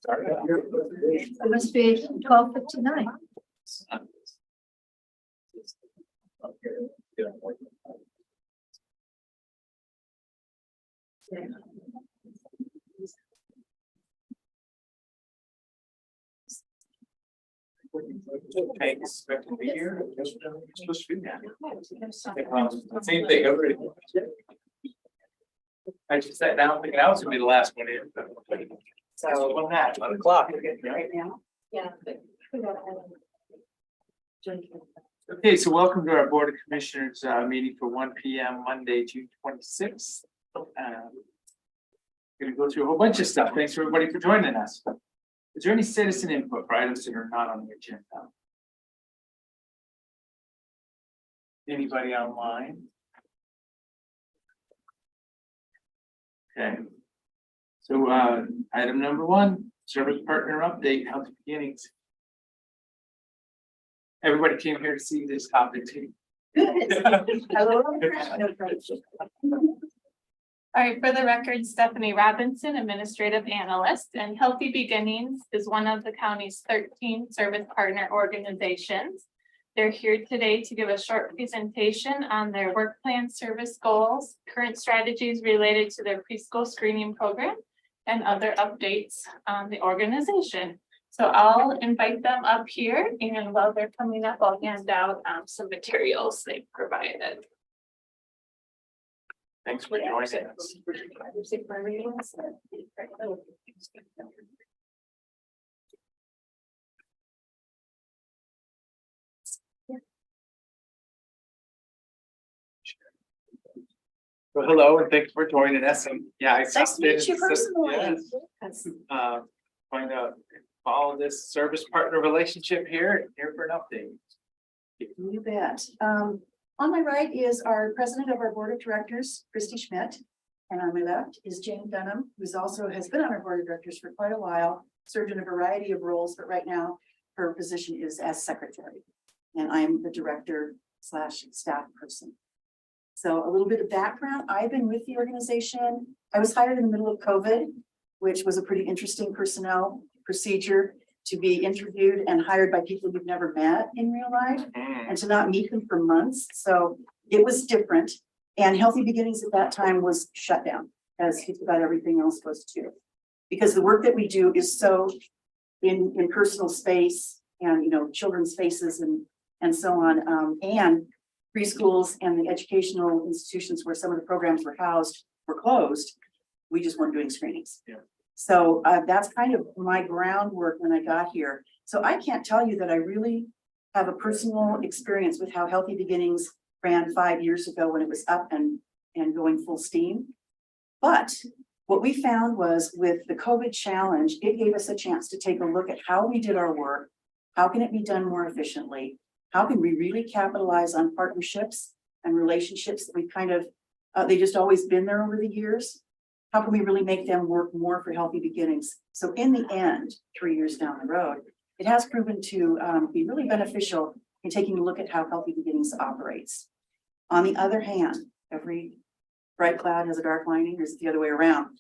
It must be 12:59. Okay, expect to be here. Supposed to be now. Same thing, everybody. I just sat down thinking I was gonna be the last one in. So what that, 11 o'clock. Right now? Yeah. Okay, so welcome to our Board of Commissioners meeting for 1 p.m. Monday, June 26th. Gonna go through a whole bunch of stuff. Thanks everybody for joining us. Is there any citizen input for items that are not on the agenda? Anybody online? Okay. So item number 1, service partner update, Healthy Beginnings. Everybody came here to see this topic too. Hello. All right, for the record, Stephanie Robinson, Administrative Analyst, and Healthy Beginnings is one of the county's 13 service partner organizations. They're here today to give a short presentation on their work plan, service goals, current strategies related to their preschool screening program, and other updates on the organization. So I'll invite them up here, and while they're coming up, I'll hand out some materials they've provided. Thanks for joining us. Well, hello and thanks for joining us. And yeah, I Nice to meet you personally. Yes, find out, follow this service partner relationship here for an update. You bet. On my right is our president of our board of directors, Christy Schmidt. And on my left is Jane Dunham, who's also has been on our board of directors for quite a while, served in a variety of roles, but right now her position is as secretary. And I'm the director / staff person. So a little bit of background, I've been with the organization. I was hired in the middle of COVID, which was a pretty interesting personnel procedure to be interviewed and hired by people you've never met in real life and to not meet them for months. So it was different. And Healthy Beginnings at that time was shut down, as just about everything else was too. Because the work that we do is so in personal space and, you know, children's spaces and so on. And preschools and the educational institutions where some of the programs were housed were closed. We just weren't doing screenings. Yeah. So that's kind of my groundwork when I got here. So I can't tell you that I really have a personal experience with how Healthy Beginnings ran 5 years ago when it was up and going full steam. But what we found was with the COVID challenge, it gave us a chance to take a look at how we did our work. How can it be done more efficiently? How can we really capitalize on partnerships and relationships that we kind of, they just always been there over the years? How can we really make them work more for Healthy Beginnings? So in the end, 3 years down the road, it has proven to be really beneficial in taking a look at how Healthy Beginnings operates. On the other hand, every bright cloud has a dark lining, or is it the other way around?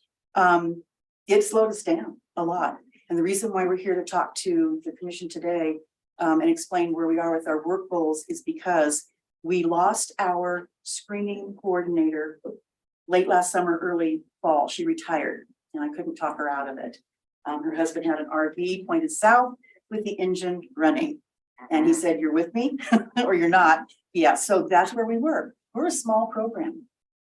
It slowed us down a lot. And the reason why we're here to talk to the commission today and explain where we are with our work goals is because we lost our screening coordinator late last summer, early fall. She retired and I couldn't talk her out of it. Her husband had an RV pointed south with the engine running. And he said, "You're with me or you're not." Yeah, so that's where we were. We're a small program.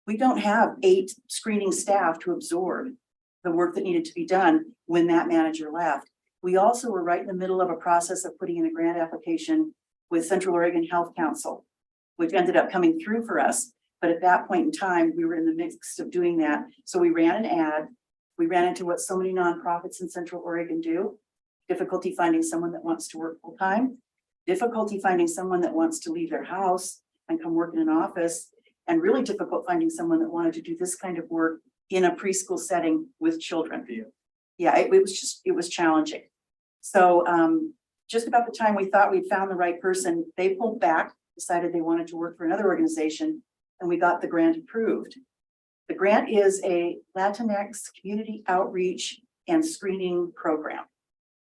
We don't have 8 screening staff to absorb the work that needed to be done when that manager left. We also were right in the middle of a process of putting in a grant application with Central Oregon Health Council, which ended up coming through for us. But at that point in time, we were in the midst of doing that. So we ran an ad. We ran into what so many nonprofits in Central Oregon do. Difficulty finding someone that wants to work full time. Difficulty finding someone that wants to leave their house and come work in an office. And really difficult finding someone that wanted to do this kind of work in a preschool setting with children. Yeah, it was challenging. So just about the time we thought we'd found the right person, they pulled back, decided they wanted to work for another organization, and we got the grant approved. The grant is a Latinx community outreach and screening program.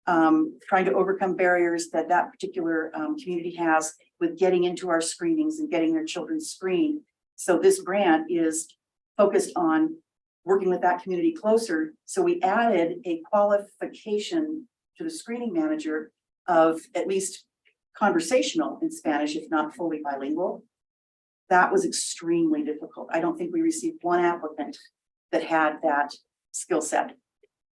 Trying to overcome barriers that that particular community has with getting into our screenings and getting their children screened. So this grant is focused on working with that community closer. So we added a qualification to the screening manager of at least conversational in Spanish, if not fully bilingual. That was extremely difficult. I don't think we received one applicant that had that skill set.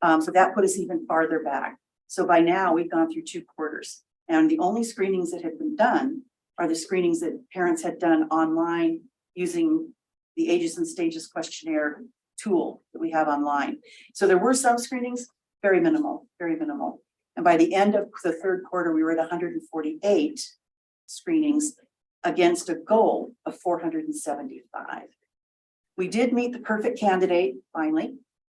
So that put us even farther back. So by now we've gone through 2 quarters, and the only screenings that have been done are the screenings that parents had done online using the Ages and Stages questionnaire tool that we have online. So there were some screenings, very minimal, very minimal. And by the end of the 3rd quarter, we were at 148 screenings against a goal of 475. We did meet the perfect candidate finally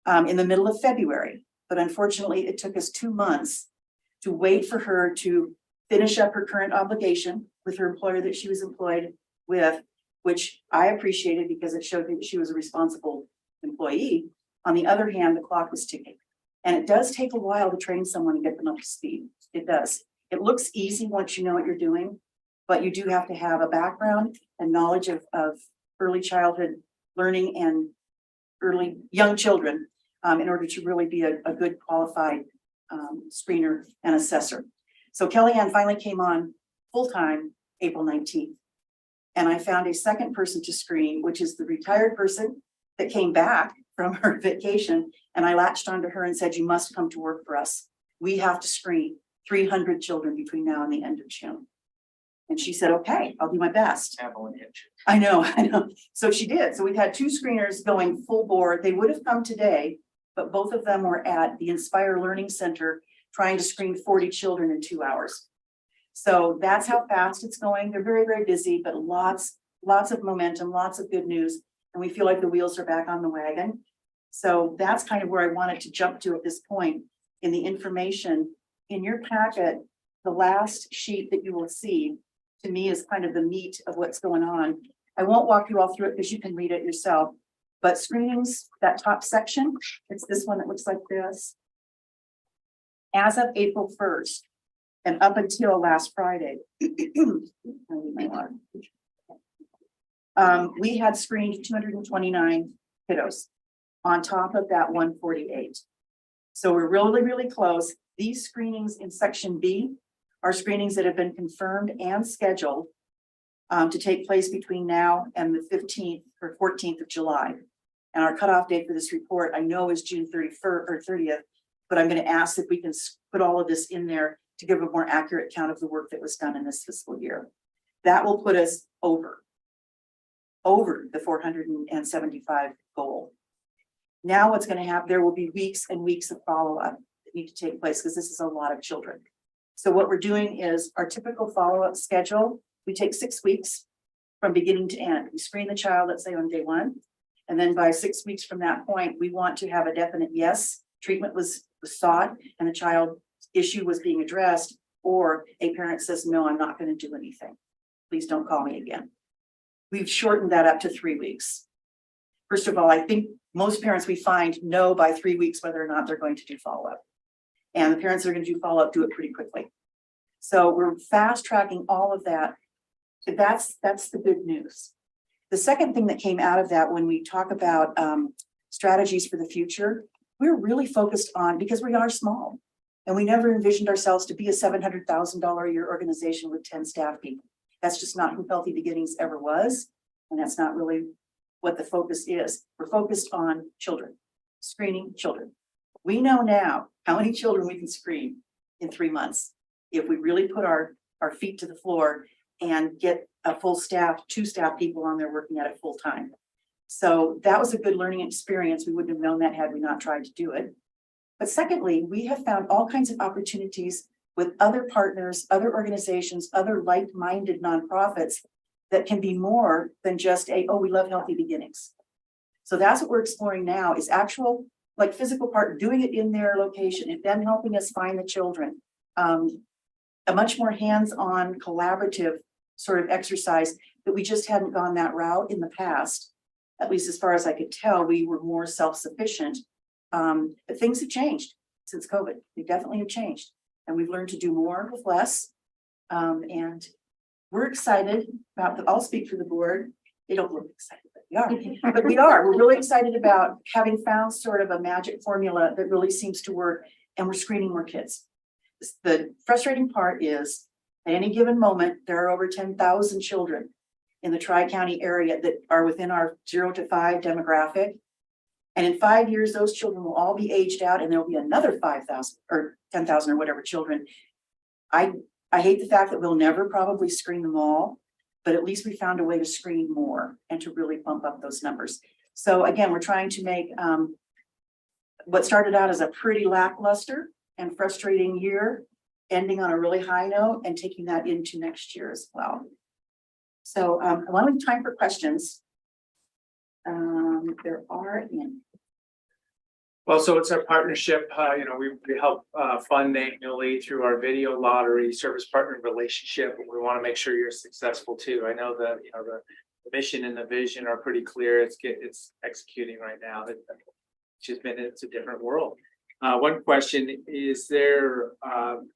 in the middle of February, but unfortunately it took us 2 months to wait for her to finish up her current obligation with her employer that she was employed with, which I appreciated because it showed me that she was a responsible employee. On the other hand, the clock was ticking. And it does take a while to train someone and get them up to speed. It does. It looks easy once you know what you're doing, but you do have to have a background and knowledge of early childhood learning and early young children in order to really be a good qualified screener and assessor. So Kellyanne finally came on full-time April 19th. And I found a second person to screen, which is the retired person that came back from her vacation. And I latched onto her and said, you must come to work for us. We have to screen 300 children between now and the end of June. And she said, okay, I'll do my best. Avalanche. I know. So she did. So we've had 2 screeners going full board. They would have come today, but both of them were at the Inspire Learning Center trying to screen 40 children in 2 hours. So that's how fast it's going. They're very, very busy, but lots of momentum, lots of good news. And we feel like the wheels are back on the wagon. So that's kind of where I wanted to jump to at this point in the information. In your packet, the last sheet that you will see to me is kind of the meat of what's going on. I won't walk you all through it because you can read it yourself. But screenings, that top section, it's this one that looks like this. As of April 1st, and up until last Friday, we had screened 229 kiddos on top of that 148. So we're really, really close. These screenings in section B are screenings that have been confirmed and scheduled to take place between now and the 15th or 14th of July. And our cutoff date for this report, I know, is June 31st or 30th, but I'm going to ask if we can put all of this in there to give a more accurate count of the work that was done in this fiscal year. That will put us over the 475 goal. Now what's going to happen, there will be weeks and weeks of follow-up that need to take place because this is a lot of children. So what we're doing is our typical follow-up schedule. We take 6 weeks from beginning to end. We screen the child, let's say on day 1. And then by 6 weeks from that point, we want to have a definite yes, treatment was sought and the child issue was being addressed, or a parent says, no, I'm not going to do anything. Please don't call me again. We've shortened that up to 3 weeks. First of all, I think most parents we find know by 3 weeks whether or not they're going to do follow-up. And the parents that are going to do follow-up do it pretty quickly. So we're fast tracking all of that. That's the good news. The second thing that came out of that when we talk about strategies for the future, we're really focused on, because we are small and we never envisioned ourselves to be a $700,000 a year organization with 10 staff people. That's just not who Healthy Beginnings ever was. And that's not really what the focus is. We're focused on children, screening children. We know now how many children we can screen in 3 months if we really put our feet to the floor and get a full staff, 2 staff people on there working at it full time. So that was a good learning experience. We wouldn't have known that had we not tried to do it. But secondly, we have found all kinds of opportunities with other partners, other organizations, other like-minded nonprofits that can be more than just we love Healthy Beginnings. So that's what we're exploring now, is actual, like, physical part, doing it in their location and then helping us find the children. A much more hands-on collaborative sort of exercise that we just hadn't gone that route in the past. At least as far as I could tell, we were more self-sufficient. But things have changed since COVID. They definitely have changed. And we've learned to do more with less. And we're excited about I'll speak for the board. They don't look excited, but we are. But we are. We're really excited about having found sort of a magic formula that really seems to work, and we're screening more kids. The frustrating part is at any given moment, there are over 10,000 children in the Tri-County area that are within our 0 to 5 demographic. And in 5 years, those children will all be aged out, and there'll be another 5,000 or 10,000 or whatever children. I hate the fact that we'll never probably screen them all, but at least we found a way to screen more and to really bump up those numbers. So again, we're trying to make what started out as a pretty lackluster and frustrating year, ending on a really high note and taking that into next year as well. So I want to leave time for questions. There are any. Well, so it's our partnership, we help fund annually through our video lottery service partner relationship, and we want to make sure you're successful too. I know that, the mission and the vision are pretty clear. It's executing right now. It's a different world. One question, is there kind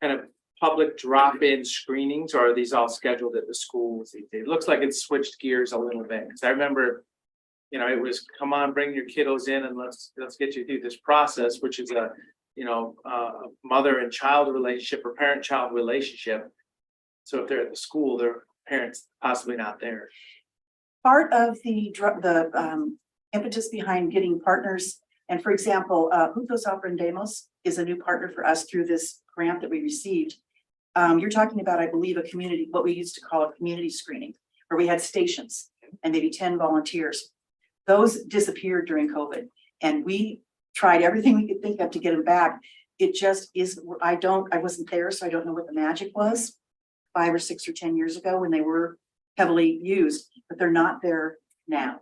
of public drop-in screenings, or are these all scheduled at the schools? It looks like it's switched gears a little bit, because I remember it was, come on, bring your kiddos in and let's get you through this process, which is a mother and child relationship or parent-child relationship. So if they're at the school, their parents possibly not there. Part of the impetus behind getting partners, and for example, Juntos Aprendemos is a new partner for us through this grant that we received. You're talking about, I believe, what we used to call a community screening, where we had stations and maybe 10 volunteers. Those disappeared during COVID, and we tried everything we could think of to get them back. It just is, I wasn't there, so I don't know what the magic was 5 or 6 or 10 years ago when they were heavily used, but they're not there now.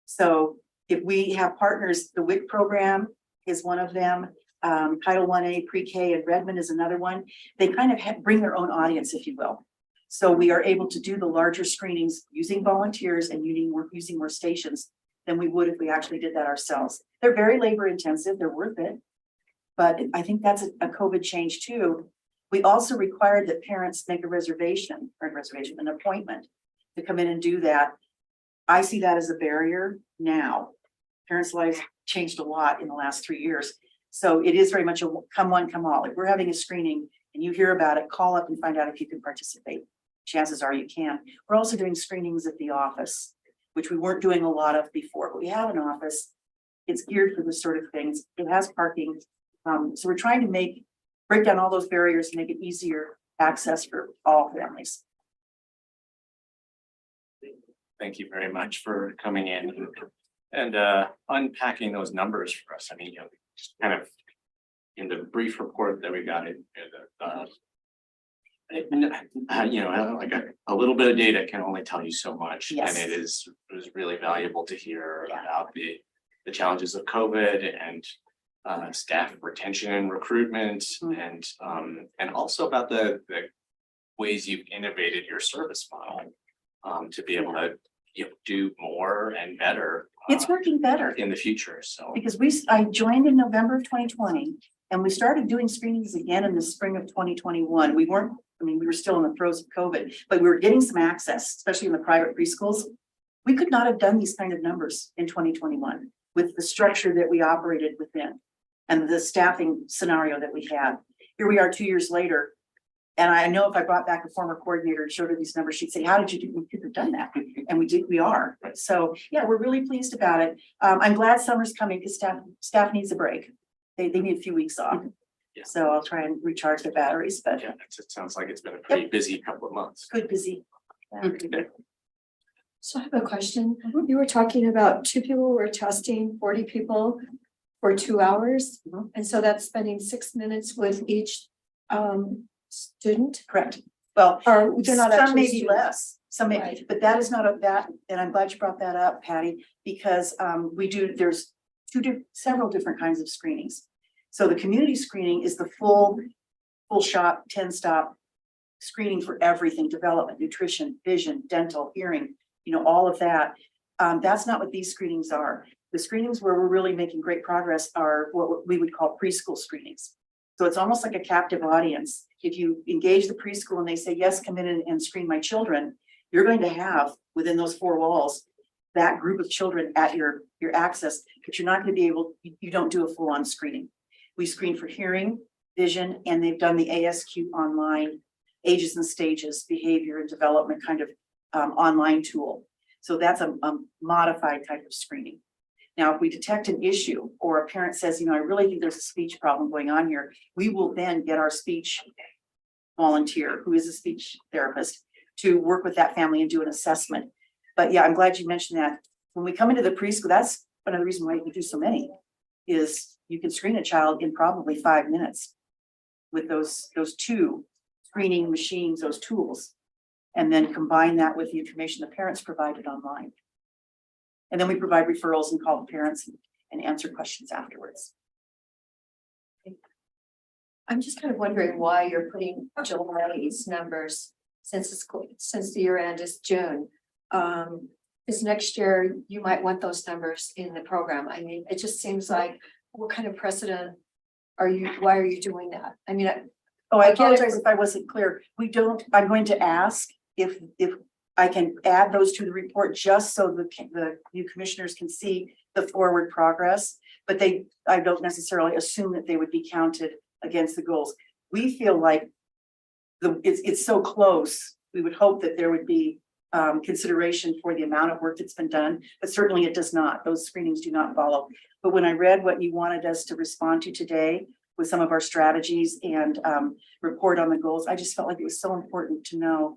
So if we have partners, the WIC program is one of them. Title 1A pre-K in Redmond is another one. They kind of bring their own audience, if you will. So we are able to do the larger screenings using volunteers and using more stations than we would if we actually did that ourselves. They're very labor intensive, they're worth it. But I think that's a COVID change too. We also required that parents make an appointment to come in and do that. I see that as a barrier now. Parents' lives changed a lot in the last 3 years. So it is very much a come one, come all. If we're having a screening and you hear about it, call up and find out if you can participate. Chances are you can. We're also doing screenings at the office, which we weren't doing a lot of before, but we have an office. It's geared for this sort of things. It has parking. So we're trying to break down all those barriers and make it easier access for all families. Thank you very much for coming in and unpacking those numbers for us. I mean, just kind of in the brief report that we got like a little bit of data can only tell you so much. Yes. And it was really valuable to hear about the challenges of COVID and staff retention and recruitment, and also about the ways you've innovated your service model to be able to do more and better. It's working better in the future. So because I joined in November of 2020, and we started doing screenings again in the spring of 2021. We were still in the throes of COVID, but we were getting some access, especially in the private preschools. We could not have done these kind of numbers in 2021 with the structure that we operated within and the staffing scenario that we had. Here we are 2 years later. And I know if I brought back a former coordinator and showed her these numbers, she'd say, how did you do? We could have done that. And we are. So yeah, we're really pleased about it. I'm glad summer's coming because staff needs a break. They need a few weeks off. Yeah. So I'll try and recharge their batteries, but yeah, it sounds like it's been a pretty busy couple of months. good busy. So I have a question. You were talking about 2 people were testing 40 people for 2 hours. Mhm. And so that's spending 6 minutes with each student. Correct. Well, Or they're not some actually may be students. less, some may, Right. but that is not that, and I'm glad you brought that up, Patty, because there's several different kinds of screenings. So the community screening is the full shot, 10-stop screening for everything: development, nutrition, vision, dental, hearing, all of that. That's not what these screenings are. The screenings where we're really making great progress are what we would call preschool screenings. So it's almost like a captive audience. If you engage the preschool and they say, yes, come in and screen my children, you're going to have within those four walls that group of children at your access, but you're not going to be able, you don't do a full-on screening. We screen for hearing, vision, and they've done the ASQ online, ages and stages, behavior and development kind of online tool. So that's a modified type of screening. Now, if we detect an issue or a parent says, I really think there's a speech problem going on here, we will then get our speech volunteer, who is a speech therapist, to work with that family and do an assessment. But yeah, I'm glad you mentioned that. When we come into the preschool, that's another reason why we do so many, is you can screen a child in probably 5 minutes with those two screening machines, those tools, and then combine that with the information the parents provided online. And then we provide referrals and call the parents and answer questions afterwards. I'm just kind of wondering why you're putting July's numbers since the year end is June. Is next year you might want those numbers in the program. I mean, it just seems like, what kind of precedent why are you doing that? I mean, I apologize if I wasn't clear. I'm going to ask if I can add those to the report just so the new commissioners can see the forward progress, but I don't necessarily assume that they would be counted against the goals. We feel like it's so close. We would hope that there would be consideration for the amount of work that's been done, but certainly it does not. Those screenings do not follow. But when I read what you wanted us to respond to today with some of our strategies and report on the goals, I just felt like it was so important to know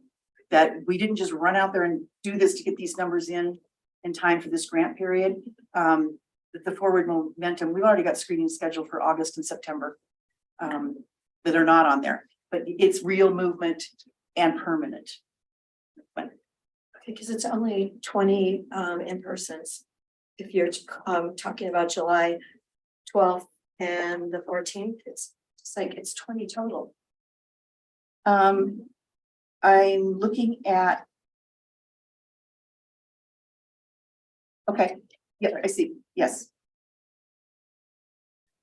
that we didn't just run out there and do this to get these numbers in time for this grant period. That the forward momentum, we've already got screenings scheduled for August and September that are not on there, but it's real movement and permanent. because it's only 20 in-persons. If you're talking about July 12th and the 14th, it's like it's 20 total. I'm looking at. Okay, yeah, I see, yes.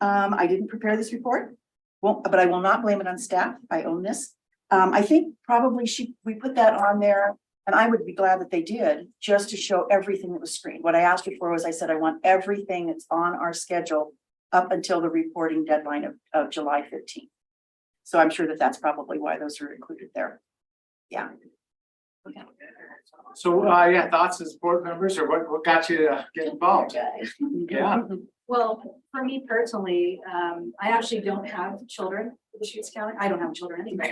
I didn't prepare this report, but I will not blame it on staff. I own this. I think probably we put that on there, and I would be glad that they did, just to show everything that was screened. What I asked you for was, I said, I want everything that's on our schedule up until the reporting deadline of July 15th. So I'm sure that that's probably why those are included there. Yeah. Okay. So, yeah, thoughts as board members, or what got you to get involved? Yeah. Well, for me personally, I actually don't have children in Deschutes County. I don't have children anyway.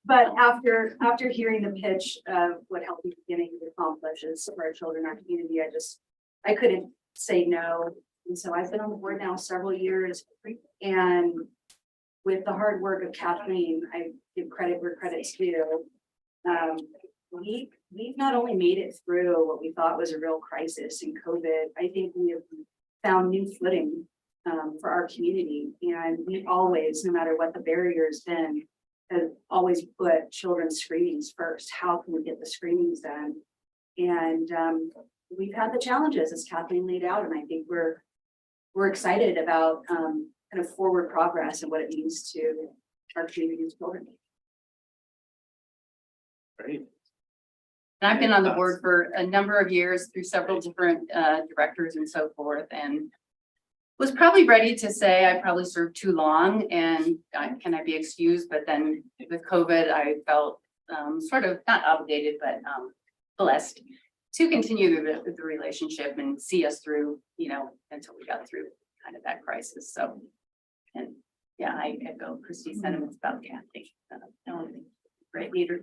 But after hearing the pitch of what Healthy Beginnings accomplishes for our children, our community, I couldn't say no. And so I've been on the board now several years, and with the hard work of Kathleen, I give credit where credit's due. We've not only made it through what we thought was a real crisis in COVID, I think we have found new footing for our community. And we always, no matter what the barrier has been, have always put children's screenings first. How can we get the screenings done? And we've had the challenges as Kathleen laid out, and I think we're excited about kind of forward progress and what it means to our community's children. Great. And I've been on the board for a number of years through several different directors and so forth, and was probably ready to say I probably served too long and can I be excused? But then with COVID, I felt sort of not obligated, but blessed to continue the relationship and see us through, until we got through kind of that crisis. So, and yeah, I echo Christie's sentiments about Kathy. Great leader.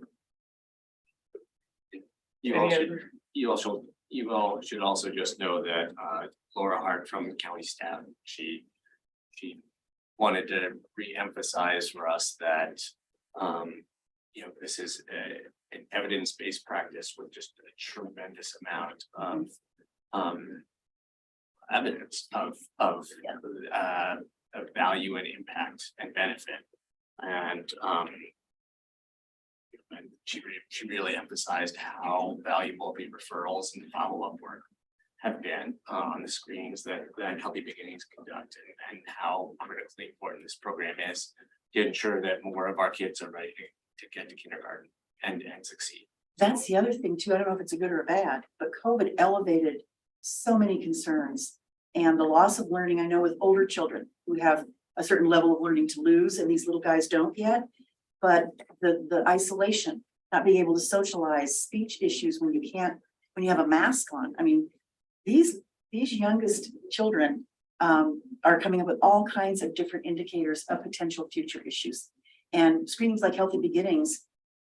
You all should also just know that Laura Hart from county staff, she wanted to re-emphasize for us that this is an evidence-based practice with just a tremendous amount of evidence of value and impact and benefit, and she really emphasized how valuable the referrals and follow-up work have been on the screenings that Healthy Beginnings conduct, and how critically important this program is to ensure that more of our kids are ready to get to kindergarten and succeed. That's the other thing too. I don't know if it's a good or a bad, but COVID elevated so many concerns. And the loss of learning, I know with older children who have a certain level of learning to lose, and these little guys don't yet. But the isolation, not being able to socialize, speech issues when you have a mask on. I mean, these youngest children are coming up with all kinds of different indicators of potential future issues. And screenings like Healthy Beginnings,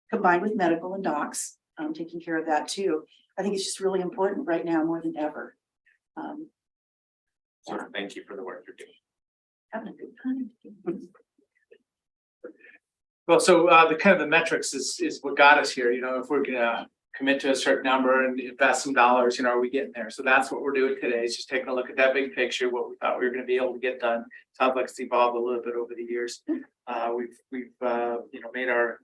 combined with medical and docs, taking care of that too. I think it's just really important right now more than ever. So thank you for the work you're doing. Having a good time. Well, so the kind of the metrics is what got us here. You know, if we're gonna commit to a certain number and invest some dollars, you know, are we getting there? So that's what we're doing today, is just taking a look at that big picture, what we thought we were gonna be able to get done. Sounds like it's evolved a little bit over the years. We've you know, made our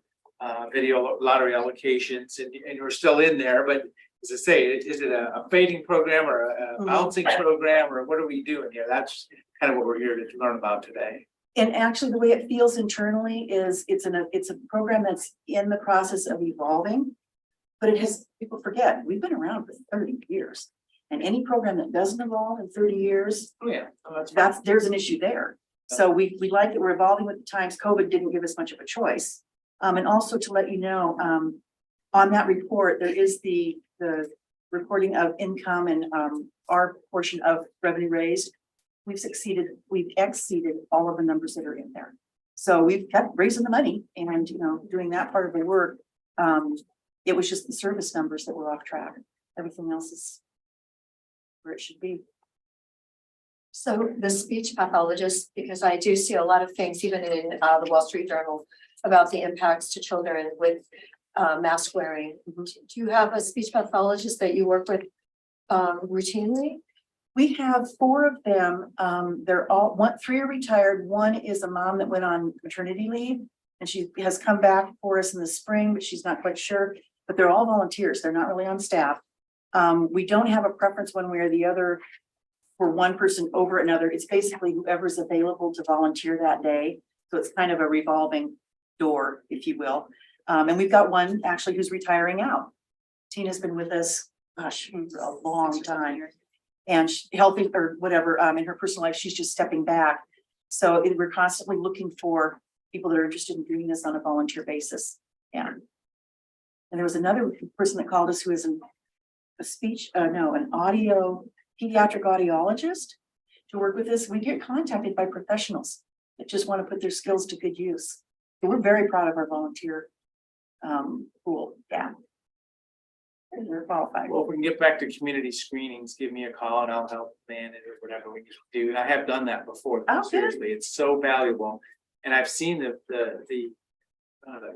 video lottery allocations, and we're still in there, but as I say, is it a fading program or a bouncing program, or what are we doing here? That's kind of what we're here to learn about today. And actually, the way it feels internally is it's a program that's in the process of evolving. But it has, people forget, we've been around for 30 years. And any program that doesn't evolve in 30 years, Oh, yeah. Oh, that's there's an issue there. So we like that we're evolving with the times. COVID didn't give us much of a choice. And also to let you know, on that report, there is the reporting of income and our portion of revenue raised. We've exceeded all of the numbers that are in there. So we've kept raising the money and, you know, doing that part of the work. It was just the service numbers that were off track. Everything else is where it should be. So the speech pathologist, because I do see a lot of things, even in the Wall Street Journal, about the impacts to children with mask wearing. Do you have a speech pathologist that you work with routinely? We have 4 of them. They're all 3 are retired. One is a mom that went on maternity leave, and she has come back for us in the spring, but she's not quite sure. But they're all volunteers. They're not really on staff. We don't have a preference one way or the other for one person over another. It's basically whoever's available to volunteer that day. So it's kind of a revolving door, if you will. And we've got one actually who's retiring out. Tina's been with us, gosh, for a long time. And healthy or whatever, in her personal life, she's just stepping back. So we're constantly looking for people that are interested in doing this on a volunteer basis. Yeah. And there was another person that called us who is an pediatric audiologist to work with us. We get contacted by professionals that just want to put their skills to good use. So we're very proud of our volunteer pool. Yeah. We're qualified. Well, if we can get back to community screenings, give me a call and I'll help man it or whatever we need to do. And I have done that before. Oh, good. Seriously, it's so valuable. And I've seen you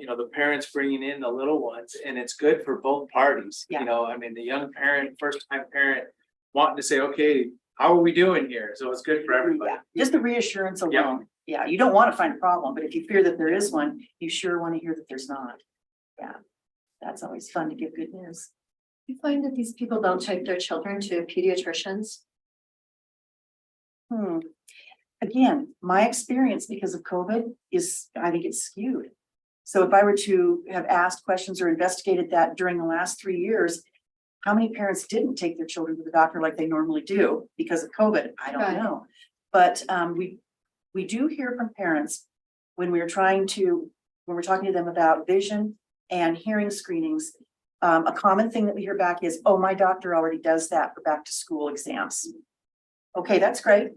know, the parents bringing in the little ones, and it's good for both parties. Yeah. You know, I mean, the young parent, first time parent wanting to say, okay, how are we doing here? So it's good for everybody. Yeah, just the reassurance alone. Yeah, you don't want to find a problem, but if you fear that there is one, you sure want to hear that there's not. Yeah, that's always fun to give good news. You find that these people don't take their children to pediatricians? Again, my experience because of COVID is, I think it's skewed. So if I were to have asked questions or investigated that during the last 3 years, how many parents didn't take their children to the doctor like they normally do because of COVID? I don't Right. know. But we do hear from parents when we're talking to them about vision and hearing screenings. A common thing that we hear back is, oh, my doctor already does that for back to school exams. Okay, that's great.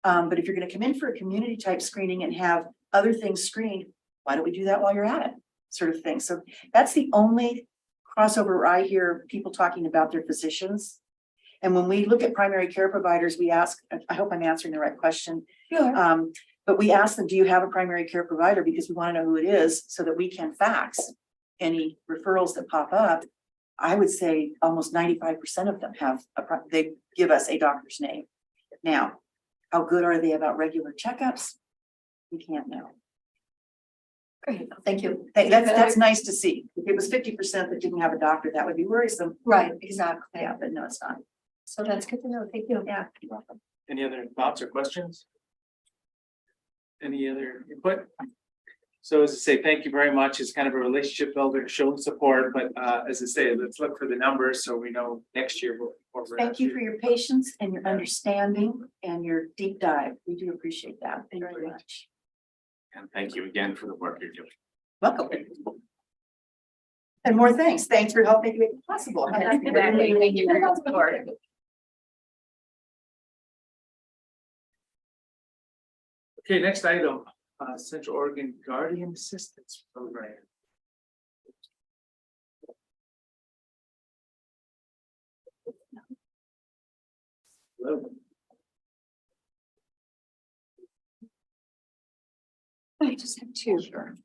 But if you're going to come in for a community type screening and have other things screened, why don't we do that while you're at it? Sort of thing. So that's the only crossover where I hear people talking about their physicians. And when we look at primary care providers, we ask, I hope I'm answering the right question. Yeah. But we ask them, do you have a primary care provider? Because we want to know who it is so that we can fax any referrals that pop up. I would say almost 95% of them they give us a doctor's name. Now, how good are they about regular checkups? We can't know. Great, thank you. That's nice to see. If it was 50% that didn't have a doctor, that would be worrisome. Right, exactly. Yeah, but no, it's not. So that's good to know. Thank you. Yeah, you're welcome. Any other thoughts or questions? Any other input? So as I say, thank you very much. It's kind of a relationship builder, showing support, but as I say, let's look for the numbers so we know next year. what we're Thank you at. for your patience and your understanding and your deep dive. We do appreciate that very much. And thank you again for the work you're doing. Welcome. And more thanks. Thanks for helping make it possible. Thank you for your support. Okay, next item, Central Oregon Guardian Assistance Program. Hello. I just have two. Sure.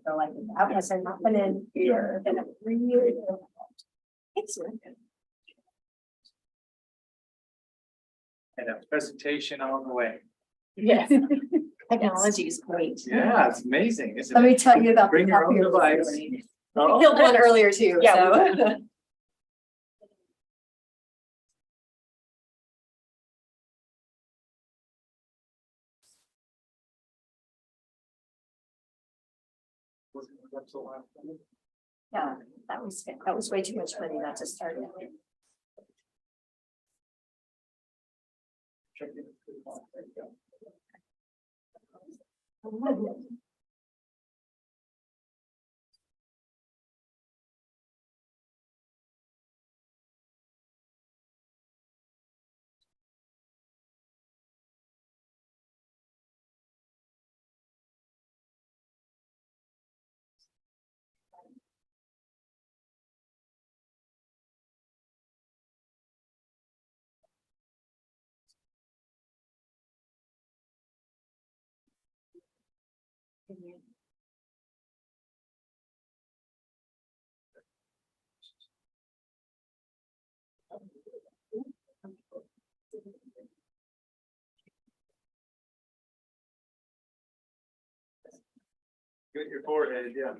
So like that wasn't happening here in a 3 years. It's And a presentation on the way. yes. Technology is great. Yeah, it's amazing, isn't Let it? me tell you about. Bring the your own copier device. facility. Oh. We killed one earlier too, Yeah, so. Yeah, that was way too much money not to start it. Good, your forehead, yeah.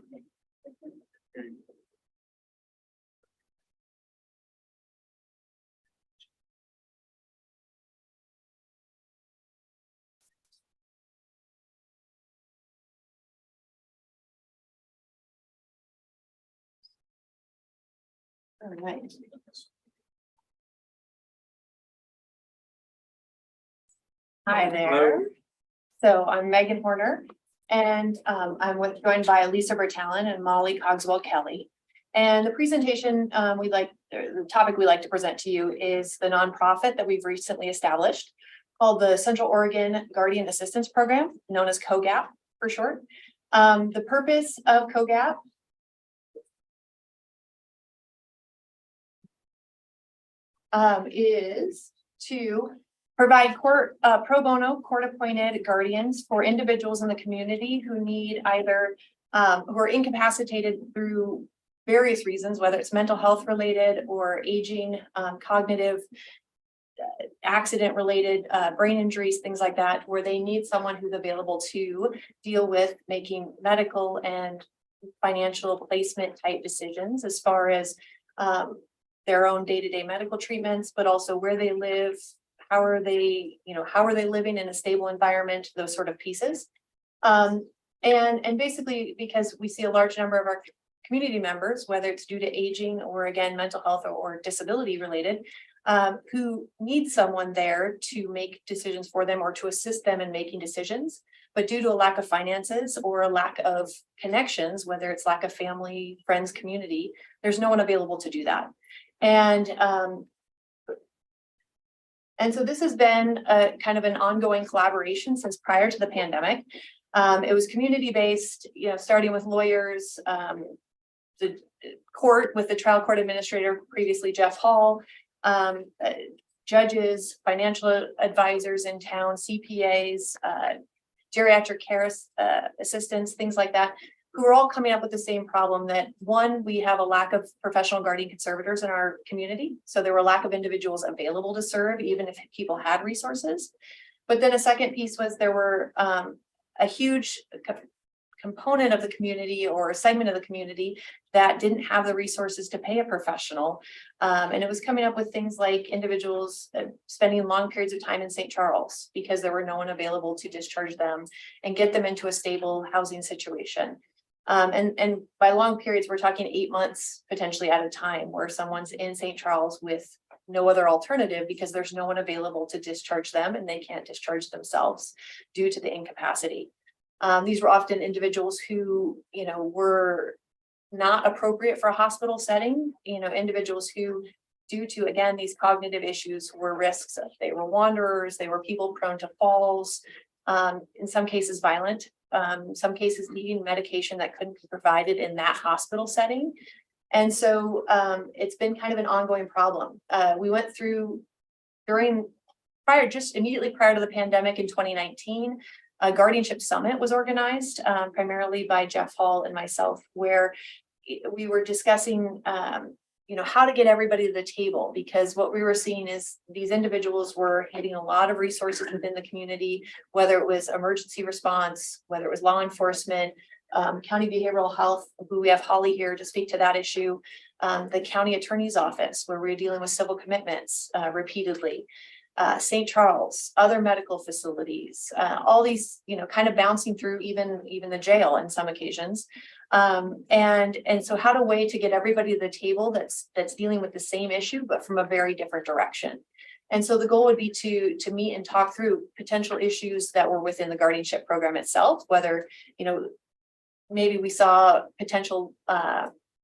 All right. Hi there. Hello. So I'm Megan Horner and I'm joined by Lisa Bertalon and Molly Cogswell Kelly. And the presentation the topic we like to present to you is the nonprofit that we've recently established called the Central Oregon Guardian Assistance Program, known as COGAP for short. The purpose of COGAP is to provide pro bono court-appointed guardians for individuals in the community who need either who are incapacitated through various reasons, whether it's mental health related or aging, cognitive, accident related, brain injuries, things like that, where they need someone who's available to deal with making medical and financial placement type decisions as far as their own day-to-day medical treatments, but also where they live, how are they living in a stable environment, those sort of pieces. And basically because we see a large number of our community members, whether it's due to aging or again, mental health or disability related, who need someone there to make decisions for them or to assist them in making decisions. But due to a lack of finances or a lack of connections, whether it's lack of family, friends, community, there's no one available to do that. And so this has been a kind of an ongoing collaboration since prior to the pandemic. It was community-based, starting with lawyers, the court with the trial court administrator, previously Jeff Hall, judges, financial advisors in town, CPAs, geriatric care assistants, things like that, who are all coming up with the same problem that, one, we have a lack of professional guardian conservators in our community. So there were a lack of individuals available to serve, even if people had resources. But then a second piece was there were a huge component of the community or a segment of the community that didn't have the resources to pay a professional. And it was coming up with things like individuals spending long periods of time in St. Charles because there were no one available to discharge them and get them into a stable housing situation. And by long periods, we're talking 8 months potentially at a time where someone's in St. Charles with no other alternative because there's no one available to discharge them and they can't discharge themselves due to the incapacity. These were often individuals who, you know, were not appropriate for a hospital setting, you know, individuals who, due to, again, these cognitive issues, were risks. They were wanderers, they were people prone to falls, in some cases violent, some cases needing medication that couldn't be provided in that hospital setting. And so it's been kind of an ongoing problem. We went through just immediately prior to the pandemic in 2019, a guardianship summit was organized primarily by Jeff Hall and myself, where we were discussing, you know, how to get everybody to the table, because what we were seeing is these individuals were hitting a lot of resources within the community, whether it was emergency response, whether it was law enforcement, county behavioral health, who we have Holly here to speak to that issue, the county attorney's office, where we're dealing with civil commitments repeatedly, St. Charles, other medical facilities, all these, you know, kind of bouncing through even the jail in some occasions. And so how to way to get everybody to the table that's dealing with the same issue, but from a very different direction. And so the goal would be to meet and talk through potential issues that were within the guardianship program itself, whether, you know, maybe we saw potential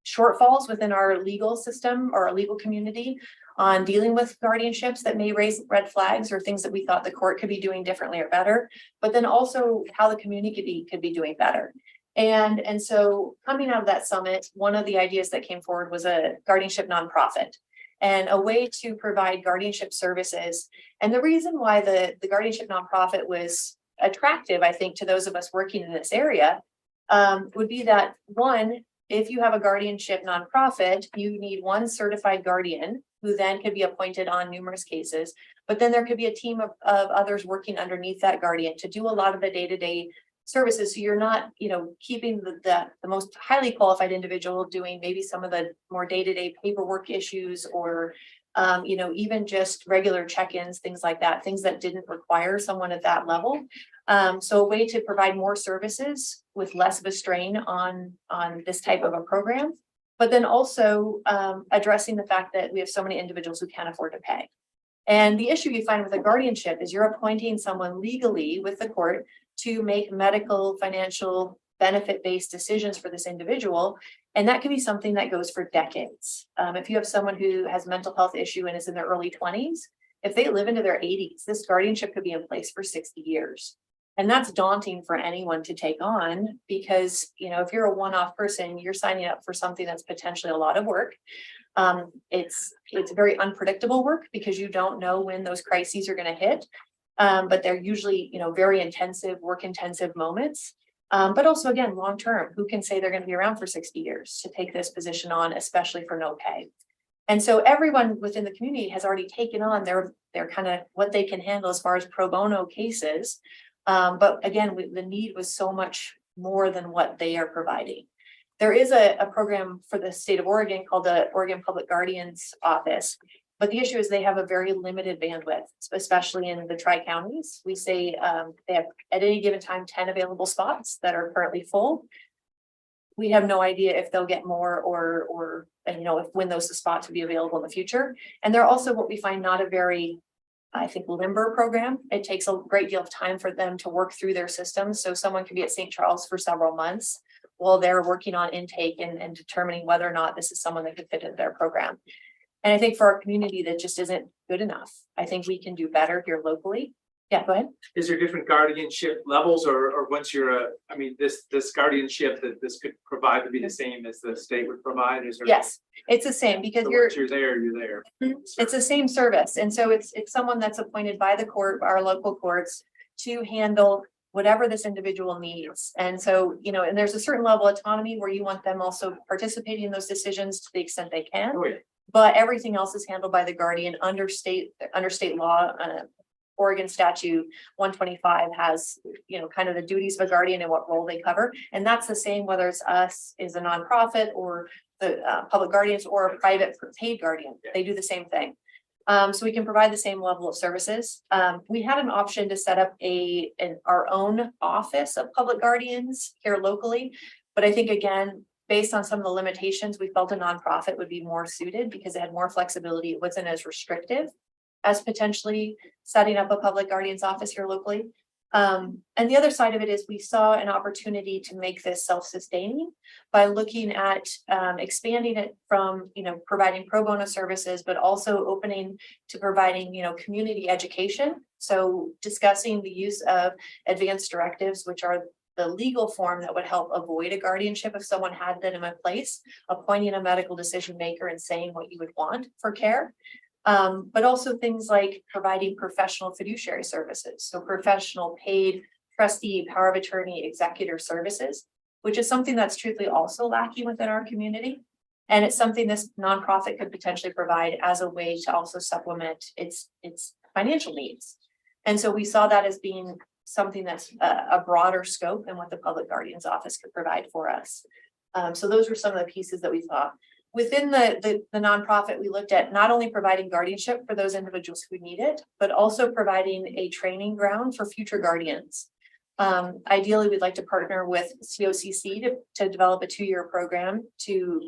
shortfalls within our legal system or our legal community on dealing with guardianships that may raise red flags or things that we thought the court could be doing differently or better, but then also how the community could be doing better. And so coming out of that summit, one of the ideas that came forward was a guardianship nonprofit and a way to provide guardianship services. And the reason why the guardianship nonprofit was attractive, I think, to those of us working in this area would be that, one, if you have a guardianship nonprofit, you need one certified guardian who then could be appointed on numerous cases, but then there could be a team of others working underneath that guardian to do a lot of the day-to-day services. So you're not, you know, keeping the most highly qualified individual doing maybe some of the more day-to-day paperwork issues or, you know, even just regular check-ins, things like that, things that didn't require someone at that level. So a way to provide more services with less of a strain on this type of a program, but then also addressing the fact that we have so many individuals who can't afford to pay. And the issue you find with a guardianship is you're appointing someone legally with the court to make medical, financial, benefit-based decisions for this individual. And that can be something that goes for decades. If you have someone who has mental health issue and is in their early 20s, if they live into their 80s, this guardianship could be in place for 60 years. And that's daunting for anyone to take on because, you know, if you're a one-off person, you're signing up for something that's potentially a lot of work. It's very unpredictable work because you don't know when those crises are going to hit. But they're usually, you know, very intensive, work-intensive moments. But also, again, long-term, who can say they're going to be around for 60 years to take this position on, especially for no pay? And so everyone within the community has already taken on their kind of what they can handle as far as pro bono cases. But again, the need was so much more than what they are providing. There is a program for the state of Oregon called the Oregon Public Guardians Office. But the issue is they have a very limited bandwidth, especially in the tri-counties. We say they have at any given time 10 available spots that are currently full. We have no idea if they'll get more or you know, when those spots will be available in the future. And they're also what we find not a very, I think, limber program. It takes a great deal of time for them to work through their systems. So someone could be at St. Charles for several months while they're working on intake and determining whether or not this is someone that could fit into their program. And I think for our community, that just isn't good enough. I think we can do better here locally. Yeah, go ahead. Is there different guardianship levels or once you're I mean, this guardianship that this could provide would be the same as the state would provide? Is there? Yes, it's the same because So you're, once you're there, you're there. it's the same service. And so it's someone that's appointed by the court, our local courts, to handle whatever this individual needs. And so, you know, and there's a certain level of autonomy where you want them also participating in those decisions to the extent they can. Oh, yeah. But everything else is handled by the guardian under state law. Oregon statute 125 has, you know, kind of the duties of a guardian and what role they cover. And that's the same whether it's us as a nonprofit or the public guardians or a private paid guardian. They do the same thing. So we can provide the same level of services. We had an option to set up our own office of public guardians here locally. But I think again, based on some of the limitations, we felt a nonprofit would be more suited because it had more flexibility. It wasn't as restrictive as potentially setting up a public guardian's office here locally. And the other side of it is we saw an opportunity to make this self-sustaining by looking at expanding it from, you know, providing pro bono services, but also opening to providing, you know, community education. So discussing the use of advanced directives, which are the legal form that would help avoid a guardianship if someone had them in place, appointing a medical decision maker and saying what you would want for care. But also things like providing professional fiduciary services. So professional paid trustee, power of attorney, executor services, which is something that's truthfully also lacking within our community. And it's something this nonprofit could potentially provide as a way to also supplement its financial needs. And so we saw that as being something that's a broader scope than what the public guardian's office could provide for us. So those were some of the pieces that we thought. Within the nonprofit, we looked at not only providing guardianship for those individuals who need it, but also providing a training ground for future guardians. Ideally, we'd like to partner with COCC to develop a 2-year program to,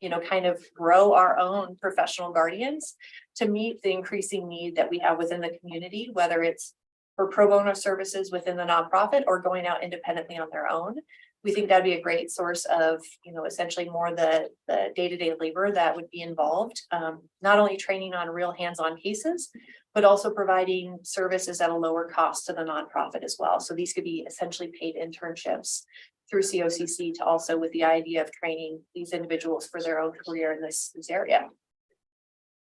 you know, kind of grow our own professional guardians to meet the increasing need that we have within the community, whether it's for pro bono services within the nonprofit or going out independently on their own. We think that'd be a great source of, you know, essentially more the day-to-day labor that would be involved. Not only training on real hands-on cases, but also providing services at a lower cost to the nonprofit as well. So these could be essentially paid internships through COCC to also with the idea of training these individuals for their own career in this area.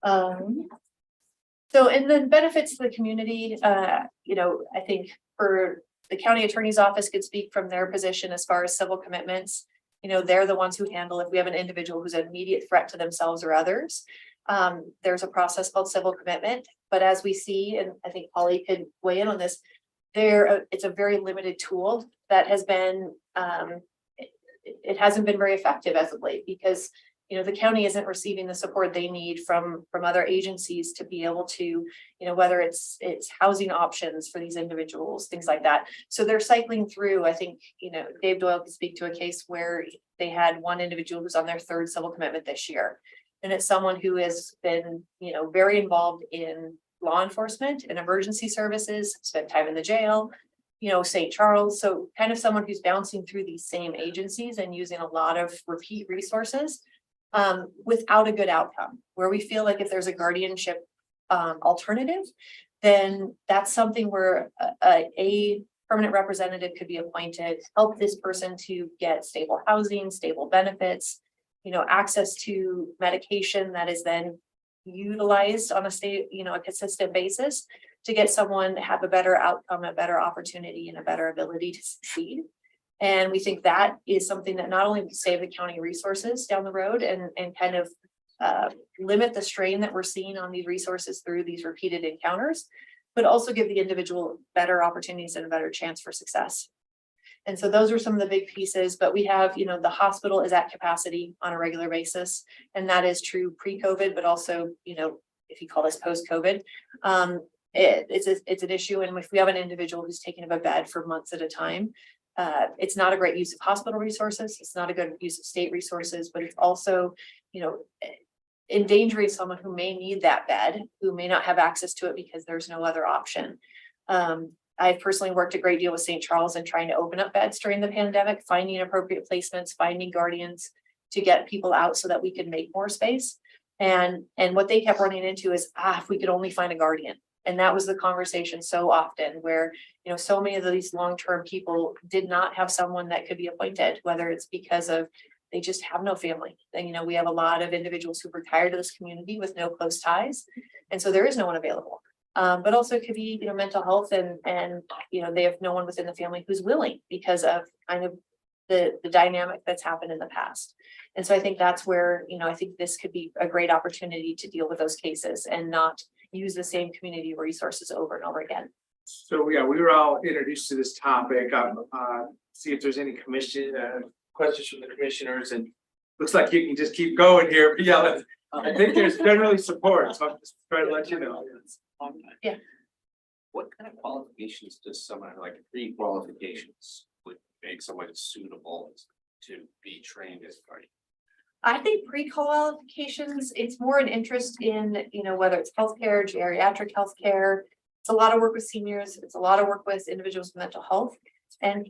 So, and then benefits to the community, you know, I think for the county attorney's office could speak from their position as far as civil commitments. You know, they're the ones who handle if we have an individual who's an immediate threat to themselves or others. There's a process called civil commitment, but as we see, and I think Polly could weigh in on this, it's a very limited tool that has been, it hasn't been very effective as of late because, you know, the county isn't receiving the support they need from other agencies to be able to, you know, whether it's housing options for these individuals, things like that. So they're cycling through, I think, you know, Dave Doyle could speak to a case where they had one individual who's on their 3rd civil commitment this year. And it's someone who has been, you know, very involved in law enforcement and emergency services, spent time in the jail, you know, St. Charles. So kind of someone who's bouncing through these same agencies and using a lot of repeat resources without a good outcome, where we feel like if there's a guardianship alternative, then that's something where a permanent representative could be appointed, help this person to get stable housing, stable benefits, you know, access to medication that is then utilized on a consistent basis to get someone to have a better outcome, a better opportunity, and a better ability to succeed. And we think that is something that not only will save the county resources down the road and kind of limit the strain that we're seeing on these resources through these repeated encounters, but also give the individual better opportunities and a better chance for success. And so those are some of the big pieces, but we have, you know, the hospital is at capacity on a regular basis. And that is true pre-COVID, but also, you know, if you call this post-COVID, it's an issue. And if we have an individual who's taking up a bed for months at a time, it's not a great use of hospital resources. It's not a good use of state resources, but it's also, you know, endangering someone who may need that bed, who may not have access to it because there's no other option. I've personally worked a great deal with St. Charles in trying to open up beds during the pandemic, finding appropriate placements, finding guardians to get people out so that we could make more space. And what they kept running into is, if we could only find a guardian. And that was the conversation so often where, so many of these long-term people did not have someone that could be appointed, whether it's because of they just have no family. And, we have a lot of individuals who retired to this community with no close ties. And so there is no one available. But also it could be, mental health and, they have no one within the family who's willing because of kind of the dynamic that's happened in the past. And so I think that's where, I think this could be a great opportunity to deal with those cases and not use the same community resources over and over again. So, yeah, we were all introduced to this topic, see if there's any questions from the commissioners, and looks like you can just keep going here, but yeah, I think there's generally support, so I'm just trying to let you know. Yeah. What kind of qualifications does someone, like pre-qualifications would make someone suitable to be trained as a guardian? I think pre-qualifications, it's more an interest in, whether it's healthcare, geriatric healthcare. It's a lot of work with seniors. It's a lot of work with individuals with mental health. And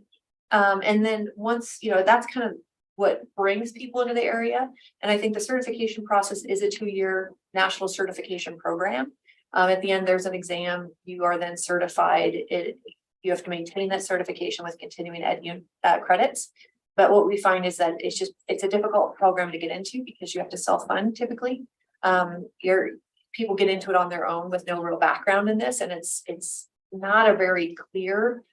then once, that's kind of what brings people into the area. And I think the certification process is a 2-year national certification program. At the end, there's an exam. You are then certified. You have to maintain that certification with continuing ed credits. But what we find is that it's a difficult program to get into because you have to self-fund typically. People get into it on their own with no real background in this, and it's not a very clear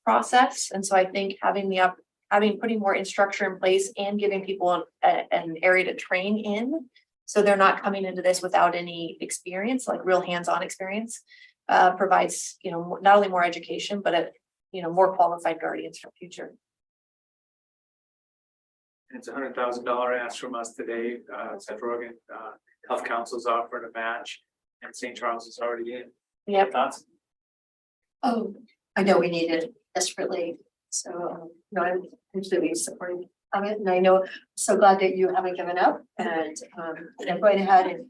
process. And so I think putting more instructor in place and giving people an area to train in, so they're not coming into this without any experience, like real hands-on experience, provides, not only more education, but more qualified guardians for the future. It's $100,000 ask from us today. Central Oregon Health Council's offering a match, and St. Charles is already in. Yep. Thoughts? Oh, I know we need it desperately, so, I'm completely supporting of it, and I know, so glad that you haven't given up, and going ahead and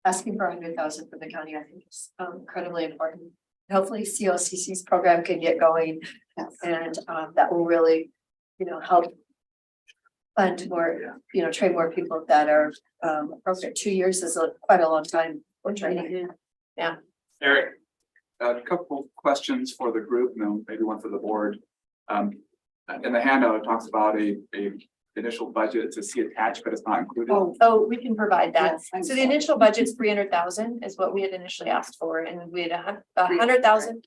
asking for 100,000 for the county, I think is incredibly important. Hopefully COCC's program can get going, and that will really, help fund more, train more people that are appropriate. 2 years is quite a long time for training. Yeah. Eric? A couple questions for the group, and then maybe one for the board. In the handout, it talks about a initial budget to see attached, but it's not included. Oh, we can provide that. Yes, I'm So the sorry. initial budget's 300,000 is what we had initially asked for, and we had 100,000.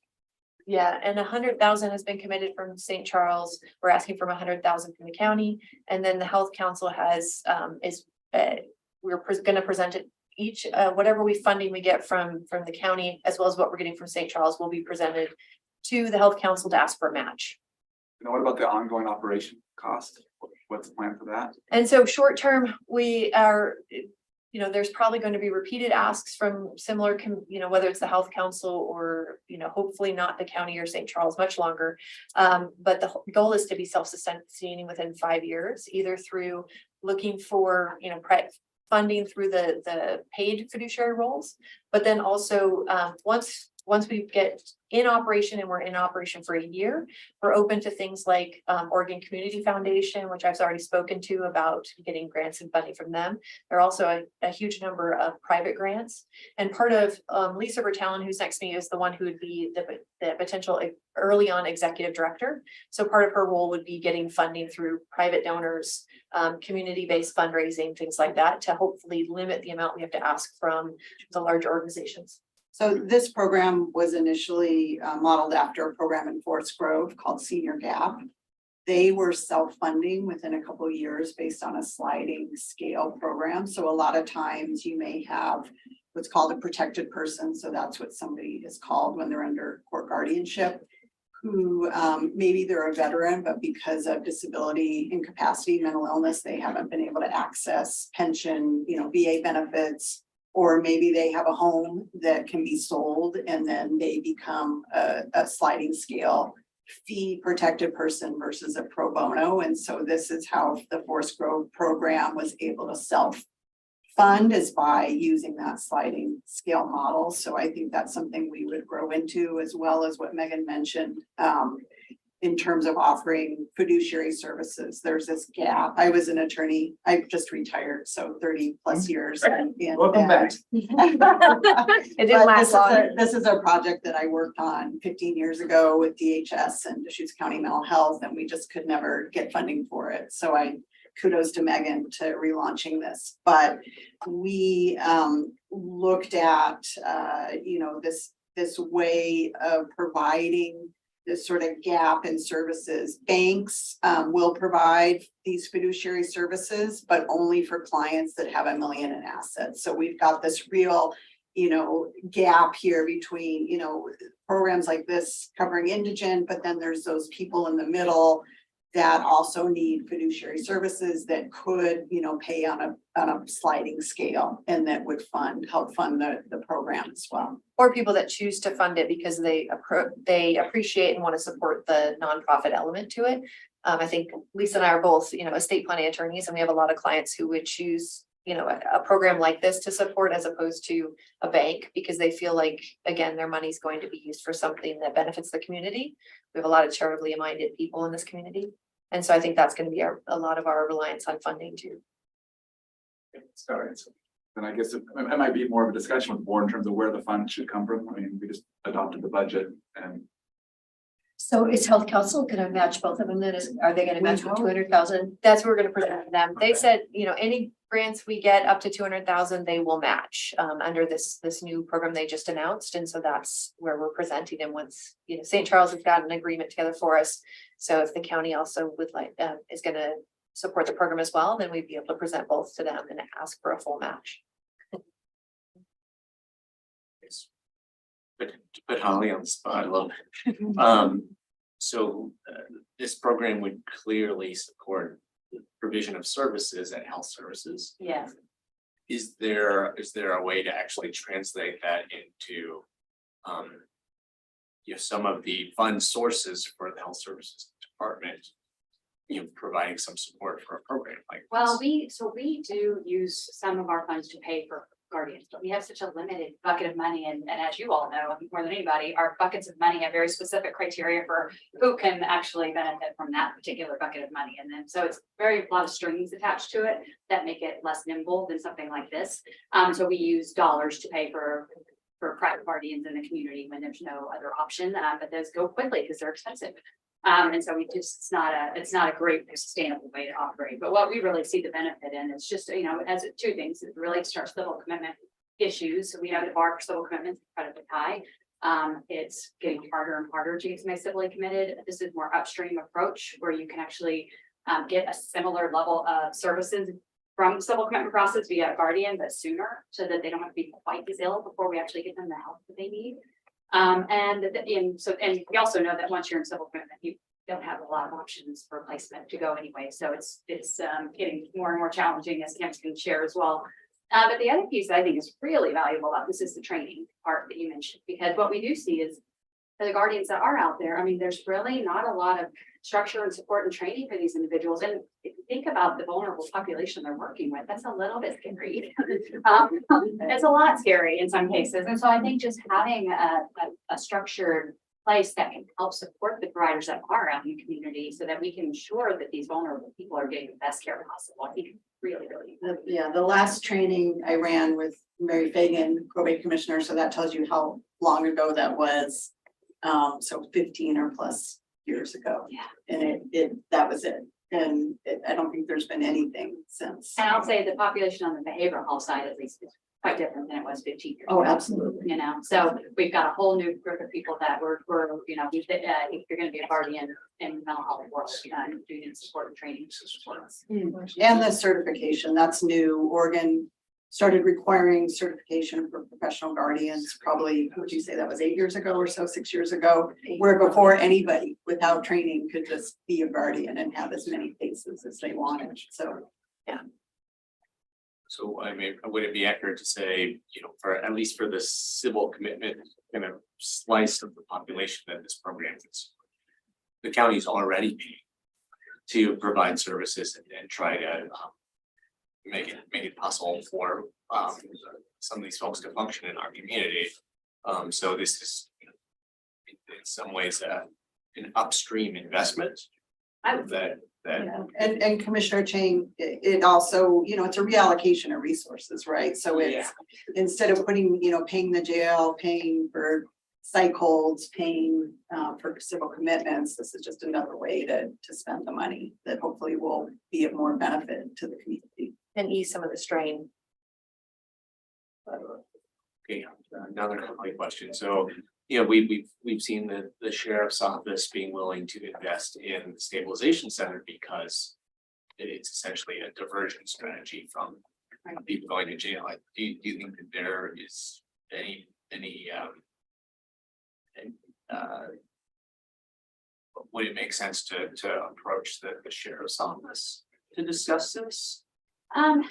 Yeah, and 100,000 has been committed from St. Charles. We're asking for 100,000 from the county, and then the Health Council has we're going to present it each whatever funding we get from the county, as well as what we're getting from St. Charles, will be presented to the Health Council to ask for a match. And what about the ongoing operation cost? What's the plan for that? And so short term, we are, there's probably going to be repeated asks from similar, whether it's the Health Council or, hopefully not the county or St. Charles much longer. But the goal is to be self-sustaining within 5 years, either through looking for, funding through the paid fiduciary roles, but then also once we get in operation, and we're in operation for a year, we're open to things like Oregon Community Foundation, which I've already spoken to about getting grants and funding from them. There are also a huge number of private grants, and part of Lisa Bertalon, who's next to me, is the one who would be the potential early on executive director. So part of her role would be getting funding through private donors, community-based fundraising, things like that, to hopefully limit the amount we have to ask from the large organizations. So this program was initially modeled after a program in Forest Grove called Senior Gap. They were self-funding within a couple of years based on a sliding scale program. So a lot of times you may have what's called a protected person. So that's what somebody is called when they're under court guardianship, who maybe they're a veteran, but because of disability, incapacity, mental illness, they haven't been able to access pension, VA benefits, or maybe they have a home that can be sold and then they become a sliding scale fee protected person versus a pro bono. And so this is how the Forest Grove program was able to self-fund, is by using that sliding scale model. So I think that's something we would grow into, as well as what Megan mentioned. in terms of offering fiduciary services. There's this gap. I was an attorney. I just retired, so 30+ years. Welcome back. It didn't last long. This is a project that I worked on 15 years ago with DHS and Deschutes County Mental Health, and we just could never get funding for it. So kudos to Megan to relaunching this, but we looked at, this way of providing this sort of gap in services. Banks will provide these fiduciary services, but only for clients that have $1 million in assets. So we've got this real, gap here between, programs like this covering indigent, but then there's those people in the middle that also need fiduciary services that could, pay on a sliding scale, and that would help fund the program as well. Or people that choose to fund it because they appreciate and want to support the nonprofit element to it. I think Lisa and I are both, estate planning attorneys, and we have a lot of clients who would choose, a program like this to support as opposed to a bank, because they feel like, again, their money's going to be used for something that benefits the community. We have a lot of charitably minded people in this community. And so I think that's going to be a lot of our reliance on funding too. Sorry. And I guess it might be more of a discussion with the board in terms of where the funds should come from. I mean, we just adopted the budget and. So is Health Council gonna match both of them then? Are they gonna match with 200,000? That's what we're going to present to them. They said, any grants we get up to 200,000, they will match under this new program they just announced. And so that's where we're presenting them once, St. Charles has got an agreement together for us. So if the county also would like, is going to support the program as well, then we'd be able to present both to them and ask for a full match. Put Holly on the spot a little bit. So this program would clearly support the provision of services and health services. Yes. Is there a way to actually translate that into some of the fund sources for the health services department, providing some support for a program like Well, this? we do use some of our funds to pay for guardians, but we have such a limited bucket of money, and as you all know, more than anybody, our buckets of money have very specific criteria for who can actually benefit from that particular bucket of money. And then, so it's a lot of strings attached to it that make it less nimble than something like this. So we use dollars to pay for private guardians in the community when there's no other option, but those go quickly because they're expensive. And so it's not a great sustainable way to operate, but what we really see the benefit in is just, as two things, it relates to our civil commitment issues. So we have the bar for civil commitments incredibly high. It's getting harder and harder to get somebody civilly committed. This is more upstream approach where you can actually get a similar level of services from the civil commitment process via a guardian, but sooner, so that they don't have to be quite as ill before we actually get them the help that they need. And we also know that once you're in civil commitment, you don't have a lot of options for placement to go anyway. So it's getting more and more challenging, as Kim can share as well. But the other piece that I think is really valuable about this is the training part that you mentioned, because what we do see is for the guardians that are out there, I mean, there's really not a lot of structure and support and training for these individuals. And if you think about the vulnerable population they're working with, that's a little bit scary. It's a lot scary in some cases. And so I think just having a structured place that can help support the providers that are out in the community so that we can ensure that these vulnerable people are getting the best care possible, I think really. The last training I ran with Mary Fagan, probate commissioner, so that tells you how long ago that was. So 15 or plus years ago. Yeah. And that was it. And I don't think there's been anything since. And I'll say the population on the behavioral health side at least is quite different than it was 15 years Oh, ago. absolutely. So we've got a whole new group of people that we're if you're gonna be a guardian in mental health world, doing support and training. And the certification, that's new. Oregon started requiring certification for professional guardians, probably, would you say that was 8 years ago or so, 6 years ago? Where before anybody without training could just be a guardian and have as many cases as they wanted, so. So I mean, would it be accurate to say, for at least for the civil commitment kind of slice of the population that this program is, the county's already paying to provide services and try to make it possible for some of these folks to function in our community. So this is in some ways an upstream investment. That Yeah, and Commissioner Chang, it also, it's a reallocation of resources, right? So it's, instead of putting, paying the jail, paying for psych holds, paying for civil commitments, this is just another way to spend the money that hopefully will be of more benefit to the community. And ease some of the strain. Okay, another quick question. So, we've seen the sheriff's office being willing to invest in the stabilization center because it's essentially a diversion strategy from people going to jail. Do you think that there is any would it make sense to approach the sheriff's office to discuss this? I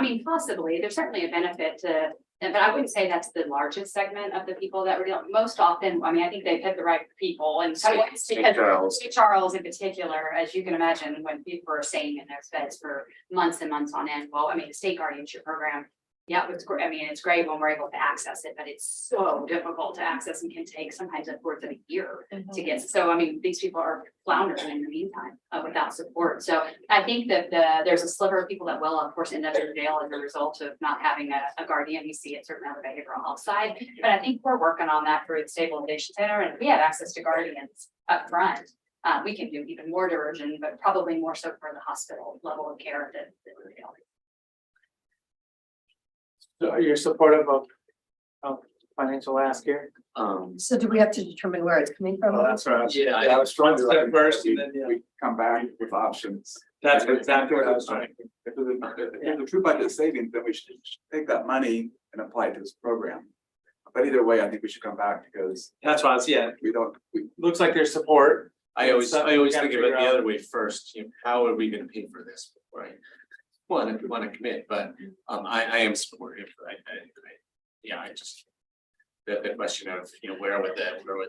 mean, possibly, there's certainly a benefit to, but I wouldn't say that's the largest segment of the people that we're dealing, most often, I mean, I think they pick the right people and so. St. Charles. St. Charles in particular, as you can imagine, when people are staying in those beds for months and months on end, well, I mean, the state guardianship program. Yeah, it's great. I mean, it's great when we're able to access it, but it's so difficult to access and can take sometimes upwards of a year to get. So, I mean, these people are floundering in the meantime without support. So I think that there's a sliver of people that will, of course, end up in jail as a result of not having a guardian. You see it certainly on the behavioral health side, but I think we're working on that through the stabilization center, and if we have access to guardians up front, we can do even more diversion, but probably more so for the hospital level of care than the jail. So you're supportive of financial ask here? So do we have to determine where it's coming from? Well, that's right. Yeah, I was trying to. step first and then, We come back with options. That's exactly what I was trying. If there's a true budget savings, then we should take that money and apply it to this program. But either way, I think we should come back because That's why I was, looks like there's support. I always Something we gotta think of it figure the out. other way first, how are we gonna pay for this, right? Well, if we wanna commit, but I am supportive, I just. The question of, where would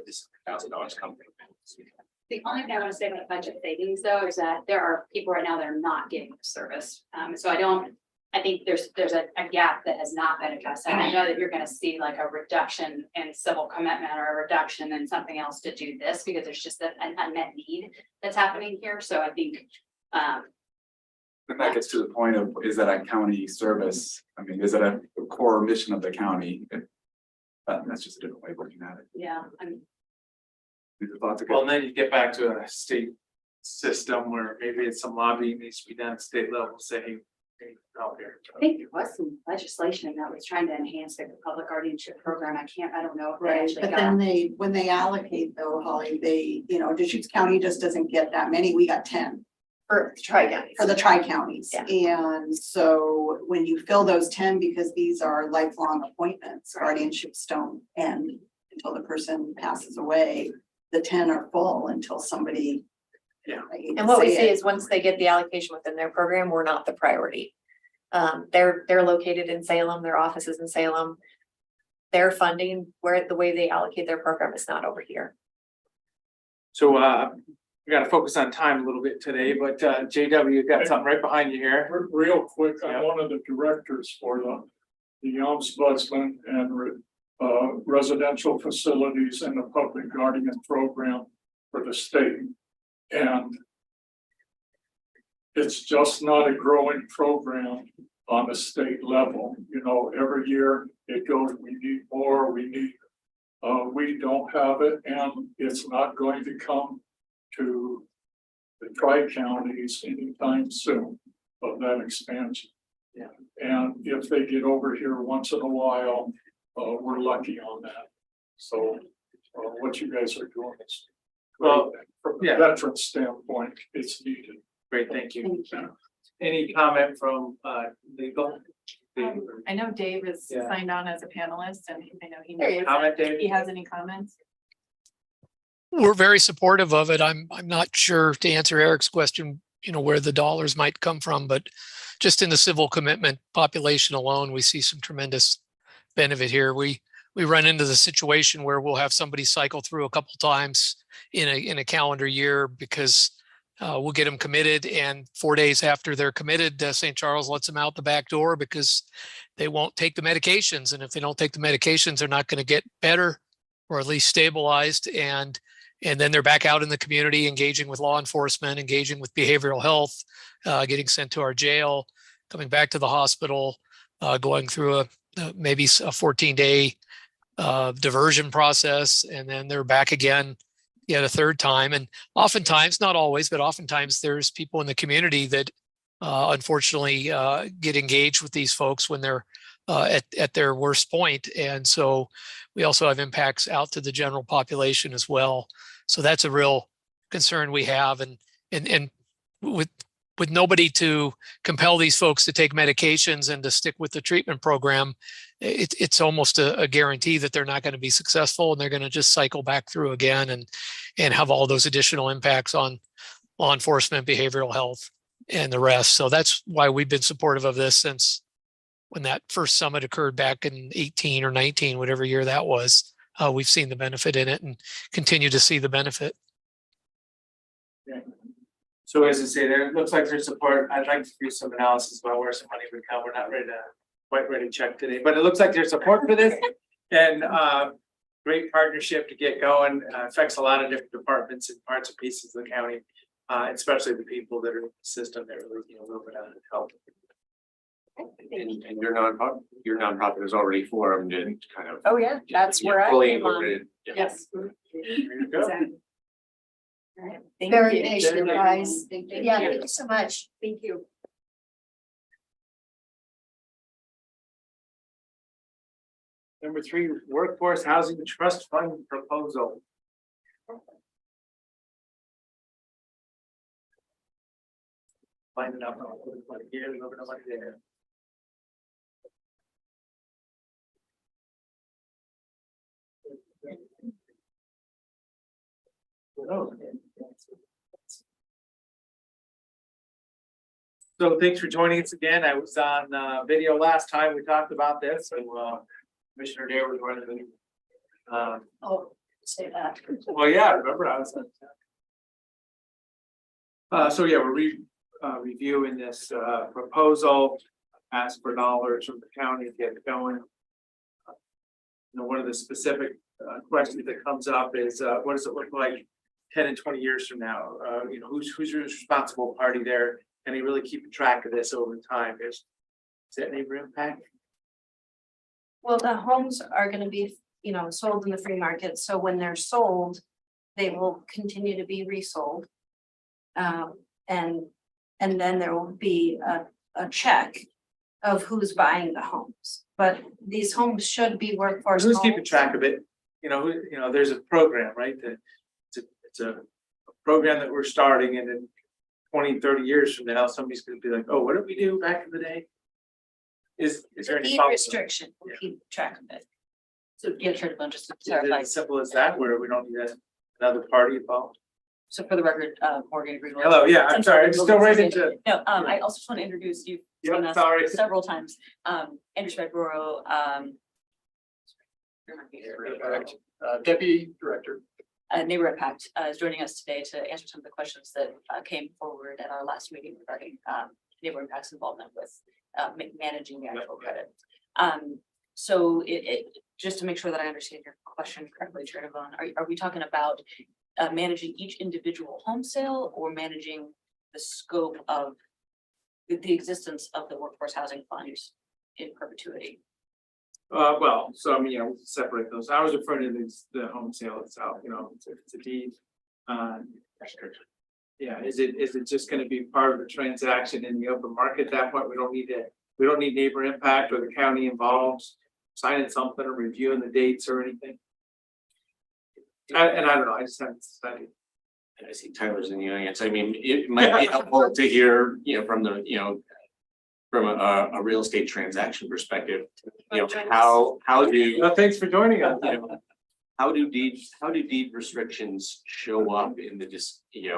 this $1,000 come from? The only thing I want to say about budget savings though, is that there are people right now that are not getting the service. So I think there's a gap that has not been addressed. And I know that you're going to see like a reduction in civil commitment or a reduction in something else to do this because there's just an unmet need that's happening here. So I think, then that gets to the point of, is that a county service? I mean, is it a core mission of the county? That's just a different way of looking at it. yeah, I mean, These are thoughts. Well, and then you get back to a state system where maybe it's some lobbying needs to be done at state level, saying, hey, help here. I think there was some legislation that was trying to enhance the public guardianship program. I don't know if they Right, actually but got. then when they allocate though, Holly, Deschutes County just doesn't get that many, we got 10. For tri-counties. For the tri-counties. Yeah. And so when you fill those 10, because these are lifelong appointments, guardianships don't end until the person passes away. The 10 are full until somebody. Yeah. And what we see is once they get the allocation within their program, we're not the priority. They're located in Salem, their office is in Salem. Their funding, where the way they allocate their program is not over here. So we gotta focus on time a little bit today, but JW, you got something right behind you here. Real quick, Yeah. I'm one of the directors for the ombudsman and residential facilities and the public guardian program for the state. And it's just not a growing program on a state level. Every year it goes, we need more, we don't have it, and it's not going to come to the tri-counties anytime soon of that expansion. Yeah. And if they get over here once in a while, we're lucky on that. So what you guys are doing is Well, from yeah. a veteran standpoint, it's needed. Great, thank you. Thank you. Any comment from legal? I know Dave is Yeah. signed on as a panelist and I know he There he is. Comment, Dave? he has any comments. We're very supportive of it. I'm not sure, to answer Eric's question, where the dollars might come from, but just in the civil commitment population alone, we see some tremendous benefit here. We run into the situation where we'll have somebody cycle through a couple times in a calendar year because we'll get them committed, and 4 days after they're committed, St. Charles lets them out the back door because they won't take the medications. And if they don't take the medications, they're not going to get better or at least stabilized, and then they're back out in the community, engaging with law enforcement, engaging with behavioral health, getting sent to our jail, coming back to the hospital, going through maybe a 14-day diversion process, and then they're back again yet a third time. And oftentimes, not always, but oftentimes there's people in the community that unfortunately get engaged with these folks when they're at their worst point. And so we also have impacts out to the general population as well. So that's a real concern we have. And with nobody to compel these folks to take medications and to stick with the treatment program, it's almost a guarantee that they're not going to be successful, and they're going to just cycle back through again and have all those additional impacts on law enforcement, behavioral health, and the rest. So that's why we've been supportive of this since when that first summit occurred back in 18 or 19, whatever year that was. We've seen the benefit in it and continue to see the benefit. So as I say, there looks like there's support. I'd like to do some analysis about where some money would come. We're not quite ready to check today, but it looks like there's support for this, and great partnership to get going. Affects a lot of different departments and parts and pieces of the county, especially the people that are in the system that really, a little bit of help. And your nonprofit is already formed and kind of. Oh, yeah, that's where I fully came on. incorporated. Yeah. Yes. There you go. Thank Very you. nice, you guys. Thank you. Yeah, thank you so much. Thank you. Number 3, Workforce Housing Trust Fund proposal. Find it out. Here, a little bit of money there. So thanks for joining us again. I was on video last time we talked about this, so Commissioner Dare was one of the. Oh, say that. Well, yeah, remember I was. So yeah, we're reviewing this proposal, ask for dollars from the county to get going. One of the specific questions that comes up is what does it look like 10 and 20 years from now? Who's your responsible party there? And they really keep track of this over time. Is that neighbor impact? Well, the homes are gonna be, sold in the free market, so when they're sold, they will continue to be resold. And then there will be a check of who's buying the homes, but these homes should be workforce Who's keeping homes. track of it? There's a program, right? That it's a program that we're starting, and in 20, 30 years from now, somebody's gonna be like, oh, what did we do back in the day? Is there any Deed follow-up? restriction will keep track of it. So yeah, sure, just to Is it clarify. as simple as that, where we don't need another party involved? So for the record, Morgan Greenwald. Hello, yeah, I'm sorry, I'm still right into. No, I also just want to introduce you. Yeah, joined us sorry. Several times. Andrew Speckborough, Deputy Director. Neighbor Impact, is joining us today to answer some of the questions that came forward at our last meeting regarding Neighbor Impact's involvement with managing the actual credit. So just to make sure that I understand your question correctly, Chair Devon, are we talking about managing each individual home sale or managing the scope of the existence of the workforce housing funds in perpetuity? Separate those. I was referring to the home sale itself, it's a deed. Yeah, is it just gonna be part of the transaction in the open market at that point? We don't need neighbor impact or the county involved, signing something or reviewing the dates or anything. And I don't know, I just haven't studied. And I see Tyler's in the audience. I mean, it might be helpful to hear, from from a real estate transaction perspective, how do. Well, thanks for joining us. How do deed restrictions show up in the you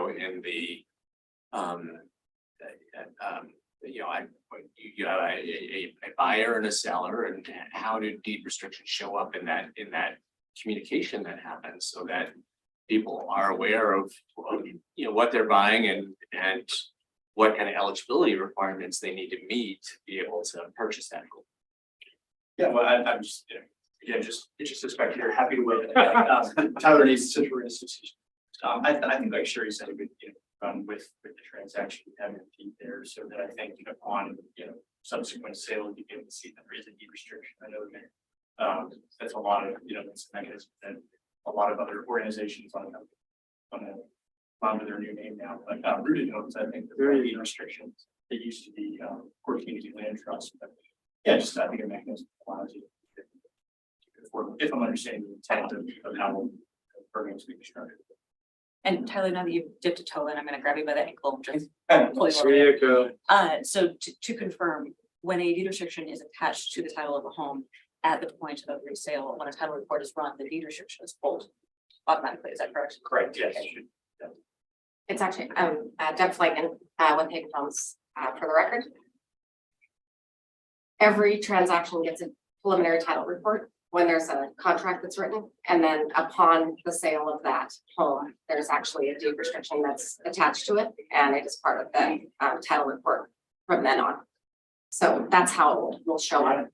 have a buyer and a seller, and how do deed restrictions show up in that communication that happens, so that people are aware of what they're buying and what kind of eligibility requirements they need to meet to be able to purchase that home. Yeah, well, I'm just, again, just suspect you're happy with it. Tyler needs to for institution. I think like Sherry said, it would, run with the transaction, having a fee there, so that I think upon, subsequent sale, you can see that there is a deed restriction. I know that, that's a lot of, that's a mechanism that a lot of other organizations under their new name now, but Rooted Homes, I think, there are deed restrictions. It used to be, Core Community Land Trust, but yeah, just I think a mechanism allows you. If I'm understanding the intent of how the program is being structured. And Tyler, now that you've dipped a toe in, I'm gonna grab you by the ankle, just pull you There over. you go. So to confirm, when a deed restriction is attached to the title of a home at the point of resale, when a title report is run, the deed restriction is pulled automatically, is that correct? Correct, yes. It's actually, Deb Flaken, with Hagen Homes, for the record. Every transaction gets a preliminary title report when there's a contract that's written. And then upon the sale of that home, there's actually a deed restriction that's attached to it. And it is part of the title report from then on. So that's how it will show up.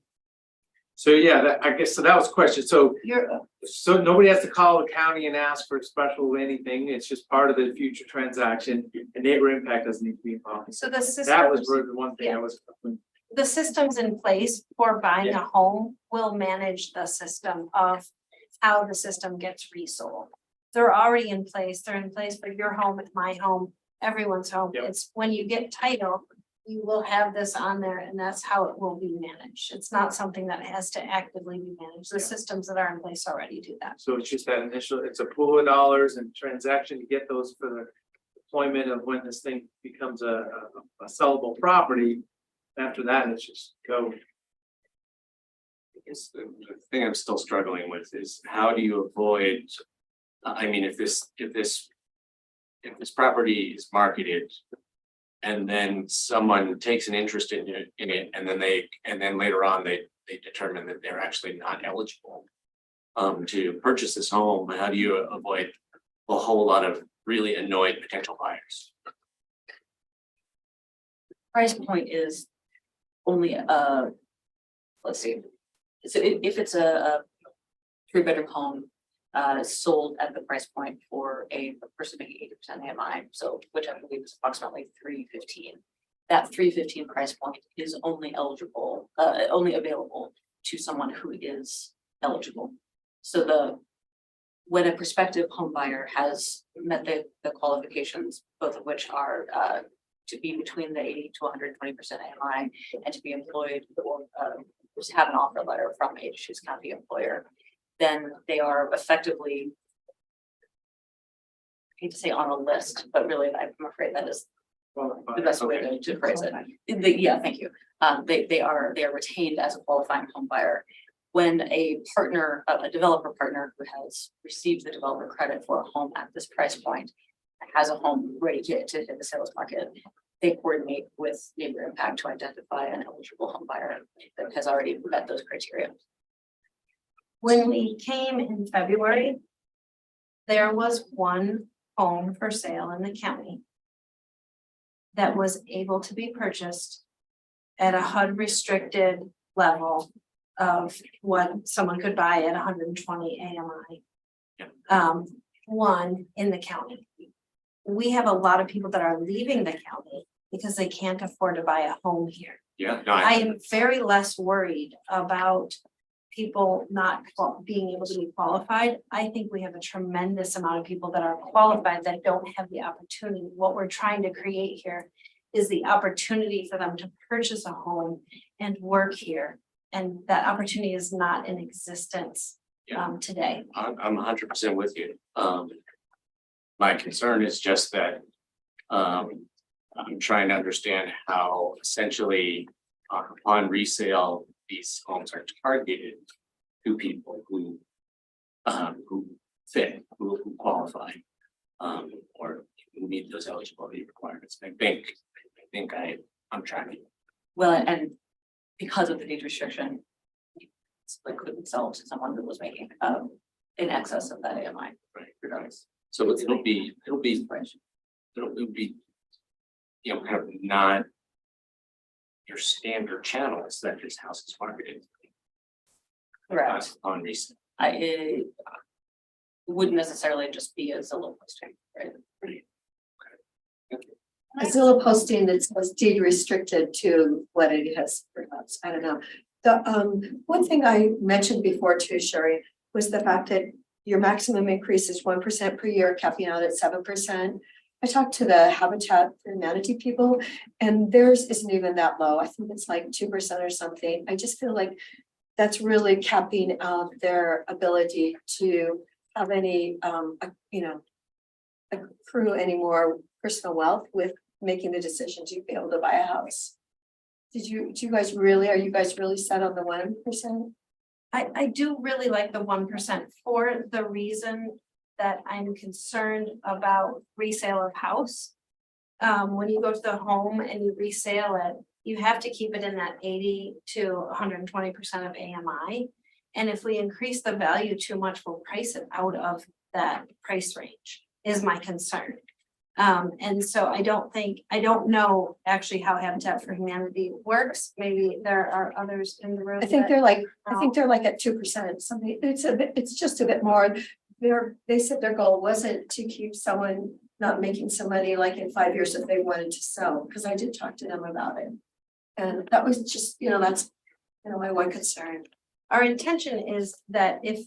So yeah, I guess, so that was the question. So You're, so nobody has to call the county and ask for special anything. It's just part of the future transaction. And neighbor impact doesn't need to be involved. so the system. That was the one thing I was. The systems in place for buying a home will manage the system of how the system gets resold. They're already in place. They're in place for your home, it's my home, everyone's home. Yep. It's when you get title, you will have this on there and that's how it will be managed. It's not something that has to actively be managed. The Yeah. systems that are in place already do that. So it's just that initial, it's a pool of dollars and transaction to get those for the deployment of when this thing becomes a sellable property. After that, it's just go. I guess the thing I'm still struggling with is how do you avoid, I mean, if this property is marketed. And then someone takes an interest in it, and then later on, they determine that they're actually not eligible. To purchase this home, how do you avoid a whole lot of really annoyed potential buyers? Price point is only let's see. So if it's a 3-bedroom home, sold at the price point for a person making 80% AMI, so which I believe is approximately $315. That $315 price point is only eligible, only available to someone who is eligible. So when a prospective home buyer has met the qualifications, both of which are to be between the 80 to 120% AMI and to be employed or just have an offer letter from a Deschutes County employer, then they are effectively, I hate to say on a list, but really I'm afraid that is the best way to phrase it. Yeah, thank you. They are retained as a qualifying home buyer. When a partner, a developer partner who has received the developer credit for a home at this price point, has a home ready to hit the sales market, they coordinate with Neighbor Impact to identify an eligible home buyer that has already met those criteria. When we came in February, there was one home for sale in the county that was able to be purchased at a HUD restricted level of what someone could buy at 120 AMI. One in the county. We have a lot of people that are leaving the county because they can't afford to buy a home here. Yeah, no, I am very less worried about people not being able to be qualified. I think we have a tremendous amount of people that are qualified that don't have the opportunity. What we're trying to create here is the opportunity for them to purchase a home and work here. And that opportunity is not in existence today. I'm 100% with you. My concern is just that I'm trying to understand how essentially upon resale, these homes are targeted to people who fit, who qualify, or who meet those eligibility requirements. I think I'm tracking. Well, and because of the deed restriction, it couldn't sell to someone who was making in excess of that AMI. Right, regardless. So it'll be, kind of not your standard channels that this house is marketed. Correct. On resale. It wouldn't necessarily just be a Zillow posting, right? A Zillow posting that's deed restricted to what it has, perhaps, I don't know. The, one thing I mentioned before too, Sherry, was the fact that your maximum increase is 1% per year, capping out at 7%. I talked to the Habitat for Humanity people, and theirs isn't even that low. I think it's like 2% or something. I just feel like that's really capping out their ability to have any, accrue any more personal wealth with making the decision to be able to buy a house. Do you guys really, are you guys really set on the 1%? I do really like the 1% for the reason that I'm concerned about resale of house. When you go to the home and you resale it, you have to keep it in that 80 to 120% of AMI. And if we increase the value too much, we'll price it out of that price range, is my concern. And so I don't know actually how Habitat for Humanity works. Maybe there are others in the room. I think that they're like, I know. think they're like at 2%, something, it's just a bit more. They said their goal wasn't to keep someone not making some money like in 5 years if they wanted to sell, because I did talk to them about it. And that was just, that's, my one concern. Our intention is that if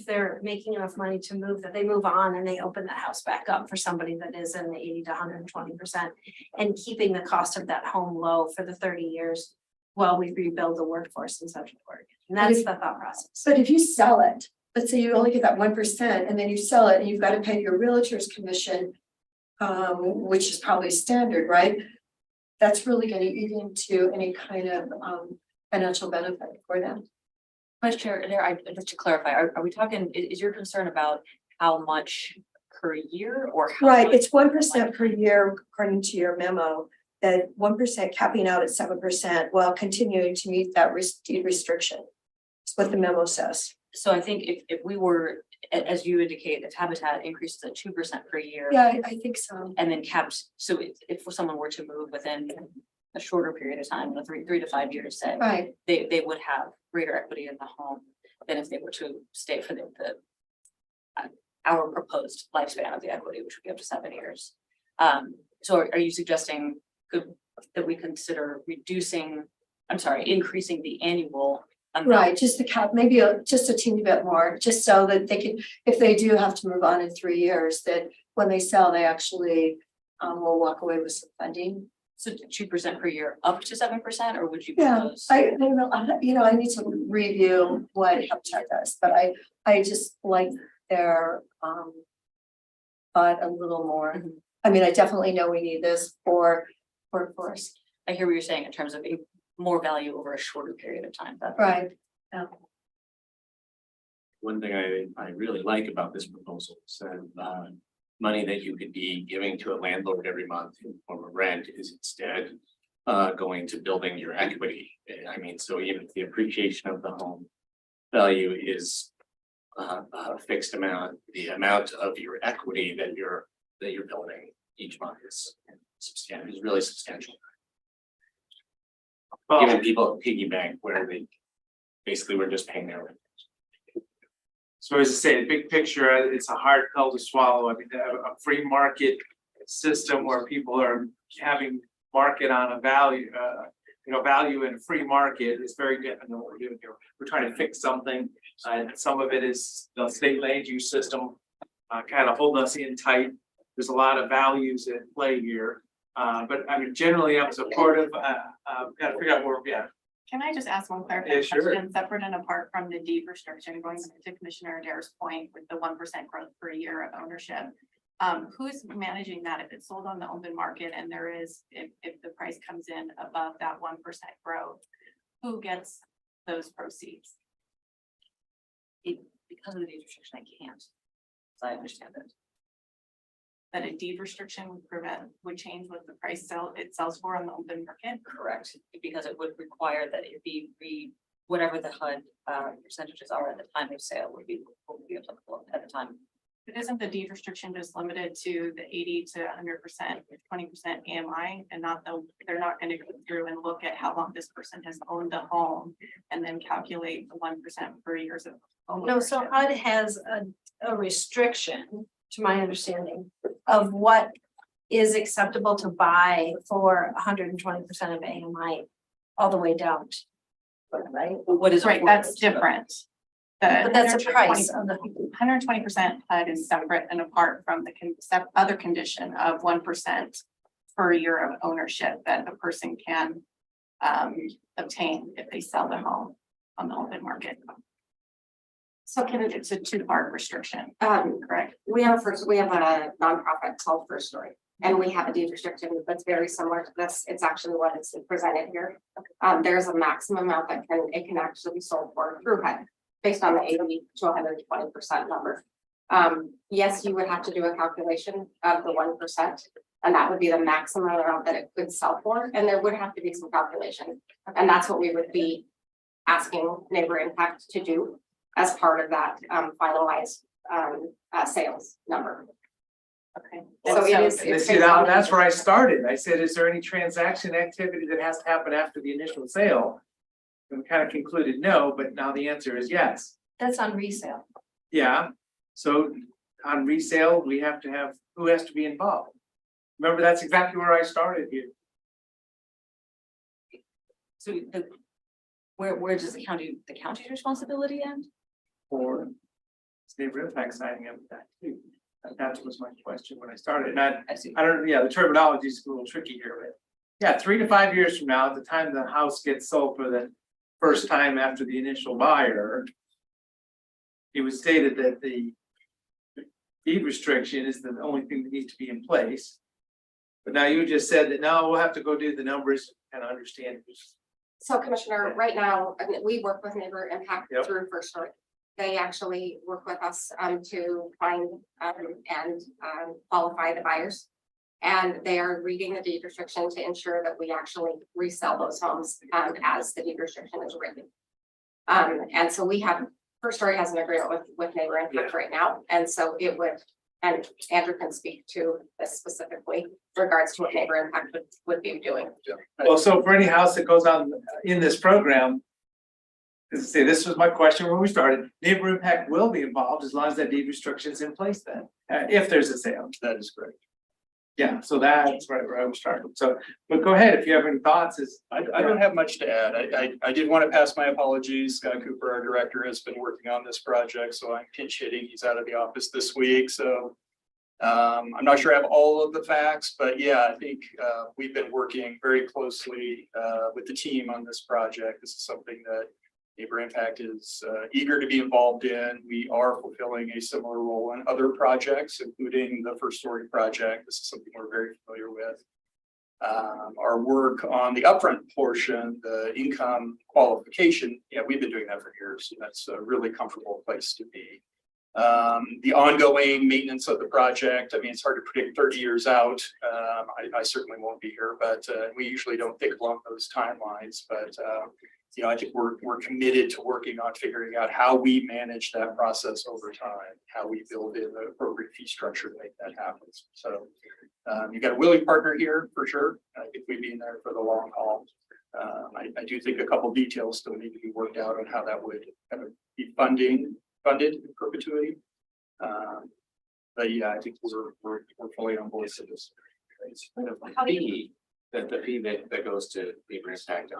they're making enough money to move, that they move on and they open the house back up for somebody that is in the 80 to 120%. And keeping the cost of that home low for the 30 years while we rebuild the workforce in Central Oregon. And that's the thought process. But if you sell it, let's say you only get that 1% and then you sell it and you've got to pay your realtor's commission, which is probably standard, right? That's really going to eat into any kind of financial benefit for them. Vice Chair, just to clarify, are we talking, is your concern about how much per year or? How Right, much- it's 1% per year, according to your memo, that 1% capping out at 7% while continuing to meet that deed restriction. That's what the memo says. So I think if we were, as you indicate, if Habitat increases at 2% per year. Yeah, I think so. And then capped, so if someone were to move within a shorter period of time, the 3 to 5 years, say. Right. They would have greater equity in the home than if they were to stay for our proposed lifespan of the equity, which would be up to 7 years. So are you suggesting that we consider increasing the annual amount? Right, just the cap, maybe just a teeny bit more, just so that they can, if they do have to move on in 3 years, that when they sell, they actually will walk away with some funding. So 2% per year, up to 7%, or would you Yeah, propose? I don't know, I need to review what Habitat does, but I just like their thought a little more. Mhm. I mean, I definitely know we need this for workforce. I hear what you're saying in terms of more value over a shorter period of time. Right. Yeah. One thing I really like about this proposal is that money that you could be giving to a landlord every month in the form of rent is instead going to building your equity. I mean, so even if the appreciation of the home value is a fixed amount, the amount of your equity that you're building each month is really substantial. Giving people a piggy bank where they basically were just paying their rent. So as I say, the big picture, it's a hard pill to swallow. I mean, a free market system where people are having market on a value, value in a free market is very different than what we're doing here. We're trying to fix something, and some of it is the state land use system kind of holding us in tight. There's a lot of values at play here. But I mean, generally, I'm supportive. Got to figure out where we're at. Can I just ask one Yeah, clarifying sure. question, separate and apart from the deed restriction, going to Commissioner Adair's point with the 1% growth per year of ownership? Who's managing that if it's sold on the open market and there is, if the price comes in above that 1% growth, who gets those proceeds? Because of the deed restriction, I can't, as I understand it. That a deed restriction would change what the price it sells for on the open market? Correct, because it would require that it be whatever the HUD percentages are at the time of sale would be applicable at the time But isn't the deed restriction just limited to the 80 to 100%, 20% AMI and not they're not going to go through and look at how long this person has owned the home and then calculate the 1% per years of home No, so ownership? HUD has a restriction, to my understanding, of what is acceptable to buy for 120% of AMI all the way down. Right? What is? Right, that's different. But that's a price of the. 120% HUD is separate and apart from the other condition of 1% per year of ownership that a person can obtain if they sell their home on the open market. So it's a two-part restriction, correct? We have a nonprofit called First Story, and we have a deed restriction that's very similar to this. It's actually what is presented here. There's a maximum amount that it can actually be sold for through HUD based on the 80 to 120% number. Yes, you would have to do a calculation of the 1%, and that would be the maximum amount that it could sell for, and there would have to be some calculation. And that's what we would be asking Neighbor Impact to do as part of that finalized sales number. Okay. So it is. And it's see, based on- that's where I started. I said, is there any transaction activity that has to happen after the initial sale? And we kind of concluded no, but now the answer is yes. That's on resale. Yeah, so on resale, we have to have, who has to be involved? Remember, that's exactly where I started here. So where does the county's responsibility end? For Neighbor Impact signing up with that too. That was my question when I started. And I don't, yeah, the terminology is a little tricky here, but yeah, 3 to 5 years from now, at the time the house gets sold for the first time after the initial buyer, it was stated that the deed restriction is the only thing that needs to be in place. But now you just said that, no, we'll have to go do the numbers and understand. So Commissioner, right now, we work with Neighbor Impact Yep. through First Story. They actually work with us to find and qualify the buyers. And they are reading the deed restriction to ensure that we actually resell those homes as the deed restriction is written. And so First Story has an agreement with Neighbor Impact right now, and so it would, and Andrew can speak to this specifically regards to what Neighbor Impact would be doing. Well, so for any house that goes on in this program, as I say, this was my question when we started, Neighbor Impact will be involved as long as that deed restriction is in place then, if there's a sale. That is correct. Yeah, so that's right where I was starting. So, but go ahead, if you have any thoughts, I don't have much to add. I did want to pass my apologies. Scott Cooper, our director, has been working on this project, so I'm pinch hitting. He's out of the office this week, so I'm not sure I have all of the facts, but yeah, I think we've been working very closely with the team on this project. This is something that Neighbor Impact is eager to be involved in. We are fulfilling a similar role in other projects, including the First Story project. This is something we're very familiar with. Our work on the upfront portion, the income qualification, yeah, we've been doing that for years. So that's a really comfortable place to be. The ongoing maintenance of the project, I mean, it's hard to predict 30 years out. I certainly won't be here, but we usually don't think along those timelines. But you know, I think we're committed to working on figuring out how we manage that process over time, how we build in the appropriate fee structure to make that happen. So you got a willing partner here for sure. I think we'd be in there for the long haul. I do think a couple details still need to be worked out on how that would kind of be funded in perpetuity. But yeah, I think we're fully on board with this. The fee that goes to Neighbor Impact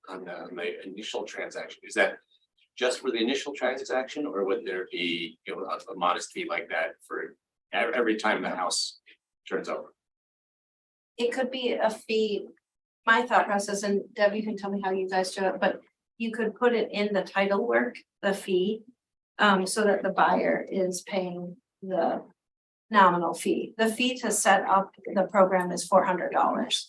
on the initial transaction, is that just for the initial transaction, or would there be, you know, a modest fee like that for every time the house turns over? It could be a fee. My thought process, and Deb, you can tell me how you guys do it, but you could put it in the title work, the fee, so that the buyer is paying the nominal fee. The fee to set up the program is $400.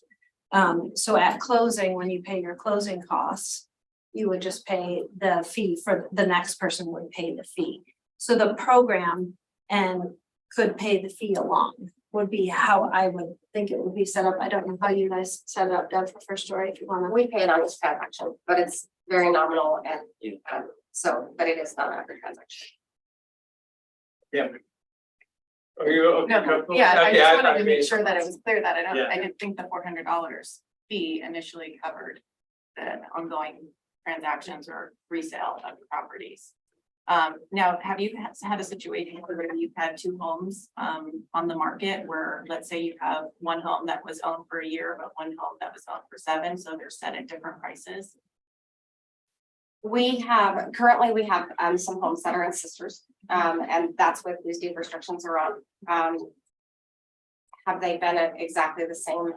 So at closing, when you pay your closing costs, you would just pay the fee for the next person would pay the fee. So the program and could pay the fee along would be how I would think it would be set up. I don't know how you guys set it up, Deb, for First Story, if you want to. We pay it on this transaction, but it's very nominal and but it is not every transaction. Yeah. Are you okay? No, Couple? yeah, I Okay, just thought wanted to make maybe- sure that it was clear that Yeah. I didn't think the $400 fee initially covered the ongoing transactions or resale of properties. Now, have you had a situation where you've had two homes, on the market where, let's say you have one home that was owned for a year, but one home that was owned for 7, so they're set at different prices? Currently we have some homes that are in sisters, and that's what these deed restrictions are on. Have they been at exactly the same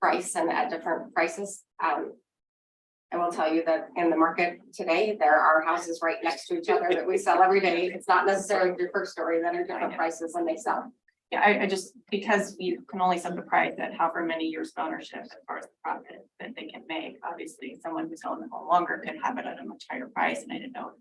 price and at different prices? I will tell you that in the market today, there are houses right next to each other that we sell every day. It's not necessarily your first story that are different prices and they sell. Yeah, I just, because you can only set the price at however many years of ownership as far as the profit that they can make. Obviously, someone who's owned the home longer could have it at a much higher price, and I didn't know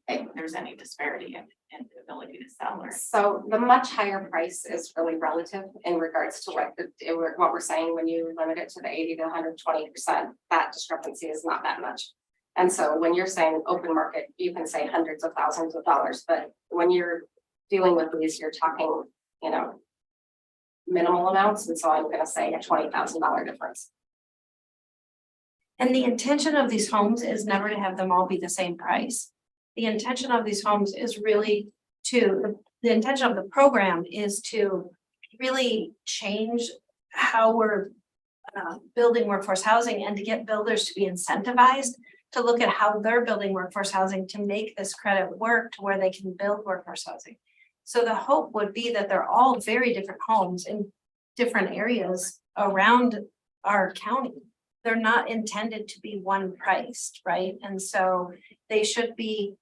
if there's any disparity in the ability to sell or. So the much higher price is really relative in regards to what we're saying when you limit it to the 80 to 120%, that discrepancy is not that much. And so when you're saying open market, you can say hundreds of thousands of dollars, but when you're dealing with these, you're talking, minimal amounts. And so I'm gonna say a $20,000 difference. And the intention of these homes is never to have them all be the same price. The intention of these homes is really the intention of the program is to really change how we're building workforce housing and to get builders to be incentivized to look at how they're building workforce housing to make this credit work to where they can build workforce housing. So the hope would be that they're all very different homes in different areas around our county. They're not intended to be one priced, right? And so they should be,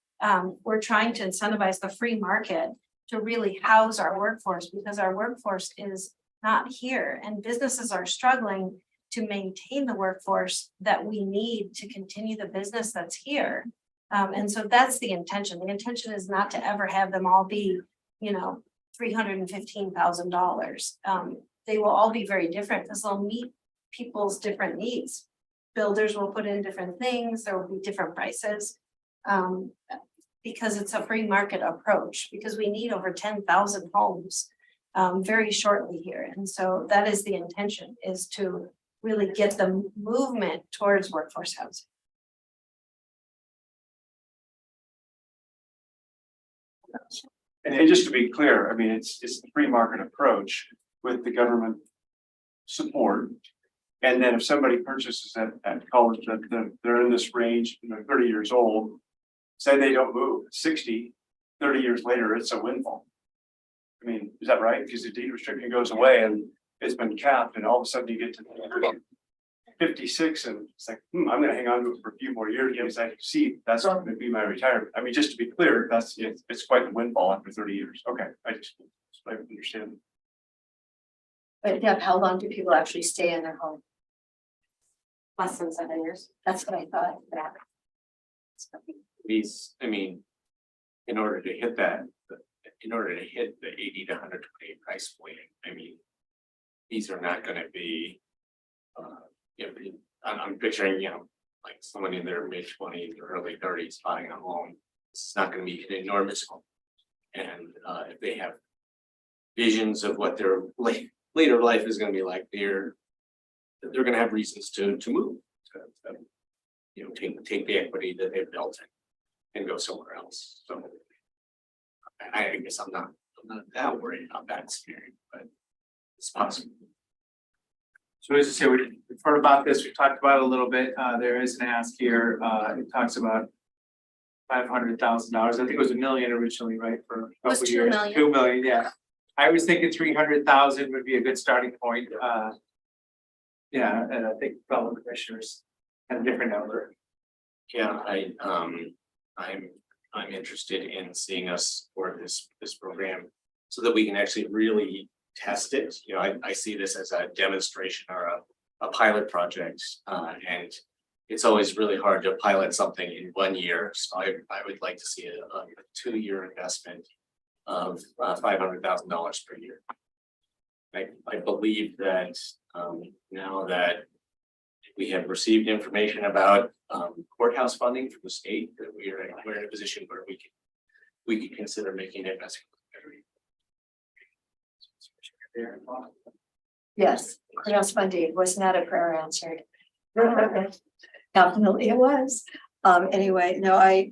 we're trying to incentivize the free market to really house our workforce because our workforce is not here and businesses are struggling to maintain the workforce that we need to continue the business that's here. And so that's the intention. The intention is not to ever have them all be, $315,000. They will all be very different because they'll meet people's different needs. Builders will put in different things. There will be different prices. Because it's a free market approach, because we need over 10,000 homes very shortly here. And so that is the intention, is to really get the movement towards workforce housing. And just to be clear, I mean, it's the free market approach with the government support. And then if somebody purchases at college that they're in this range, 30 years old, say they don't move, 60, 30 years later, it's a windfall. I mean, is that right? Because the deed restriction goes away and it's been capped and all of a sudden you get to 56 and it's like, I'm gonna hang on to it for a few more years because I see that's going to be my retirement. I mean, just to be clear, it's quite a windfall after 30 years. Okay, I understand. But Deb, how long do people actually stay in their home? Less than 7 years. That's what I thought. These, I mean, in order to hit the 80 to 120 price point, I mean, these are not gonna be, I'm picturing, like someone in their mid-20s or early 30s buying a home. It's not gonna be an enormous home. And if they have visions of what their later life is gonna be like, they're gonna have reasons to move. Take the equity that they've built and go somewhere else. So I guess I'm not that worried about that scenario, but it's possible. So as I say, we've heard about this, we talked about it a little bit. There is an ask here. It talks about $500,000. I think it was $1 million originally, right? For a was couple 2 years. million. 2 million, yeah. I was thinking 300,000 would be a good starting point. Yeah, and I think fellow commissioners had a different number. Yeah, I'm interested in seeing us support this program so that we can actually really test it. I see this as a demonstration or a pilot project, and it's always really hard to pilot something in 1 year. So I would like to see a 2-year investment of $500,000 per year. I believe that now that we have received information about courthouse funding from the state, that we're in a position where we can consider making an investment Yes, courthouse funding was not a prayer answered. Definitely it was. Anyway, no, I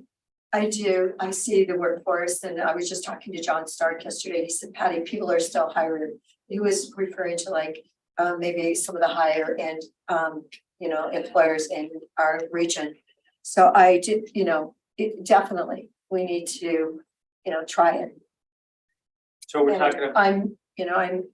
see the workforce, and I was just talking to John Stark yesterday. He said, Patty, people are still hiring. He was referring to like, maybe some of the higher end, employers in our region. So I did, it definitely, we need to, try it. So we're And talking about,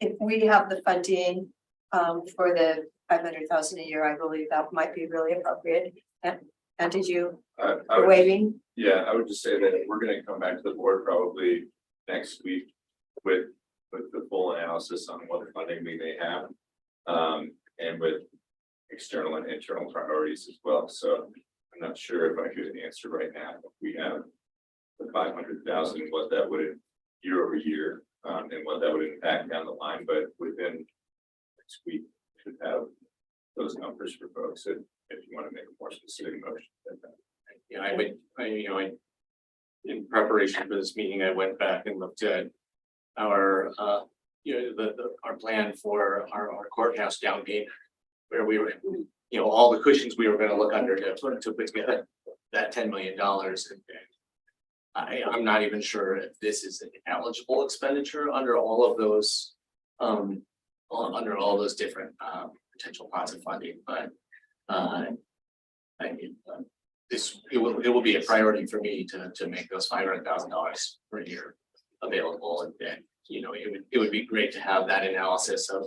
if we have the funding, for the 500,000 a year, I believe that might be really appropriate. And did you, for waiving? Yeah, I would just say that we're gonna come back to the board probably next week with the full analysis on what funding we may have. And with external and internal priorities as well. So I'm not sure if I could answer right now. If we have the 500,000, what that would year over year, and what that would impact down the line, but within next week should have those numbers for folks if you want to make a more specific motion. Yeah, in preparation for this meeting, I went back and looked at our, our plan for our courthouse down payment, where we were, all the cushions we were gonna look under to put together that $10 million. And I'm not even sure if this is an eligible expenditure under all of those, under all those different potential pots of funding, but it will be a priority for me to make those $500,000 per year available, and then it would be great to have that analysis of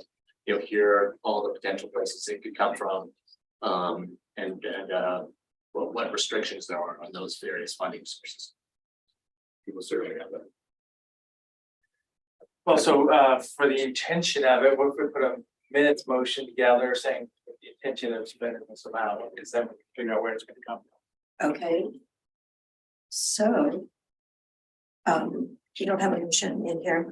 here are all the potential places it could come from, and what restrictions there are on those various funding sources. People certainly have that. well, so for the intention of it, what if we put a minutes motion together saying the intention of spending this amount, because then we can figure out where it's gonna come from. Okay. So. You don't have a motion in here.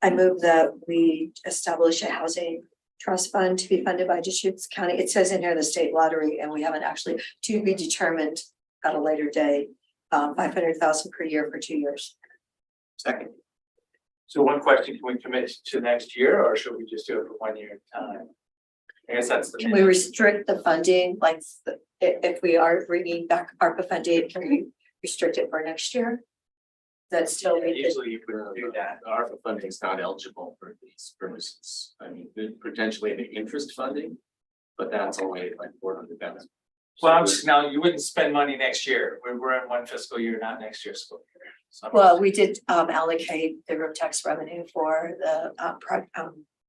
I move that we establish a housing trust fund to be funded by Deschutes County. It says in here the state lottery, and we haven't actually, to be determined at a later date, 500,000 per year for 2 years. Second. So one question, can we commit to next year, or should we just do it for 1 year at a time? I guess that's the. Can we restrict the funding, like if we are bringing back ARPA funding, can we restrict it for next year? That's still. Usually you would do that. ARPA funding is not eligible for these purposes. I mean, potentially the interest funding, but that's only like 400,000. Well, I'm just, now you wouldn't spend money next year. We're in one fiscal year, not next year's fiscal year. So Well, we did allocate the room tax revenue for the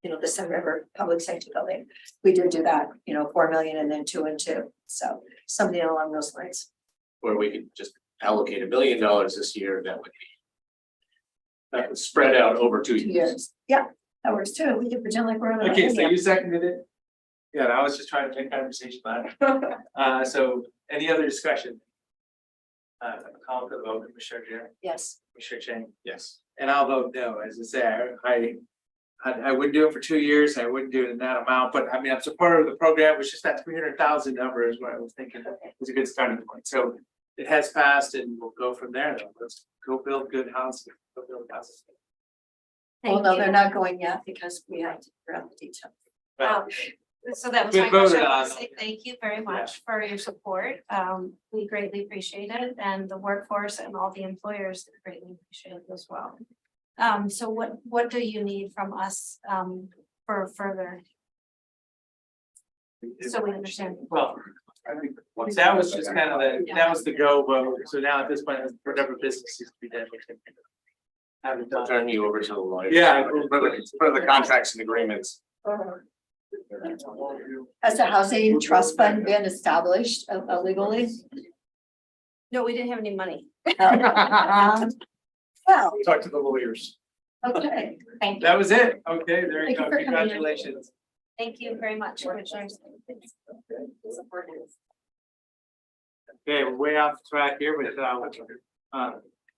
the Sun River Public Safety Building. We did do that, 4 million and then 2 and 2. So something along those lines. Or we could just allocate $1 million this year, that would spread out over 2 2 years. years. Yeah, that works too. We can pretend like we're on. Okay, so you seconded it? Yeah, I was just trying to make conversation about it. So any other discussion? Call for the vote, Commissioner Jarrett, Yes. Commissioner Chang, Yes. and I'll vote no. As I say, I wouldn't do it for 2 years. I wouldn't do it in that amount, but I mean, I'm supportive of the program. It was just that 300,000 number is what I was thinking was a good starting point. So it has passed, and we'll go from there. Though. Let's go build good houses. Go build houses. Well, no, they're not going yet because we have to figure out the details. But So that was We my question. voted I want on to say thank you very much for your support. We greatly appreciate it, and the workforce and all the employers greatly appreciate it as well. So what do you need from us for further? So we understand. well, that was just kind of that was the go vote. So now at this point, whatever business needs to be done, we can have it I'll done. turn you over to the lawyer. Yeah. For the contracts and agreements. Has the housing trust fund been established legally? No, we didn't have any money. Well, Talk to the lawyers. okay. Thank you. That was it. Okay, there you Thank you go. for coming in. Congratulations. Thank you very much, Commissioners. Okay, we're way off track here, but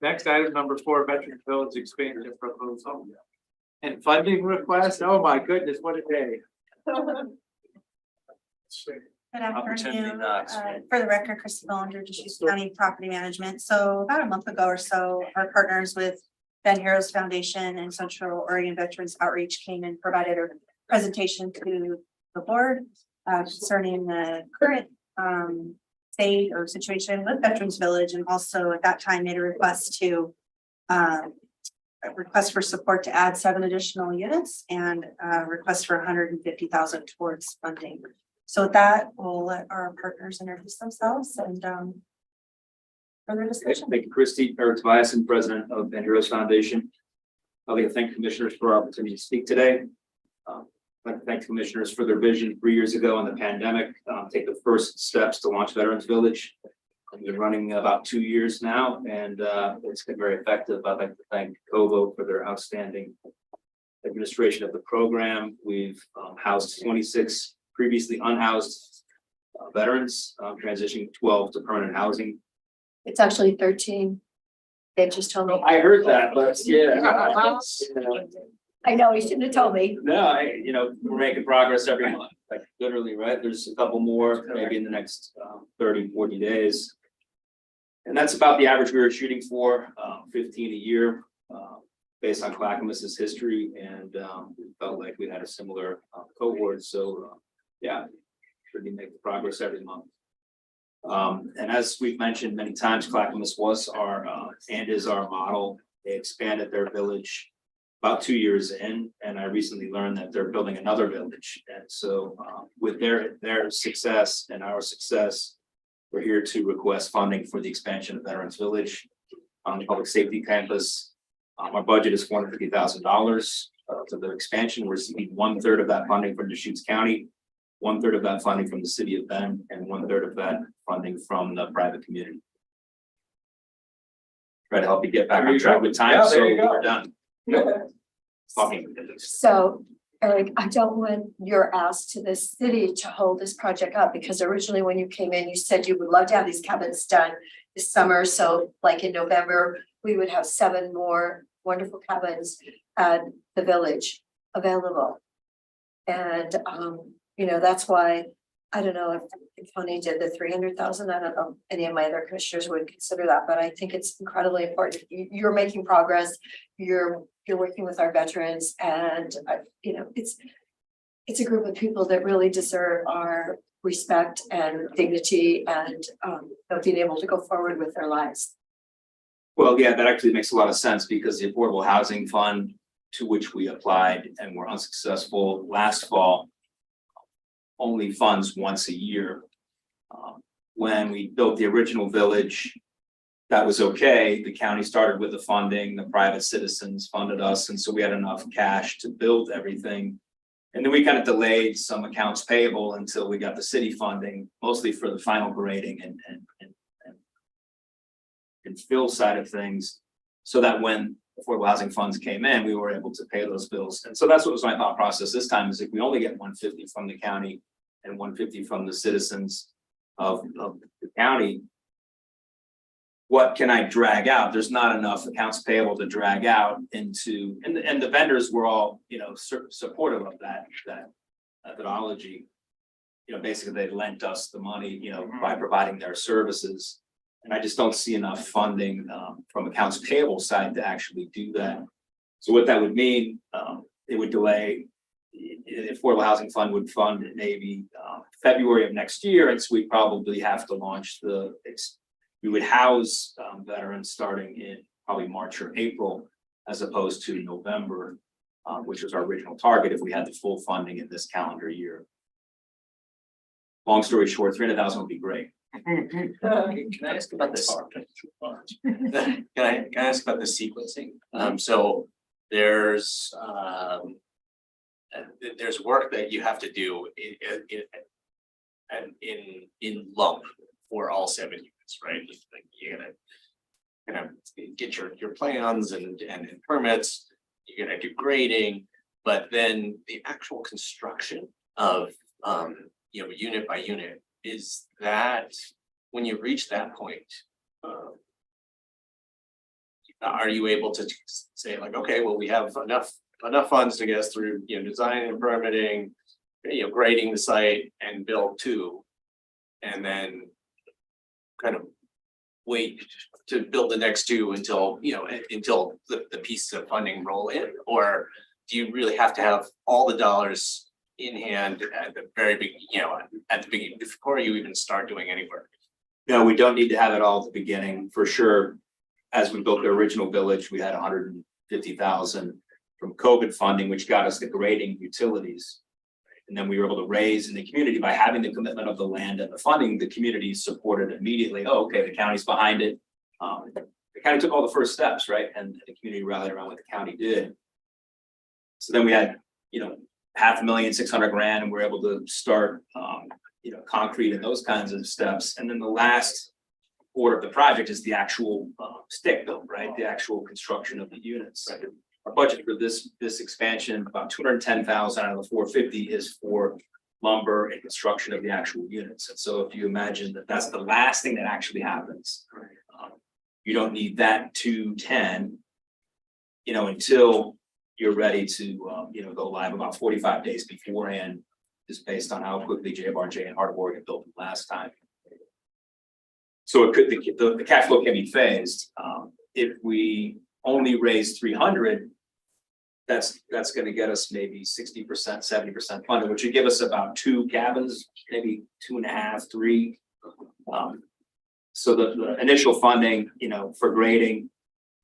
next item, number 4, Veteran Village expansion proposal. And funding request. Oh my goodness, what a day. Good afternoon. For the record, Christy Bollinger, Deschutes County Property Management. So about a month ago or so, our partners with Ben Harris Foundation and Central Oregon Veterans Outreach came and provided a presentation to the board concerning the current state or situation with Veterans Village, and also at that time made a request to a request for support to add 7 additional units and a request for 150,000 towards funding. So with that, we'll let our partners introduce themselves and further discussion. Thank you, Christy. Eric Tobiasen, president of Ben Harris Foundation. I'd like to thank commissioners for our opportunity to speak today. I'd like to thank commissioners for their vision 3 years ago in the pandemic, take the first steps to launch Veterans Village. We've been running about 2 years now, and it's been very effective. I'd like to thank COVO for their outstanding administration of the program. We've housed 26 previously unhoused veterans, transitioning 12 to permanent housing. It's actually 13. They just told me. I heard that, but yeah. I know, he shouldn't have told me. No, we're making progress every month, like literally, right? There's a couple more, maybe in the next 30, 40 days. And that's about the average we were shooting for, 15 a year, based on Clackamas's history. And we felt like we had a similar cohort. So yeah, should be making progress every month. And as we've mentioned many times, Clackamas was our and is our model. They expanded their village about 2 years in, and I recently learned that they're building another village. And so with their success and our success, we're here to request funding for the expansion of Veterans Village on the public safety campus. Our budget is $450,000 to the expansion. We're receiving 1/3 of that funding from Deschutes County, 1/3 of that funding from the city of Bend, and 1/3 of that funding from the private community. Try to help you get back on track with time, so we're done. So, Eric, I don't want your ask to the city to hold this project up, because originally when you came in, you said you would love to have these cabins done this summer. So like in November, we would have 7 more wonderful cabins at the village available. And, that's why, I don't know if the county did the 300,000. I don't know if any of my other commissioners would consider that, but I think it's incredibly important. You're making progress. You're working with our veterans, and it's a group of people that really deserve our respect and dignity, and being able to go forward with their lives. Well, yeah, that actually makes a lot of sense, because the Affordable Housing Fund, to which we applied and were unsuccessful last fall, only funds once a year. When we built the original village, that was okay. The county started with the funding, the private citizens funded us, and so we had enough cash to build everything. And then we kind of delayed some accounts payable until we got the city funding, mostly for the final grading and fill side of things, so that when affordable housing funds came in, we were able to pay those bills. And so that's what was my thought process this time, is if we only get 150 from the county and 150 from the citizens of the county, what can I drag out? There's not enough accounts payable to drag out into, and the vendors were all, supportive of that methodology. Basically they lent us the money, by providing their services. And I just don't see enough funding from accounts payable side to actually do that. So what that would mean, it would delay, the Affordable Housing Fund would fund maybe February of next year. And so we probably have to launch we would house veterans starting in probably March or April, as opposed to November, which was our original target if we had the full funding in this calendar year. Long story short, 300,000 would be great. Can I ask about this? Can I ask about the sequencing? So there's work that you have to do in lump for all 7 units, right? Like you're gonna kind of get your plans and permits. You're gonna do grading, but then the actual construction of unit by unit, is that when you reach that point, are you able to say like, okay, well, we have enough funds to get us through, design and permitting, grading the site and build 2, and then kind of wait to build the next two until, until the pieces of funding roll in? Or do you really have to have all the dollars in hand at the very big, at the beginning, before you even start doing any work? No, we don't need to have it all at the beginning, for sure. As we built the original village, we had 150,000 from COVID funding, which got us the grading utilities. And then we were able to raise in the community by having the commitment of the land and the funding, the community supported immediately. Oh, okay, the county's behind it. The county took all the first steps, right? And the community rallied around what the county did. So then we had, $500,000, 600,000, and we're able to start, concrete and those kinds of steps. And then the last order of the project is the actual stick build, right? The actual construction of the units. Our budget for this expansion, about 210,000 out of the 450 is for lumber and construction of the actual units. And so if you imagine that that's the last thing that actually happens, you don't need that 210, until you're ready to, go live about 45 days beforehand, just based on how quickly JBarJ and Heart of Oregon built it last time. So it could, the cash flow can be phased. If we only raise 300, that's going to get us maybe 60%, 70% funded, which would give us about 2 cabins, maybe 2.5, 3. So the initial funding, for grading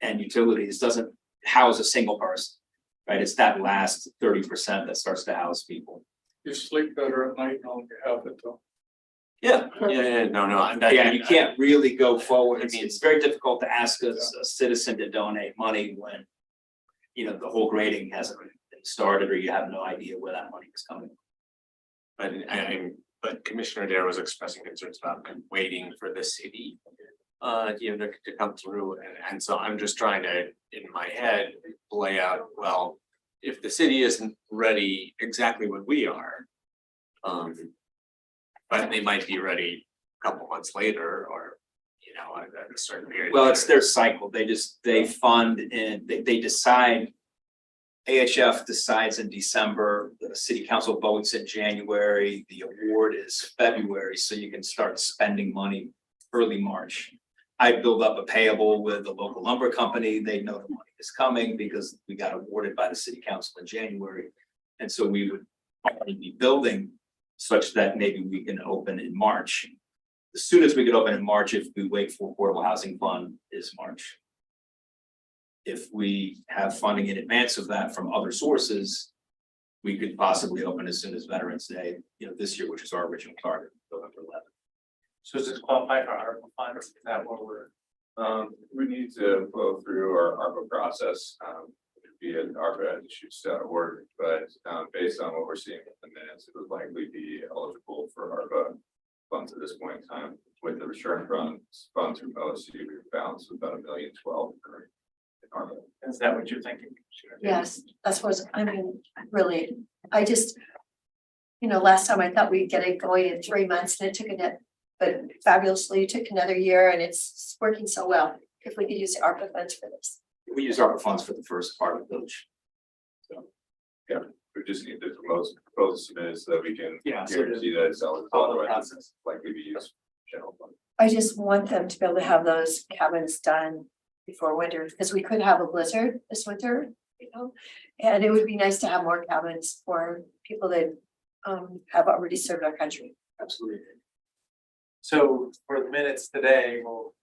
and utilities doesn't house a single person, right? It's that last 30% that starts to house people. You sleep better at night knowing you have it though. Yeah, No. Yeah, you can't really go forward. I mean, it's very difficult to ask a citizen to donate money when, the whole grading hasn't been started or you have no idea where that money is coming. But Commissioner Dare was expressing concerns about waiting for the city, to come through. And so I'm just trying to, in my head, lay out, well, if the city isn't ready exactly what we are, but they might be ready a couple months later or, at a certain period. Well, it's their cycle. They fund and they decide. AHF decides in December, the city council votes in January, the award is February, so you can start spending money early March. I build up a payable with the local lumber company. They know the money is coming because we got awarded by the city council in January. And so we would already be building such that maybe we can open in March. The soonest we could open in March, if we wait for Affordable Housing Fund, is March. If we have funding in advance of that from other sources, we could possibly open as soon as Veterans Day, this year, which is our original target, November 11th. So does this qualify for ARPA funds? Is that what we're? We need to flow through our ARPA process, via ARPA issues.org, but based on what we're seeing in the minutes, it would likely be eligible for ARPA funds at this point in time. With the return funds from OSU, we balance about $1.012 million in ARPA. Is that what you're thinking? Yes, that's what, really, I just, last time I thought we'd get it going in 3 months and it took but fabulously, it took another year and it's working so well. If we could use the ARPA funds for this. We use ARPA funds for the first part of the village. So, yeah, we just need the proposal submitted so that we can so guarantee that it's eligible. Otherwise, it's likely to be used general fund. I just want them to be able to have those cabins done before winter, because we could have a blizzard this winter, and it would be nice to have more cabins for people that have already served our country. Absolutely. So for the minutes today, we'll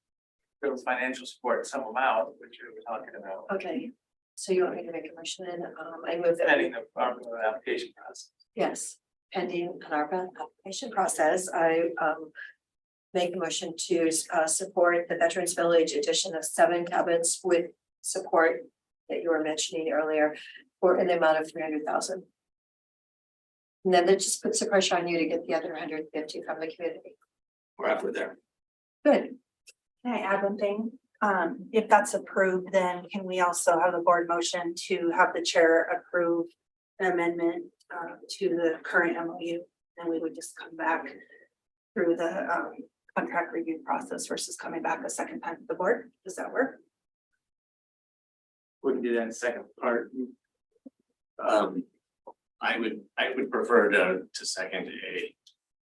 build financial support, some amount, which we were talking about. Okay, so you want me to make a motion and I move that. Pending the ARPA application process. Yes, pending an ARPA application process, I make a motion to support the Veterans Village addition of 7 cabins with support that you were mentioning earlier for in the amount of 300,000. And then that just puts the pressure on you to get the other 150 from the community. We're halfway there. Good. Can I add one thing? If that's approved, then can we also have the board motion to have the chair approve an amendment to the current MOU? And we would just come back through the contract review process versus coming back a second time to the board. Does that work? We can do that in the second part. I would prefer to second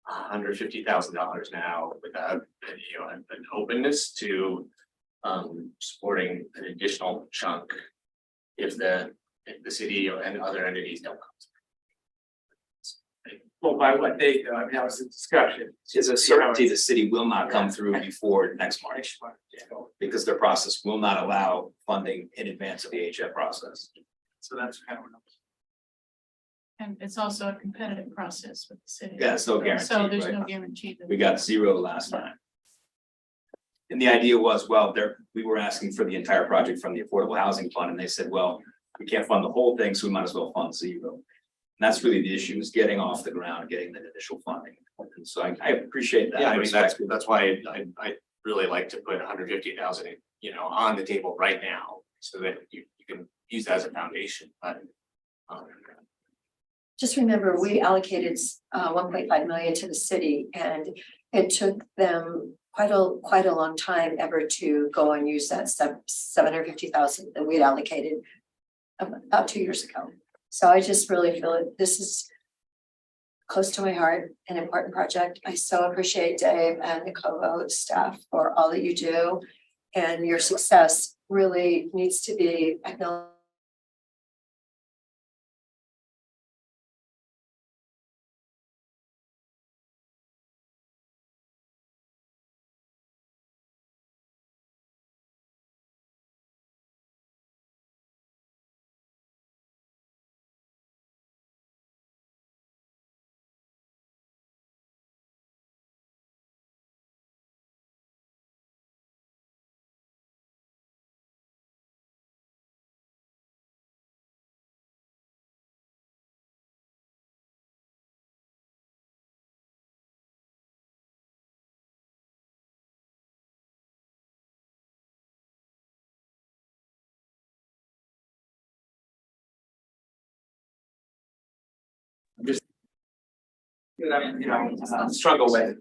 $150,000 now without, an openness to supporting an additional chunk if the city and other entities don't come. Well, by what date, though? I mean, that was the discussion. It's a certainty the city will not come through before next March. Because their process will not allow funding in advance of the HF process. So that's kind of. And it's also a competitive process with the city. Yeah, it's no guarantee, So there's no right? guarantee. that- We got 0 last time. And the idea was, well, we were asking for the entire project from the Affordable Housing Fund, and they said, well, we can't fund the whole thing, so we might as well fund 0. And that's really the issue, is getting off the ground, getting the initial funding. And so I appreciate that. Yeah, I mean, respect it. that's why I really like to put 150,000, on the table right now, so that you can use that as a foundation, but. Just remember, we allocated 1.5 million to the city, and it took them quite a long time ever to go and use that 750,000 that we'd allocated about 2 years ago. So I just really feel that this is close to my heart, an important project. I so appreciate Dave and the COVO staff for all that you do, and your success really needs to be acknowledged. Struggle with.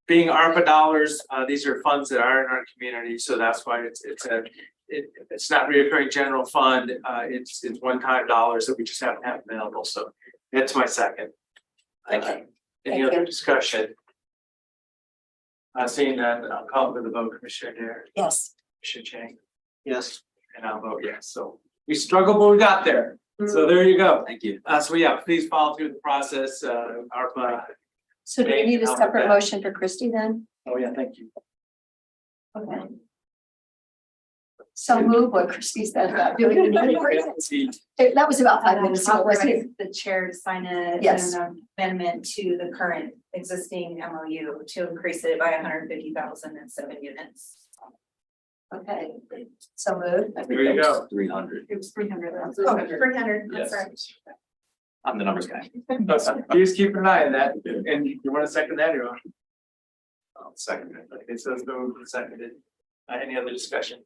Being ARPA dollars, these are funds that are in our community, so that's why it's not reoccurring general fund. It's one-time dollars that we just haven't had available, so that's my second. Okay. Any other discussion? Seeing none, I'll call for the vote. Commissioner Dare, Yes. Commissioner Chang, Yes. and I'll vote yes. So we struggled, but we got there. So there you go. Thank you. So yeah, please follow through the process, ARPA. So do we need a separate motion for Christie then? Oh, yeah, thank you. Okay. So move what Christie said about doing it. That was about 5 minutes ago, wasn't it? Authorize the chair to sign Yes. an amendment to the current existing MOU to increase it by 150,000 and 7 units. Okay, so moved. There you go. 300. It was 300. Oh, 300, Yes. sorry. I'm the numbers guy. Please keep an eye on that, and you want to second that or? I'll second it. Okay, so it's moved and seconded. Any other discussion?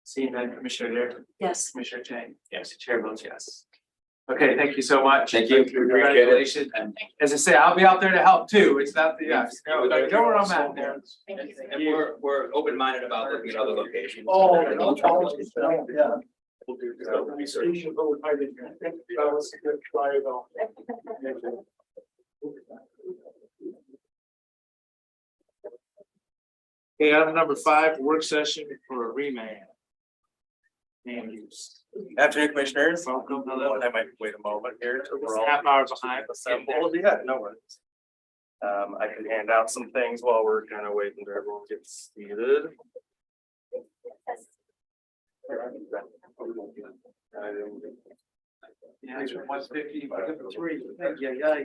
Seeing none, Commissioner Dare, Yes. Commissioner Chang, yes, the chair votes yes. Okay, thank you so much. Thank you. Congratulations. And as I say, I'll be out there to help too. It's not the, yeah, know where I'm at there. And we're open-minded about looking at other locations. Oh, Yeah. We'll do research. That was a good try though. Okay, item number 5, work session for a remand. Name use. Afternoon, Commissioners. Welcome. Hello. I might wait a moment here till we're all Half hour behind. assembled. Yeah, no worries. I can hand out some things while we're kind of waiting for everyone to get seated. Yeah, it's 150, 3. Yeah.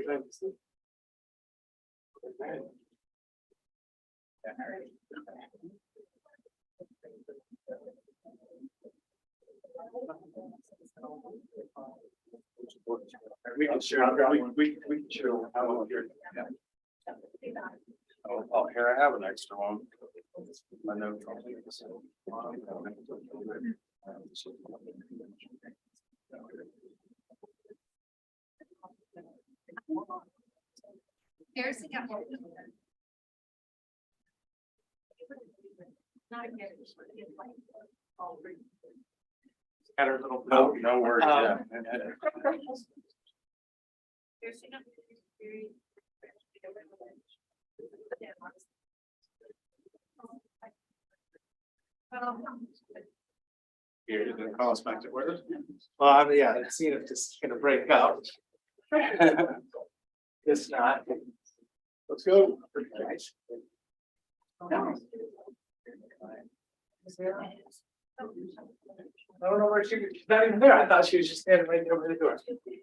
We can share, we can share. How here? Oh, here I have an extra one. My note. Here's the. Got our little. No worries, yeah. Here, you're gonna call us back to order? Well, yeah, I've seen if this is gonna break up. It's not. Let's go. I don't know where she's not even there. I thought she was just standing right over the door.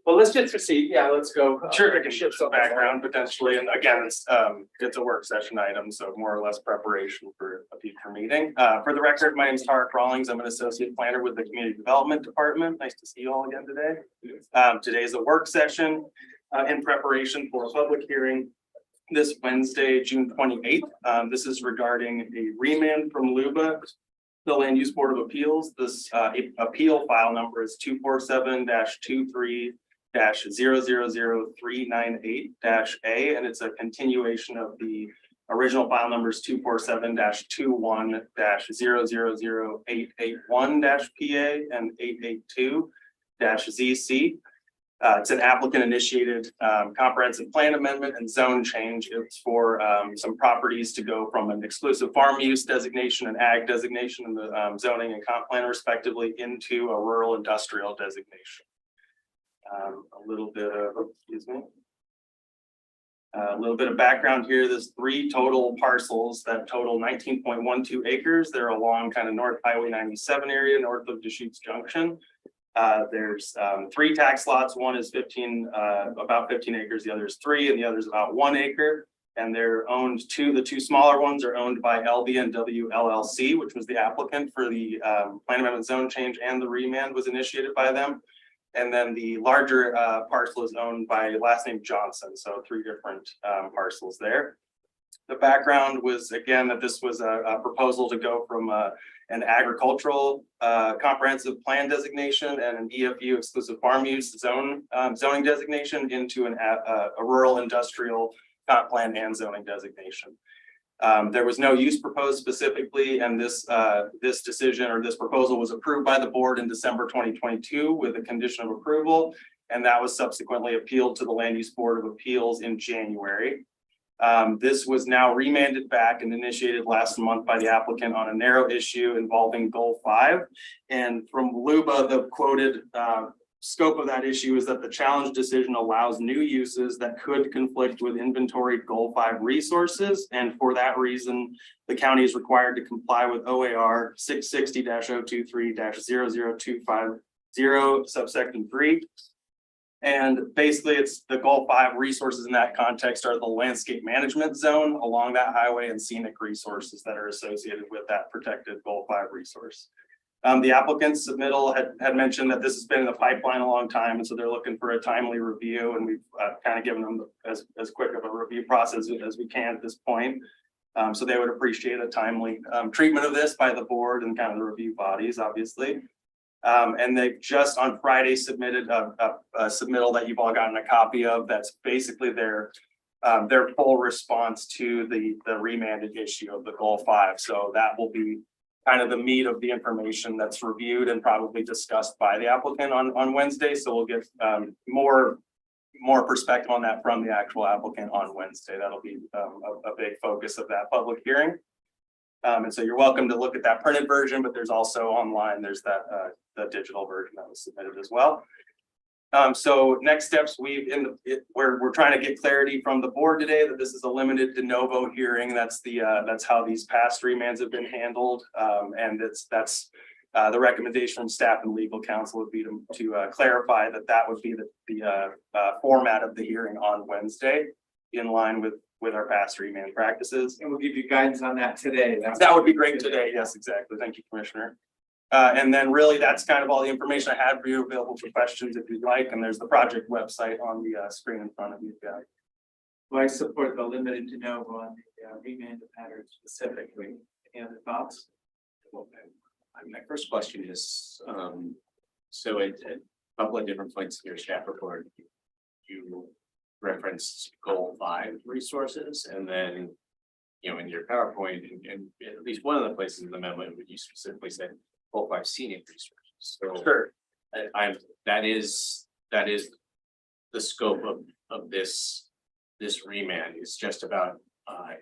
Well, let's just proceed. Yeah, let's go. Sure, I can shift some background potentially, and again, it's a work session item, so more or less preparation for a future meeting. For the record, my name is Tara Rawlings. I'm an associate planner with the Community Development Department. Nice to see you all again today. Today is a work session in preparation for a public hearing this Wednesday, June 28th. This is regarding a remand from LUBA, the Land Use Board of Appeals. This appeal file number is 247-23-000398-A, and it's a continuation of the original file numbers 247-21-000881-PA and 882-ZC. It's an applicant initiated comprehensive plan amendment and zone change. It's for some properties to go from an exclusive farm use designation and ag designation in the zoning and comp plan respectively into a rural industrial designation. A little bit of background here. There's 3 total parcels that total 19.12 acres. They're along kind of North Highway 97 area, north of Deschutes Junction. There's 3 tax lots. One is about 15 acres, the other is 3, and the other is about 1 acre. And they're owned the two smaller ones are owned by LB&W LLC, which was the applicant for the plan amendment zone change, and the remand was initiated by them. And then the larger parcel is owned by last name Johnson. So 3 different parcels there. The background was, again, that this was a proposal to go from an agricultural comprehensive plan designation and an EFU exclusive farm use zoning designation into a rural industrial comp plan and zoning designation. There was no use proposed specifically, and this decision or this proposal was approved by the board in December 2022 with a condition of approval, and that was subsequently appealed to the Land Use Board of Appeals in January. This was now remanded back and initiated last month by the applicant on a narrow issue involving Goal 5. And from LUBA, the quoted scope of that issue is that the challenge decision allows new uses that could conflict with inventory Goal 5 resources. And for that reason, the county is required to comply with OAR 660-023-00250 subsection 3. And basically, it's the Goal 5 resources in that context are the landscape management zone along that highway and scenic resources that are associated with that protected Goal 5 resource. The applicant's submittal had mentioned that this has been in the pipeline a long time, and so they're looking for a timely review, and we've kind of given them as quick of a review process as we can at this point. So they would appreciate a timely treatment of this by the board and kind of the review bodies, obviously. And they've just on Friday submitted a submittal that you've all gotten a copy of. That's basically their full response to the remanded issue of the Goal 5. So that will be kind of the meat of the information that's reviewed and probably discussed by the applicant on Wednesday. So we'll get more perspective on that from the actual applicant on Wednesday. That'll be a big focus of that public hearing. And so you're welcome to look at that printed version, but there's also online, there's that the digital version that was submitted as well. So next steps, we're trying to get clarity from the board today that this is a limited de novo hearing. That's how these past remands have been handled. And that's the recommendation from staff and legal counsel would be to clarify that would be the format of the hearing on Wednesday in line with our past remand practices. And we'll give you guidance on that today. That would be great today. Yes, exactly. Thank you, Commissioner. And then really that's kind of all the information I had for you, available for questions if you'd like. And there's the project website on the screen in front of you guys. Well, I support the limited de novo on the remand pattern specifically. Any other thoughts? Well, my first question is, so at a couple of different points in your staff report, you referenced Goal 5 resources, and then, in your PowerPoint, and at least one of the places in the memo, you specifically said Goal 5 scenic resources. So sure, that is the scope of this this remand is just about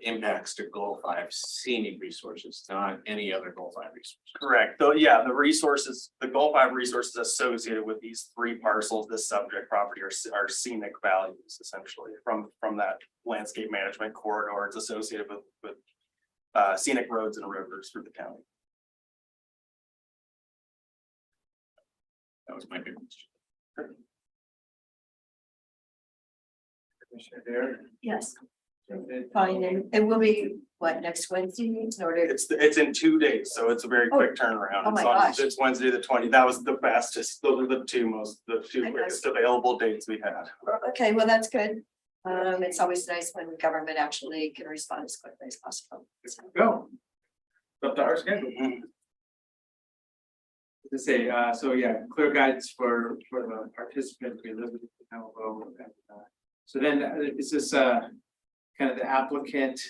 impacts to goal 5 scenic resources, not any other goal 5 resources. Correct. So yeah, the resources, the goal 5 resources associated with these 3 parcels, this subject property are scenic values essentially from that landscape management corridor. It's associated with scenic roads and rivers through the county. That was my big question. Commissioner Dare? Yes. Fine, and it will be, what, next Wednesday in order? It's in 2 days, so it's a very quick turnaround. Oh my It's on- gosh. It's Wednesday, the 20th. That was the fastest. Those are the two I know. quickest available dates we had. Okay, well, that's good. It's always nice when government actually can respond as quickly as possible. Go. Up to our schedule. To say, so yeah, clear guidance for the participants, we live with how low. So then is this kind of the applicant?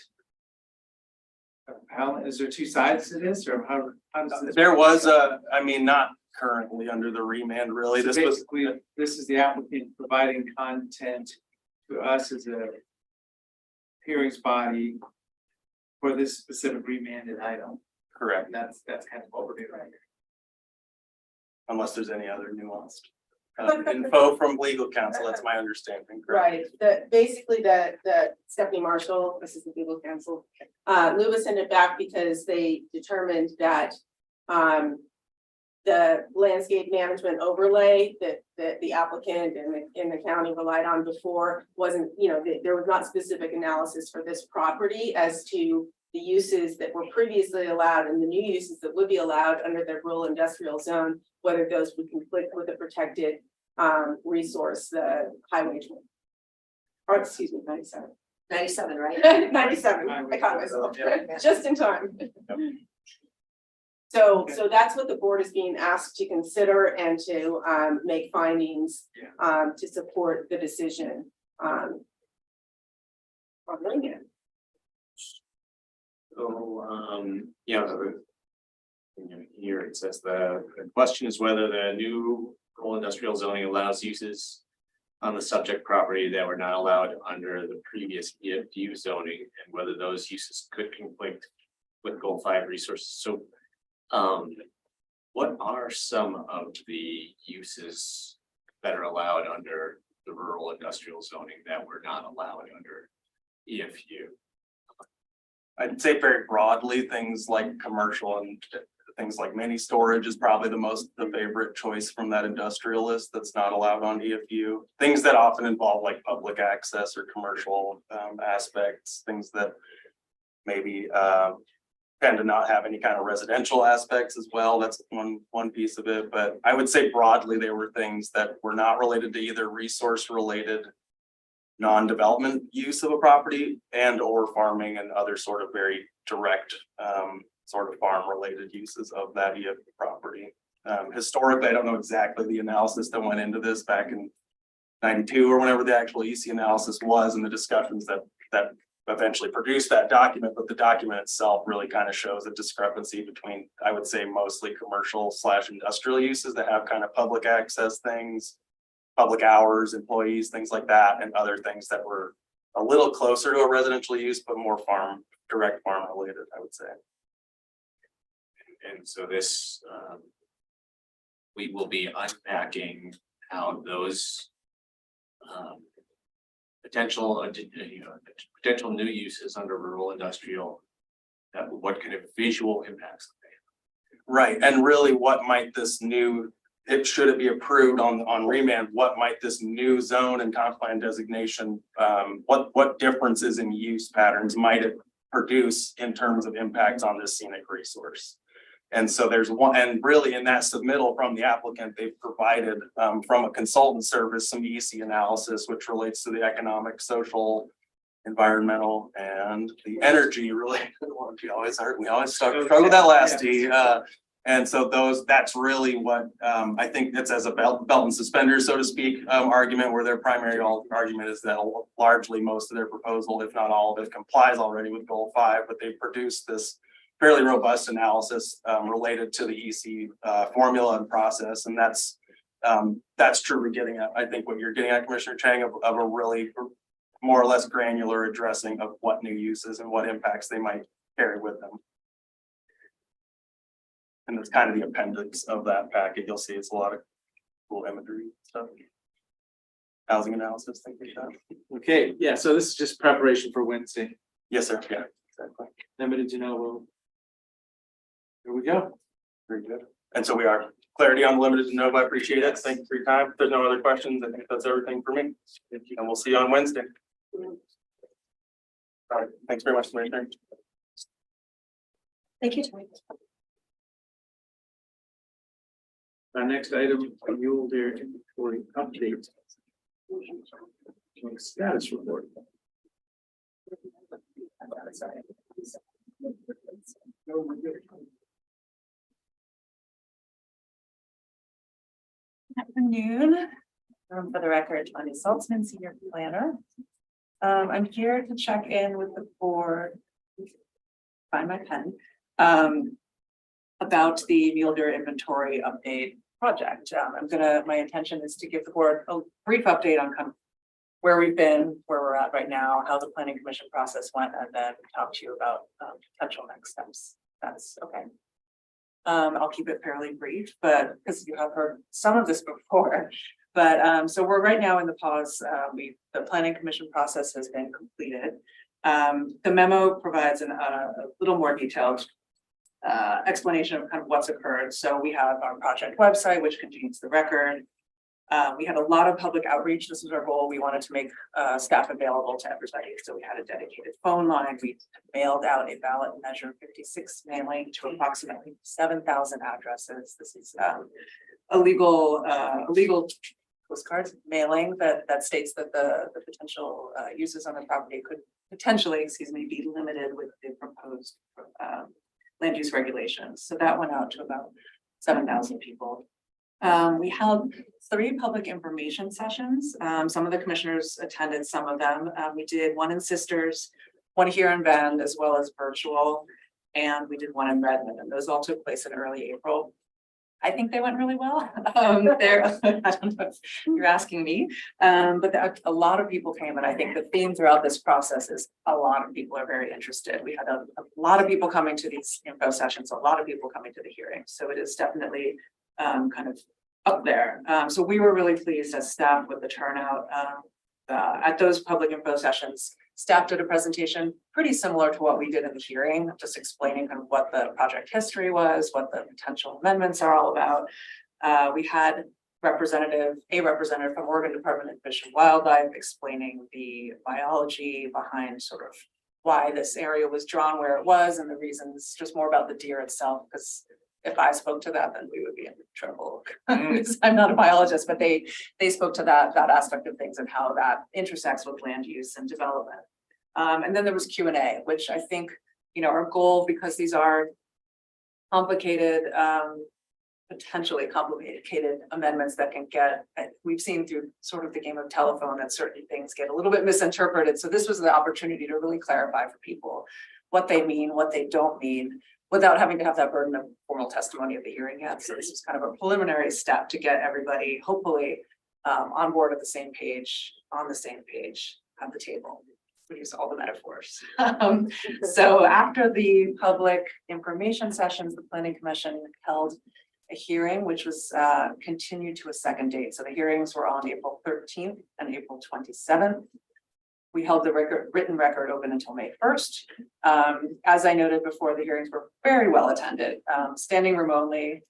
Is there 2 sides to this or how does this? There was I mean, not currently under the remand, really. So This was, basically, this is the applicant providing content to us as a hearings body for this specific remanded item. correct, That's kind of what we're doing right here. unless there's any other nuanced info from legal counsel. That's my understanding. correct? Right, basically the Stephanie Marshall, Assistant Legal Counsel, Lewis sent it back because they determined that the landscape management overlay that the applicant and the county relied on before wasn't, there was not specific analysis for this property as to the uses that were previously allowed and the new uses that would be allowed under the rural industrial zone, whether those would conflict with the protected resource, the highway. Or excuse me, 97. 97, right? 97, I caught myself, just in time. So that's what the board is being asked to consider and to make findings to support the decision. On it. So, here it says the question is whether the new rural industrial zoning allows uses on the subject property that were not allowed under the previous EFU zoning and whether those uses could conflict with goal 5 resources. So, what are some of the uses that are allowed under the rural industrial zoning that were not allowed under EFU? I'd say very broadly, things like commercial and things like mini storage is probably the favorite choice from that industrial list that's not allowed on EFU. Things that often involve like public access or commercial aspects, things that maybe tend to not have any kind of residential aspects as well. That's one piece of it. But I would say broadly, there were things that were not related to either resource related non-development use of a property and or farming and other sort of very direct sort of farm related uses of that EFU property. Historically, I don't know exactly the analysis that went into this back in 92 or whenever the actual EC analysis was and the discussions that eventually produced that document, but the document itself really kind of shows a discrepancy between, I would say, mostly commercial / industrial uses that have kind of public access things, public hours, employees, things like that, and other things that were a little closer to a residential use, but more direct farm related, I would say. And so this, we will be unpacking how those potential new uses under rural industrial, what kind of visual impacts. Right, and really what might this new, should it be approved on remand, what might this new zone and comp plan designation, what differences in use patterns might it produce in terms of impacts on this scenic resource? And so there's one, and really in that submittal from the applicant, they've provided from a consultant service, some EC analysis, which relates to the economic, social, environmental, and the energy related ones. We always struggle with that last T. And so that's really what I think it's as a belt and suspenders, so to speak, argument, where their primary argument is that largely most of their proposal, if not all of it, complies already with goal 5, but they've produced this fairly robust analysis related to the EC formula and process. And that's truly getting at, I think what you're getting at, Commissioner Chang, of a really more or less granular addressing of what new uses and what impacts they might carry with them. And that's kind of the appendix of that packet. You'll see it's a lot of cool imagery stuff. Housing analysis, things like that. Okay, yeah, so this is just preparation for Wednesday. Yes, sir. Yeah, exactly. Limited to know. Here we go. Very good. And so we are clarity on the limited to know. I appreciate it. Thank you for your time. If there's no other questions, I think that's everything for me. And we'll see you on Wednesday. All right. Thanks very much, Commissioner. Thank you, Tony. Our next item, Mule Deer inventory update. Status report. Afternoon. For the record, Tony Saltzman, Senior Planner. I'm here to check in with the board. Find my pen. About the Mule Deer inventory update project. My intention is to give the board a brief update on kind of where we've been, where we're at right now, how the planning commission process went, and then talk to you about potential next steps. That's okay. I'll keep it fairly brief, but because you have heard some of this before. But so we're right now in the pause. The planning commission process has been completed. The memo provides a little more detailed explanation of kind of what's occurred. So we have our project website, which contains the record. We had a lot of public outreach. This was our goal. We wanted to make staff available to everybody. So we had a dedicated phone line. We mailed out a ballot measure 56 mailing to approximately 7,000 addresses. This is a legal postcards mailing that states that the potential uses on the property could potentially, be limited with the proposed land use regulations. So that went out to about 7,000 people. We held 3 public information sessions. Some of the commissioners attended some of them. We did one in Sisters, one here in Bend, as well as virtual. And we did one in Redmond, and those all took place in early April. I think they went really well. I don't know if you're asking me, but a lot of people came, and I think the theme throughout this process is a lot of people are very interested. We had a lot of people coming to these info sessions, a lot of people coming to the hearings. So it is definitely kind of up there. So we were really pleased as staff with the turnout. At those public info sessions, staff did a presentation pretty similar to what we did in the hearing, just explaining kind of what the project history was, what the potential amendments are all about. We had a representative from Oregon Department of Fish and Wildlife explaining the biology behind sort of why this area was drawn where it was and the reasons, just more about the deer itself, because if I spoke to that, then we would be in trouble. Because I'm not a biologist, but they spoke to that aspect of things and how that intersects with land use and development. And then there was Q&A, which I think, our goal, because these are complicated, potentially complicated amendments that can get, we've seen through sort of the game of telephone that certain things get a little bit misinterpreted. So this was the opportunity to really clarify for people what they mean, what they don't mean, without having to have that burden of formal testimony at the hearing yet. So this is kind of a preliminary step to get everybody hopefully on board at the same page, on the same page at the table. We use all the metaphors. So after the public information sessions, the Planning Commission held a hearing, which was continued to a second date. So the hearings were on April 13th and April 27th. We held the written record open until May 1st. As I noted before, the hearings were very well attended, standing room only,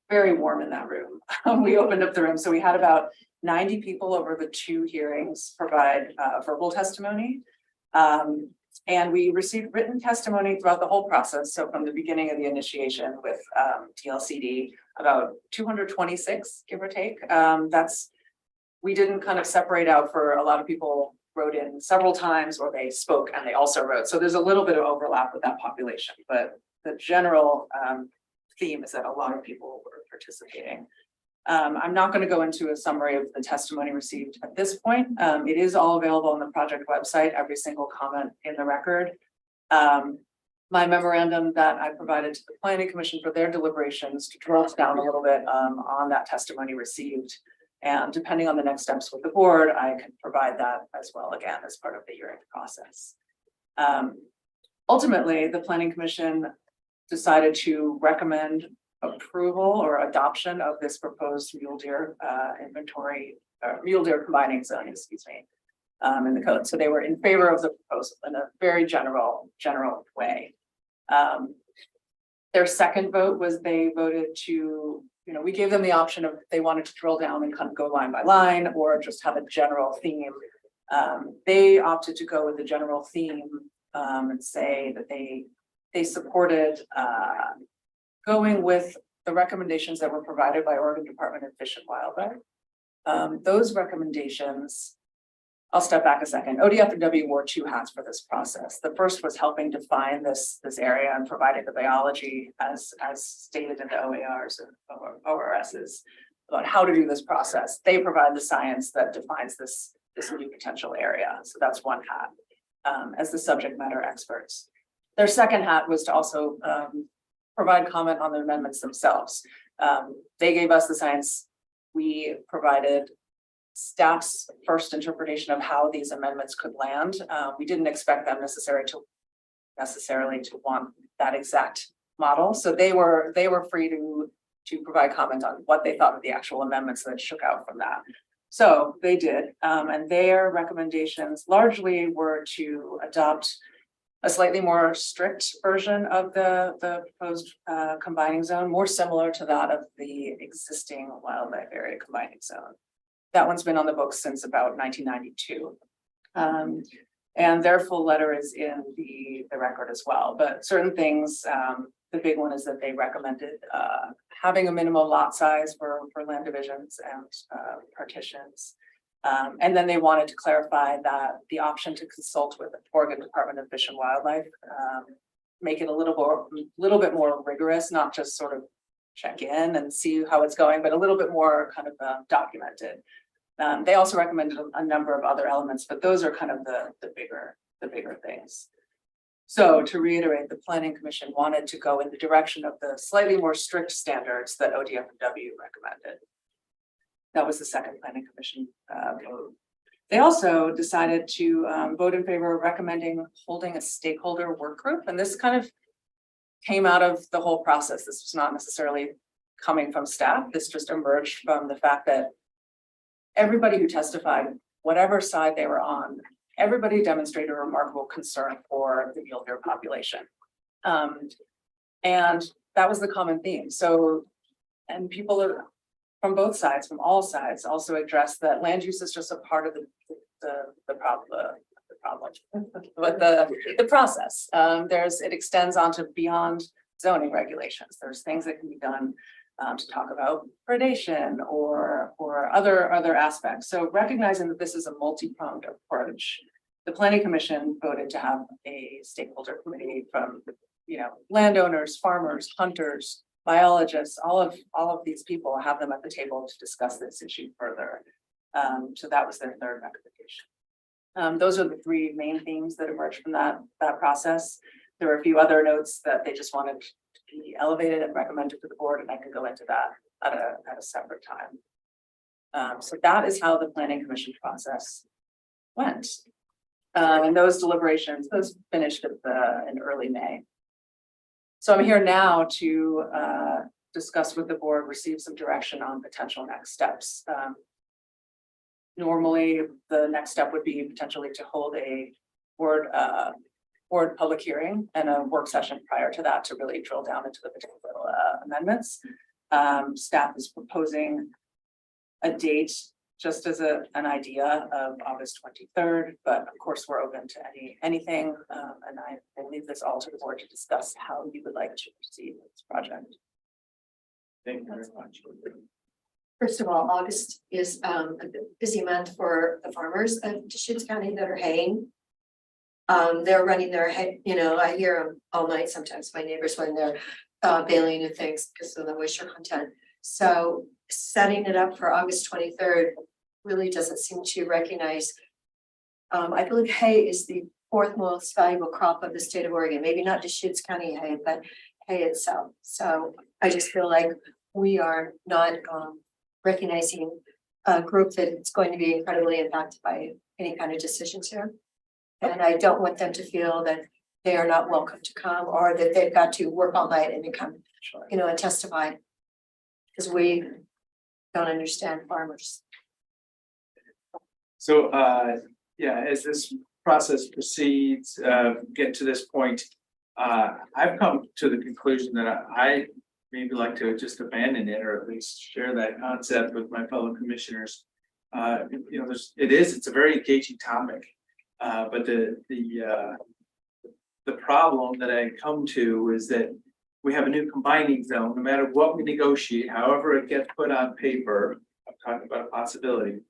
very warm in that room. We opened up the room. So we had about 90 people over the 2 hearings provide verbal testimony. And we received written testimony throughout the whole process. So from the beginning of the initiation with TLCD, about 226, give or take. We didn't kind of separate out for a lot of people wrote in several times, or they spoke and they also wrote. So there's a little bit of overlap with that population, but the general theme is that a lot of people were participating. I'm not going to go into a summary of the testimony received at this point. It is all available on the project website, every single comment in the record. My memorandum that I provided to the Planning Commission for their deliberations to drill down a little bit on that testimony received And depending on the next steps with the board, I can provide that as well, again, as part of the year-end process. Ultimately, the planning commission decided to recommend approval or adoption of this proposed mule deer mule deer combining zone, excuse me, in the code. So they were in favor of the proposal in a very general way. Their second vote was they voted to, we gave them the option of if they wanted to drill down and kind of go line by line or just have a general theme. They opted to go with the general theme and say that they supported going with the recommendations that were provided by Oregon Department of Fish and Wildlife. Those recommendations, I'll step back a second. ODFW wore two hats for this process. The first was helping define this area and providing the biology as stated in the OARs and ORSs about how to do this process. They provide the science that defines this new potential area. So that's one hat as the subject matter experts. Their second hat was to also provide comment on the amendments themselves. They gave us the science. We provided staff's first interpretation of how these amendments could land. We didn't expect them necessarily to want that exact model. So they were free to provide comment on what they thought of the actual amendments that shook out from that. So they did, and their recommendations largely were to adopt a slightly more strict version of the proposed combining zone, more similar to that of the existing wildlife area combining zone. That one's been on the books since about 1992. And their full letter is in the record as well. But certain things, the big one is that they recommended having a minimal lot size for land divisions and partitions. And then they wanted to clarify that the option to consult with the Oregon Department of Fish and Wildlife, make it a little bit more rigorous, not just sort of check in and see how it's going, but a little bit more kind of documented. They also recommended a number of other elements, but those are kind of the bigger things. So to reiterate, the Planning Commission wanted to go in the direction of the slightly more strict standards that ODFW recommended. That was the second Planning Commission vote. They also decided to vote in favor of recommending holding a stakeholder work group, and this kind of came out of the whole process. This was not necessarily coming from staff. This just emerged from the fact that everybody who testified, whatever side they were on, everybody demonstrated a remarkable concern for the mule deer population. And that was the common theme. So, and people are from both sides, from all sides, also addressed that land use is just a part of the process. It extends onto beyond zoning regulations. There's things that can be done to talk about predation or other aspects. So recognizing that this is a multi-pronged approach, the Planning Commission voted to have a stakeholder committee from, landowners, farmers, hunters, biologists, all of these people, have them at the table to discuss this issue further. So that was their third recommendation. Those are the three main themes that emerged from that process. There were a few other notes that they just wanted to be elevated and recommended to the board, and I can go into that at a separate time. So that is how the Planning Commission process went. And those deliberations, those finished in early May. So I'm here now to discuss with the board, receive some direction on potential next steps. Normally, the next step would be potentially to hold a board public hearing and a work session prior to that to really drill down into the potential amendments. Staff is proposing a date just as an idea of August 23rd, but of course we're open to anything. And I leave this all to the board to discuss how you would like to proceed with this project. Thank you very much. First of all, August is a busy month for the farmers of Deschutes County that are haying. They're running their hay, I hear them all night sometimes, my neighbors, when they're baling and things because of the moisture content. So setting it up for August 23rd really doesn't seem to recognize. I believe hay is the fourth most valuable crop of the state of Oregon, maybe not Deschutes County hay, but hay itself. So I just feel like we are not recognizing group that's going to be incredibly impacted by any kind of decisions here. And I don't want them to feel that they are not welcome to come or that they've got to work all night and come, and testify. Because we don't understand farmers. So, yeah, as this process proceeds, get to this point, I've come to the conclusion that I maybe like to just abandon it or at least share that concept with my fellow commissioners. It's a very engaging topic, but the problem that I come to is that we have a new combining zone, no matter what we negotiate, however it gets put on paper, I'm talking about a possibility.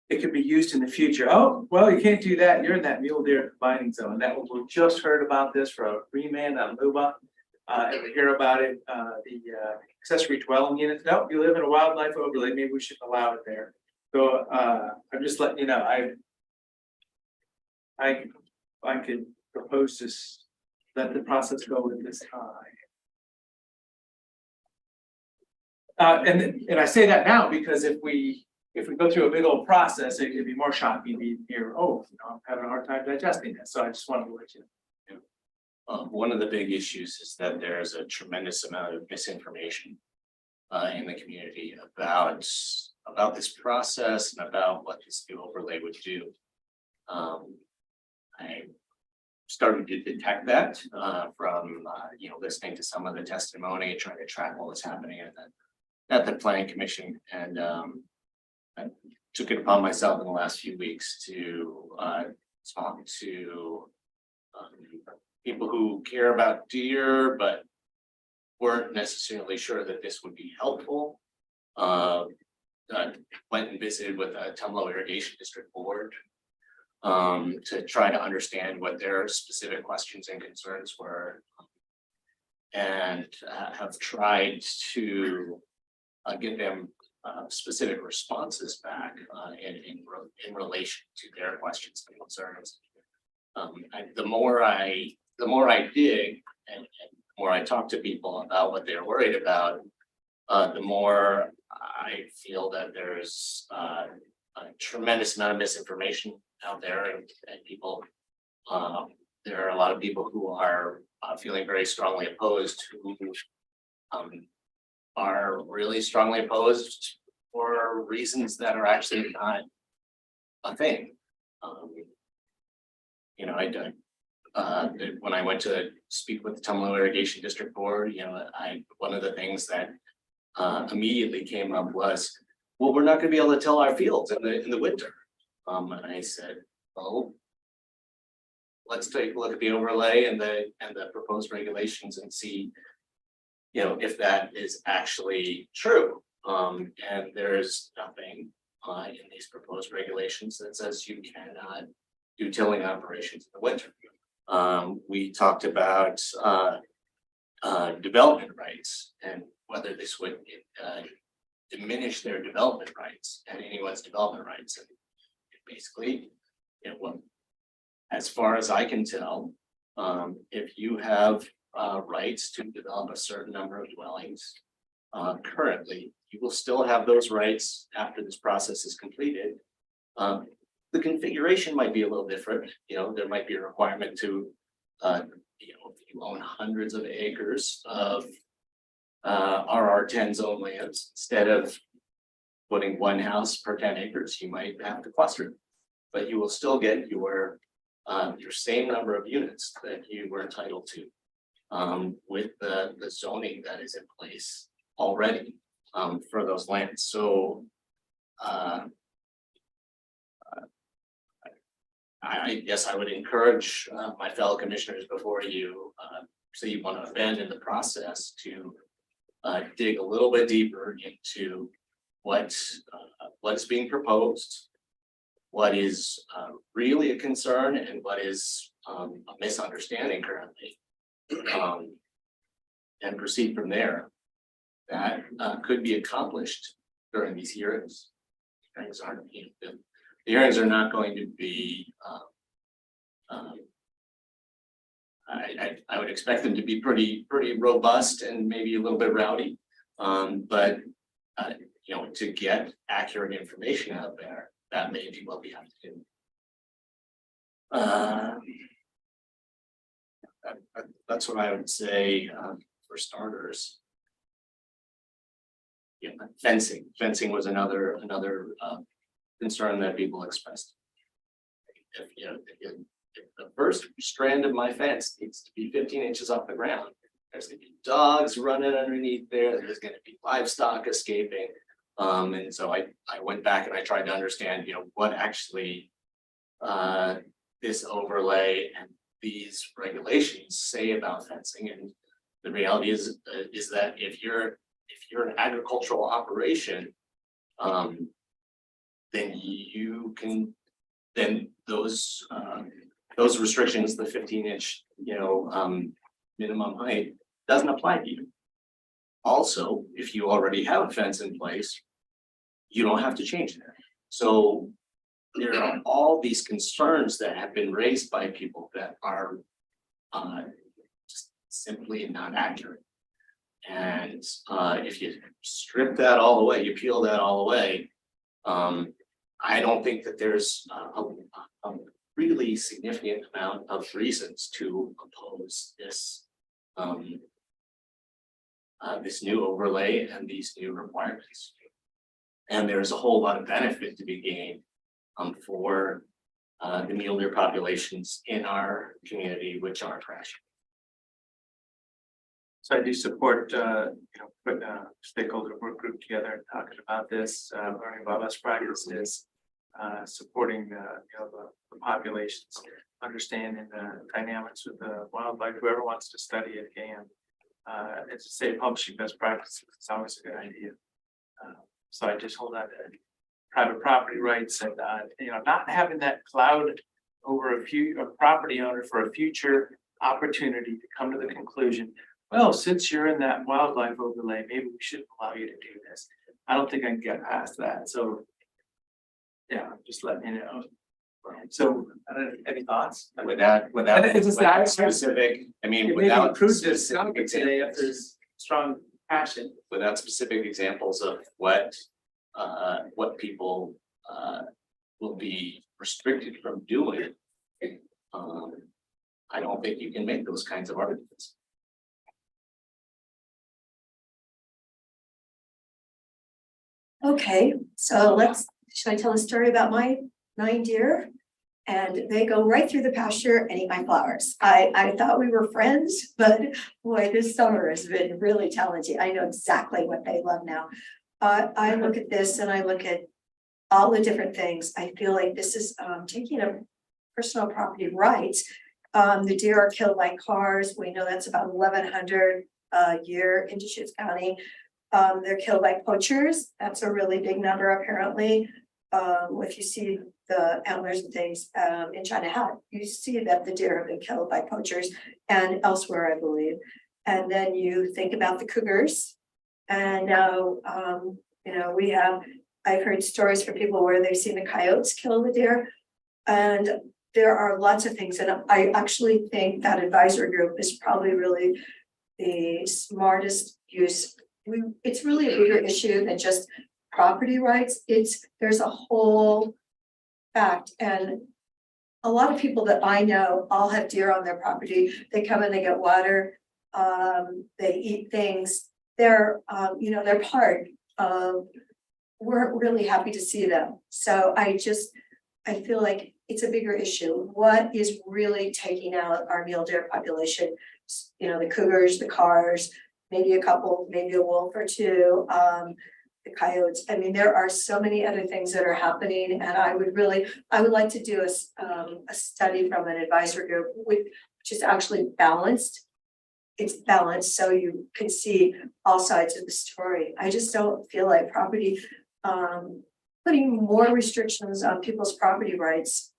It could be used in the future. Oh, well, you can't do that. You're in that mule deer combining zone. We just heard about this for a remand on LUBA. And we hear about it, the accessory dwelling units. No, you live in a wildlife overlay. Maybe we should allow it there. So I'm just letting you know, I could propose to let the process go at this time. And I say that now because if we go through a big old process, it'd be more shocking to hear, oh, I'm having a hard time digesting this. So I just wanted to let you know. One of the big issues is that there's a tremendous amount of misinformation in the community about this process and about what this new overlay would do. I started to detect that from listening to some of the testimony, trying to track what was happening at the planning commission, and I took it upon myself in the last few weeks to talk to people who care about deer, but weren't necessarily sure that this would be helpful. Went and visited with the Tumalo Irrigation District Board to try to understand what their specific questions and concerns were, and have tried to give them specific responses back in relation to their questions and concerns. The more I dig and the more I talk to people about what they're worried about, the more I feel that there's a tremendous amount of misinformation out there, and people. There are a lot of people who are feeling very strongly opposed, who are really strongly opposed for reasons that are actually not a thing. When I went to speak with the Tumalo Irrigation District Board, one of the things that immediately came up was, well, we're not going to be able to till our fields in the winter. And I said, oh, let's take a look at the overlay and the proposed regulations and see, if that is actually true. And there's nothing in these proposed regulations that says you cannot do tilling operations in the winter. We talked about development rights and whether this would diminish their development rights and anyone's development rights. And basically, as far as I can tell, if you have rights to develop a certain number of dwellings currently, you will still have those rights after this process is completed. The configuration might be a little different. There might be a requirement to, if you own hundreds of acres of RR10 zone lands, instead of putting one house per 10 acres, you might have to cluster. But you will still get your same number of units that you were entitled to with the zoning that is in place already for those lands. So I guess I would encourage my fellow commissioners before you say you want to abandon the process to dig a little bit deeper into what is being proposed, what is really a concern, and what is a misunderstanding currently, and proceed from there. That could be accomplished during these hearings. The hearings are not going to be. I would expect them to be pretty robust and maybe a little bit rowdy, but you know, to get accurate information out there, that may be what we have to do. That's what I would say, for starters. Yeah, fencing was another concern that people expressed. If the first strand of my fence needs to be 15 inches off the ground, there's gonna be dogs running underneath there, there's gonna be livestock escaping. And so I went back and I tried to understand, you know, what actually this overlay and these regulations say about fencing. And the reality is that if you're an agricultural operation, then you can, then those restrictions, the 15-inch, you know, minimum height doesn't apply to you. Also, if you already have a fence in place, you don't have to change that. So there are all these concerns that have been raised by people that are just simply not accurate. And if you strip that all away, you peel that all away, I don't think that there's a really significant amount of reasons to oppose this this new overlay and these new requirements. And there's a whole lot of benefit to be gained for the mule deer populations in our community, which are crashing. So I do support, putting a stakeholder work group together and talking about this, learning about best practices, supporting the populations, understanding the dynamics with the wildlife. Whoever wants to study it can. It's to say publishing best practices. It's always a good idea. So I just hold on to private property rights and not having that cloud over a property owner for a future opportunity to come to the conclusion, well, since you're in that wildlife overlay, maybe we should allow you to do this. I don't think I can get past that. So yeah, just let me know. So any thoughts? Without It's just that specific, I mean, maybe without improve this specific today if examples, there's strong passion. without specific examples of what people will be restricted from doing, I don't think you can make those kinds of arguments. Okay, so should I tell a story about my 9 deer? And they go right through the pasture and eat my flowers. I thought we were friends, but boy, this summer has been really challenging. I know exactly what they love now. I look at this and I look at all the different things. I feel like this is taking a personal property rights. The deer are killed by cars. We know that's about 1,100 a year in Deschutes County. They're killed by poachers. That's a really big number apparently. If you see the antlers and things in China Hat, you see that the deer have been killed by poachers and elsewhere, I believe. And then you think about the cougars. And now, I've heard stories from people where they've seen the coyotes kill the deer. And there are lots of things. And I actually think that advisory group is probably really the smartest use. It's really a bigger issue than just property rights. There's a whole fact, and a lot of people that I know all have deer on their property. They come and they get water, they eat things. They're part of, we're really happy to see them. So I feel like it's a bigger issue. What is really taking out our mule deer population? The cougars, the cars, maybe a couple, maybe a wolf or two, the coyotes. I mean, there are so many other things that are happening, and I would like to do a study from an advisory group which is actually balanced. It's balanced so you can see all sides of the story. I just don't feel like property, putting more restrictions on people's property rights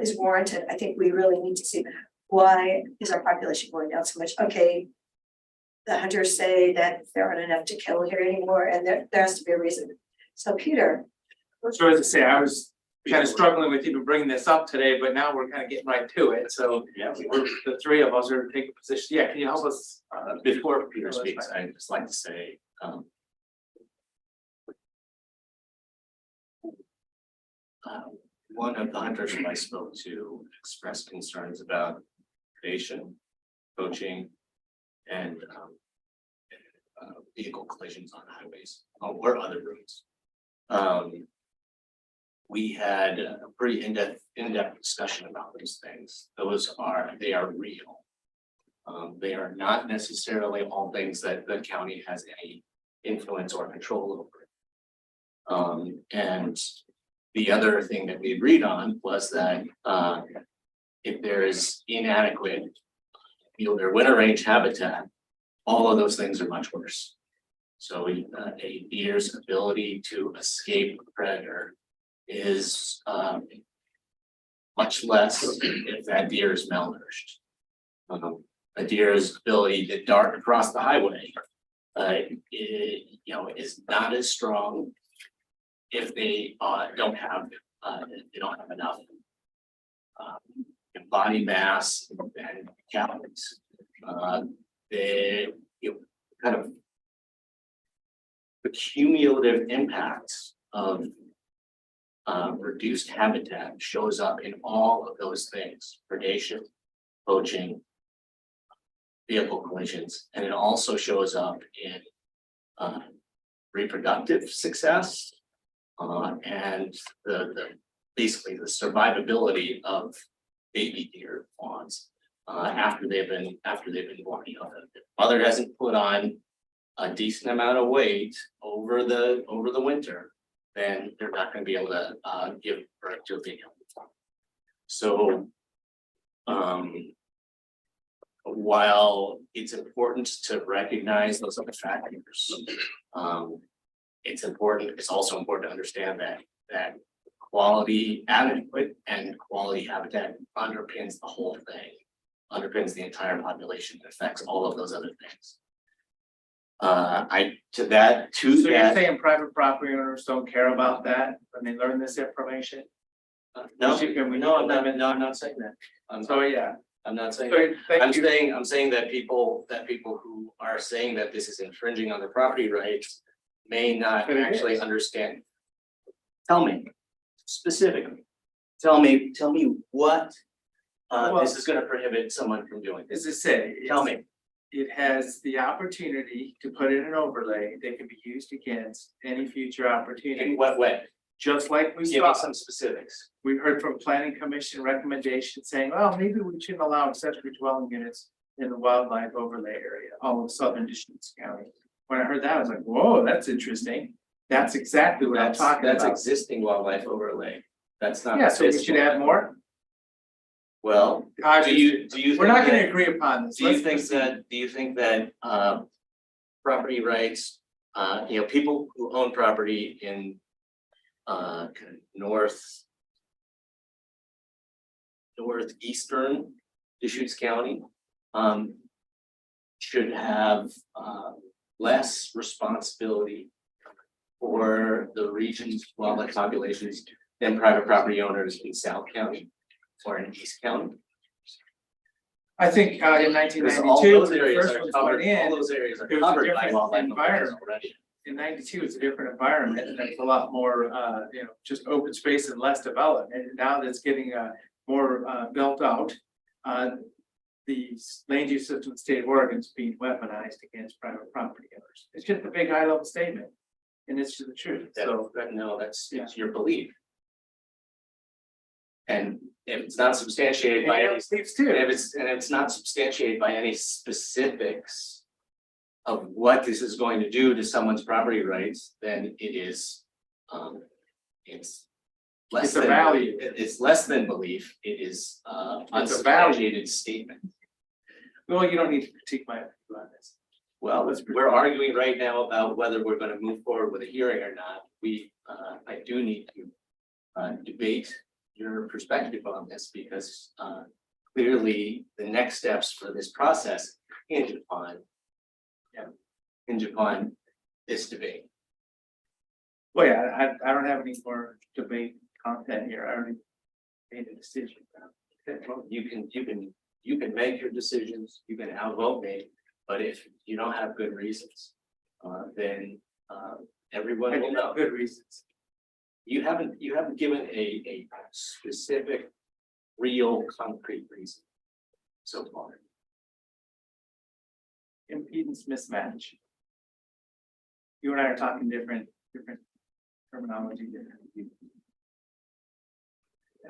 is warranted. I think we really need to see why is our population going down so much. Okay, the hunters say that there aren't enough to kill here anymore, and there has to be a reason. So Peter. So as I say, I was kind of struggling with even bringing this up today, but now we're kind of getting right to it. So yeah, the three of us are taking position. Yeah, can you help us? Before Peter speaks, I'd just like to say, one of the hunters who I spoke to expressed concerns about predation, poaching, and vehicle collisions on highways or other roads. We had a pretty in-depth discussion about those things. They are real. They are not necessarily all things that the county has any influence or control over. And the other thing that we agreed on was that if there is inadequate field or winter range habitat, all of those things are much worse. So a deer's ability to escape a predator is much less if that deer is malnourished. A deer's ability to dart across the highway, is not as strong if they don't have enough body mass and calories. Kind of the cumulative impacts of reduced habitat shows up in all of those things: predation, poaching, vehicle collisions, and it also shows up in reproductive success and basically the survivability of baby deer fawns after they've been born. You know, the mother hasn't put on a decent amount of weight over the winter, then they're not going to be able to give birth to a baby. So while it's important to recognize those other factors, it's also important to understand that quality, adequate and quality habitat underpins the whole thing, underpins the entire population, affects all of those other things. So you're saying private property owners don't care about that when they learn this information? No, I'm not saying that. I'm not saying that. I'm saying that people who are saying that this is infringing on their property rights may not actually understand. Tell me specifically. Tell me what this is going to prohibit someone from doing. As I say, Tell me. it has the opportunity to put in an overlay that can be used against any future opportunity. In what way? Just like we Give saw, me some specifics. we heard from planning commission recommendation saying, well, maybe we shouldn't allow accessory dwelling units in the wildlife overlay area, all of southern Deschutes County. When I heard that, I was like, whoa, that's interesting. That's exactly what I'm talking That's about. existing wildlife overlay. That's not. Yeah, so we this should one. add more. Well, do you We're not think gonna that- agree upon this. Do you Let's think proceed. that property rights, people who own property in kind of northeastern Deschutes County should have less responsibility for the region's wildlife populations than private property owners in South County or in East County? I think in nineteen Because all ninety-two, those when the areas first are one covered, went in, all those areas are it was a covered by different wildlife environment. already. In ninety-two, it's a different environment, and it's a lot more, just open space and less development, and now that's getting more built out. The land use system in the state of Oregon is being weaponized against private property owners. It's just a big high level statement, and it's the truth, so. It's your belief. And if it's not substantiated by any, if it's not substantiated by any specifics of what this is going to do to someone's property rights, then it is, it's less It's a than value. It's less than belief. It is It's a value. unsubstantiated statement. Well, you don't need to critique my view on this. Well, we're arguing right now about whether we're going to move forward with a hearing or not. I do need to debate your perspective on this because clearly the next steps for this process hinge upon this debate. Well, yeah, I don't have any more debate content here. I already made a decision. Okay, well, you can make your decisions, you can outvote me, but if you don't have good reasons, then everyone will know. Good reasons. You haven't given a specific, real concrete reason so far. Impedance mismatch. You and I are talking different terminology, different.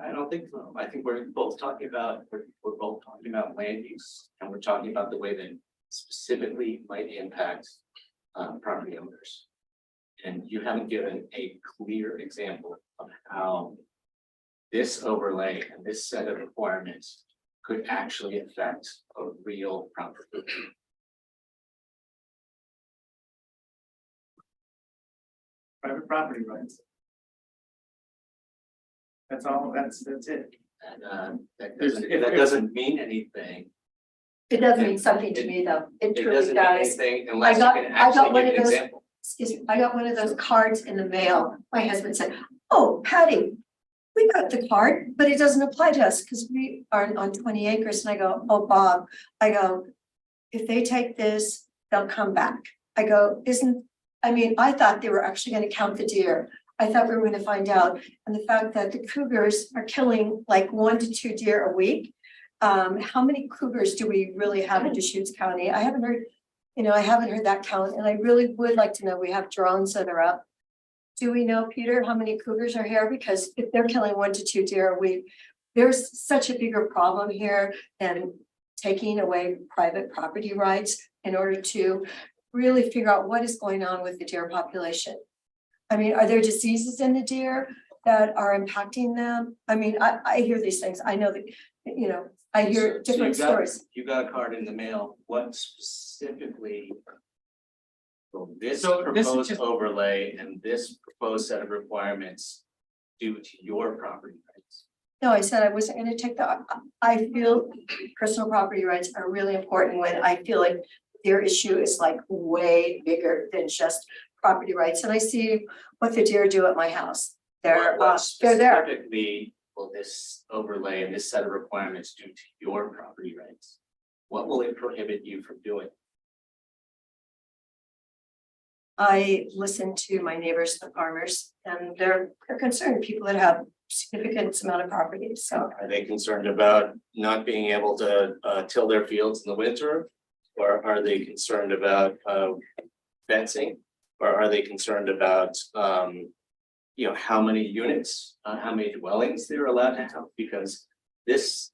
I don't think so. I think we're both talking about land use, and we're talking about the way that specifically might impact property owners. And you haven't given a clear example of how this overlay and this set of requirements could actually affect a real property. Private property rights. That's all, that's it. And that If- doesn't mean anything. It does mean something to me, though. It It truly doesn't mean does. anything unless you got- can I got actually one give an of those- example. Excuse me, I got one of those cards in the mail. My husband said, "Oh, Patty, we got the card, but it doesn't apply to us because we are on 20 acres." And I go, "Oh, Bob," I go, "if they take this, they'll come back." I go, I thought they were actually going to count the deer. I thought we were going to find out. And the fact that the cougars are killing like 1 to 2 deer a week. How many cougars do we really have in Deschutes County? I haven't heard that count, and I really would like to know. We have drones that are up. Do we know, Peter, how many cougars are here? Because if they're killing 1 to 2 deer a week, there's such a bigger problem here than taking away private property rights in order to really figure out what is going on with the deer population. I mean, are there diseases in the deer that are impacting them? I mean, I hear these things. I know that, I hear different stories. You got a card in the mail. What specifically will this So this is proposed just- overlay and this proposed set of requirements do to your property rights? No, I said I wasn't gonna take I feel personal property rights are really important when I feel like their issue is like way bigger than just property rights. And I see what the deer do at my house. They're What there. specifically will this overlay and this set of requirements do to your property rights? What will it prohibit you from doing? I listen to my neighbors, the farmers, and they're concerned, people that have significant amount of property, so. Are they concerned about not being able to till their fields in the winter? Or are they concerned about fencing? Or are they concerned about how many units, how many dwellings they're allowed to have? Because this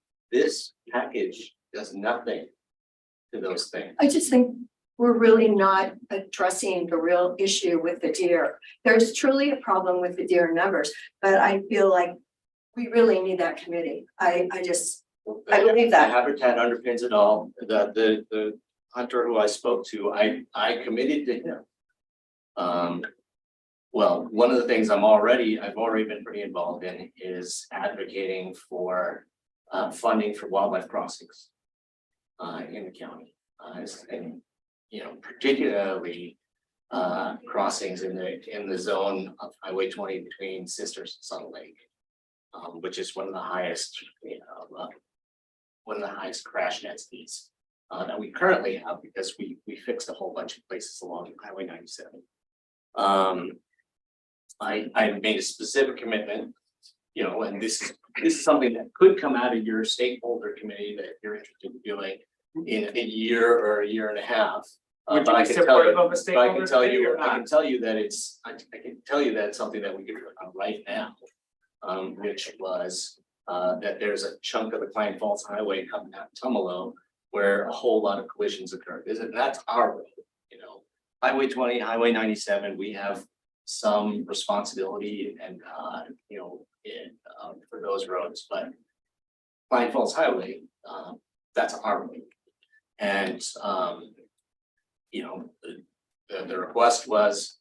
package does nothing to those things. I just think we're really not addressing the real issue with the deer. There's truly a problem with the deer numbers, but I feel like we really need that committee. I believe that. The habitat underpins it all. The hunter who I spoke to, I committed to him. Well, one of the things I've already been pretty involved in is advocating for funding for wildlife crossings in the county. And particularly crossings in the zone of Highway 20 between Sisters and Sun Lake, which is one of the highest crash densities that we currently have because we fixed a whole bunch of places along Highway 97. I made a specific commitment, and this is something that could come out of your stakeholder committee that you're interested in doing in a year or a year and a half. Would But you I be can tell supportive of a you, I stakeholder can tell committee you, or I not? can tell you that it's something that we could work on right now. Which was that there's a chunk of the Klein Falls Highway coming out of Tumalo where a whole lot of collisions occurred. That's our road, Highway 20, Highway 97, we have some responsibility and for those roads, but Klein Falls Highway, that's our road. And the request was,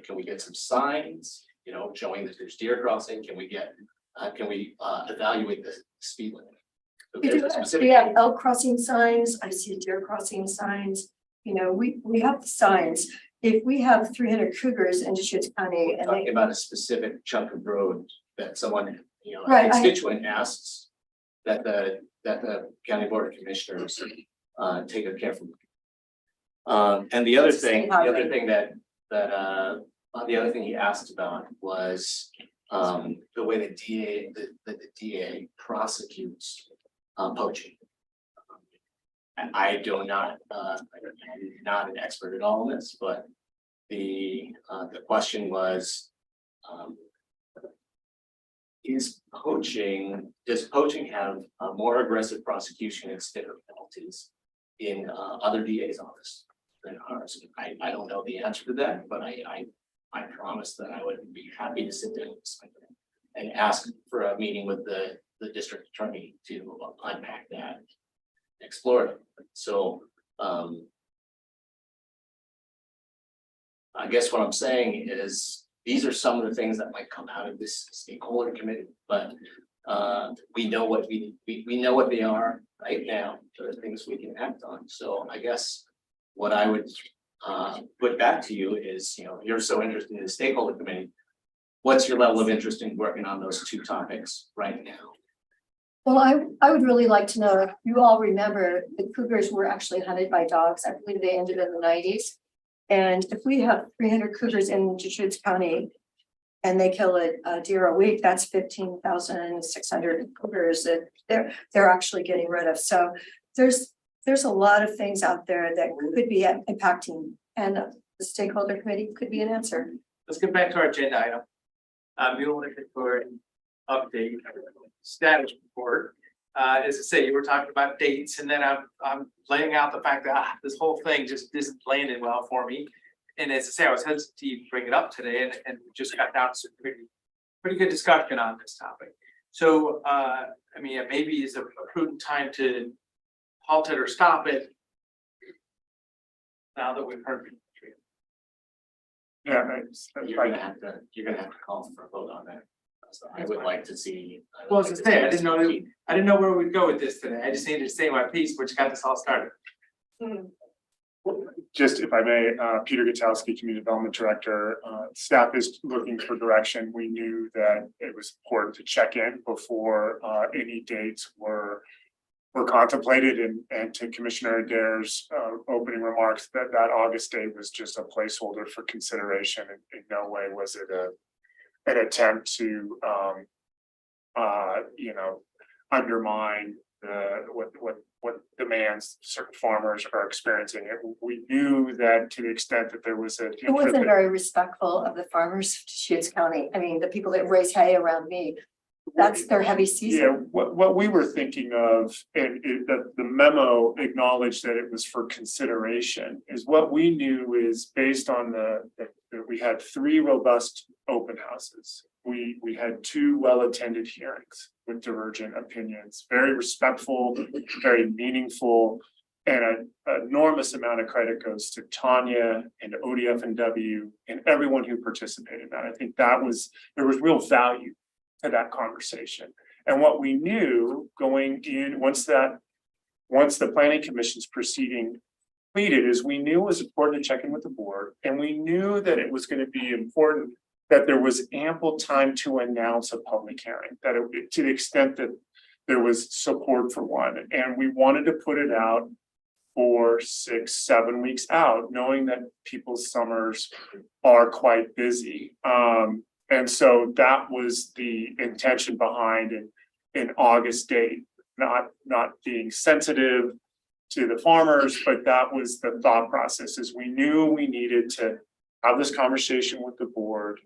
can we get some signs, showing that there's deer crossing? Can we evaluate the speed limit? So We there's do a have, specific- we have elk crossing signs. I see deer crossing signs. We have the signs. If we have 300 cougars in Deschutes County and Talking they, about a specific chunk of road that someone, a Right, I- constituent asks that the county board of commissioners take a careful look. And the other thing, he asked about was the way the DA prosecutes poaching. And I do not, I'm not an expert at all in this, but the question was, does poaching have a more aggressive prosecution instead of penalties in other DA's office than ours? I don't know the answer to that, but I promise that I would be happy to sit down and ask for a meeting with the district attorney to unpack that, explore it. So I guess what I'm saying is these are some of the things that might come out of this stakeholder committee, but we know what we know what they are right now. There are things we can act on. So I guess what I would put back to you is, you're so interested in the stakeholder committee. What's your level of interest in working on those two topics right now? Well, I would really like to know if you all remember the cougars were actually hunted by dogs. I believe they ended in the 90s. And if we have 300 cougars in Deschutes County and they kill a deer a week, that's 15,600 cougars that they're actually getting rid of. So there's a lot of things out there that could be impacting, and the stakeholder committee could be an answer. Let's get back to our agenda item. We will look for an update status report. As I say, you were talking about dates, and then I'm laying out the fact that this whole thing just isn't landing well for me. And as I say, I was hesitant to even bring it up today, and we just got down to some pretty good discussion on this topic. So I mean, maybe it's a prudent time to halt it or stop it now that we've heard. Yeah, you're gonna have to call for a vote on that. So I would like to see. Well, as I say, I didn't know where we'd go with this today. I just needed to say my piece, which got this all started. Just if I may, Peter Gutowski, Community Development Director, staff is looking for direction. We knew that it was important to check in before any dates were contemplated, and to Commissioner Adair's opening remarks, that August date was just a placeholder for consideration. In no way was it an attempt to undermine what demands certain farmers are experiencing. We knew that to the extent that there was It wasn't very respectful of the farmers of Deschutes County. I mean, the people that raise hay around me, that's their heavy season. Yeah, what we were thinking of, and that the memo acknowledged that it was for consideration, is what we knew is based on that we had 3 robust open houses. We had 2 well-attended hearings with divergent opinions, very respectful, very meaningful, and an enormous amount of credit goes to Tanya and ODF&W and everyone who participated in that. I think there was real value to that conversation. And what we knew going in, once the planning commission's proceeding completed, is we knew it was important to check in with the board, and we knew that it was going to be important that there was ample time to announce a public hearing, that to the extent that there was support for one. And we wanted to put it out for 6-7 weeks out, knowing that people's summers are quite busy. And so that was the intention behind an August date, not being sensitive to the farmers, but that was the thought process. Is we knew we needed to have this conversation with the board,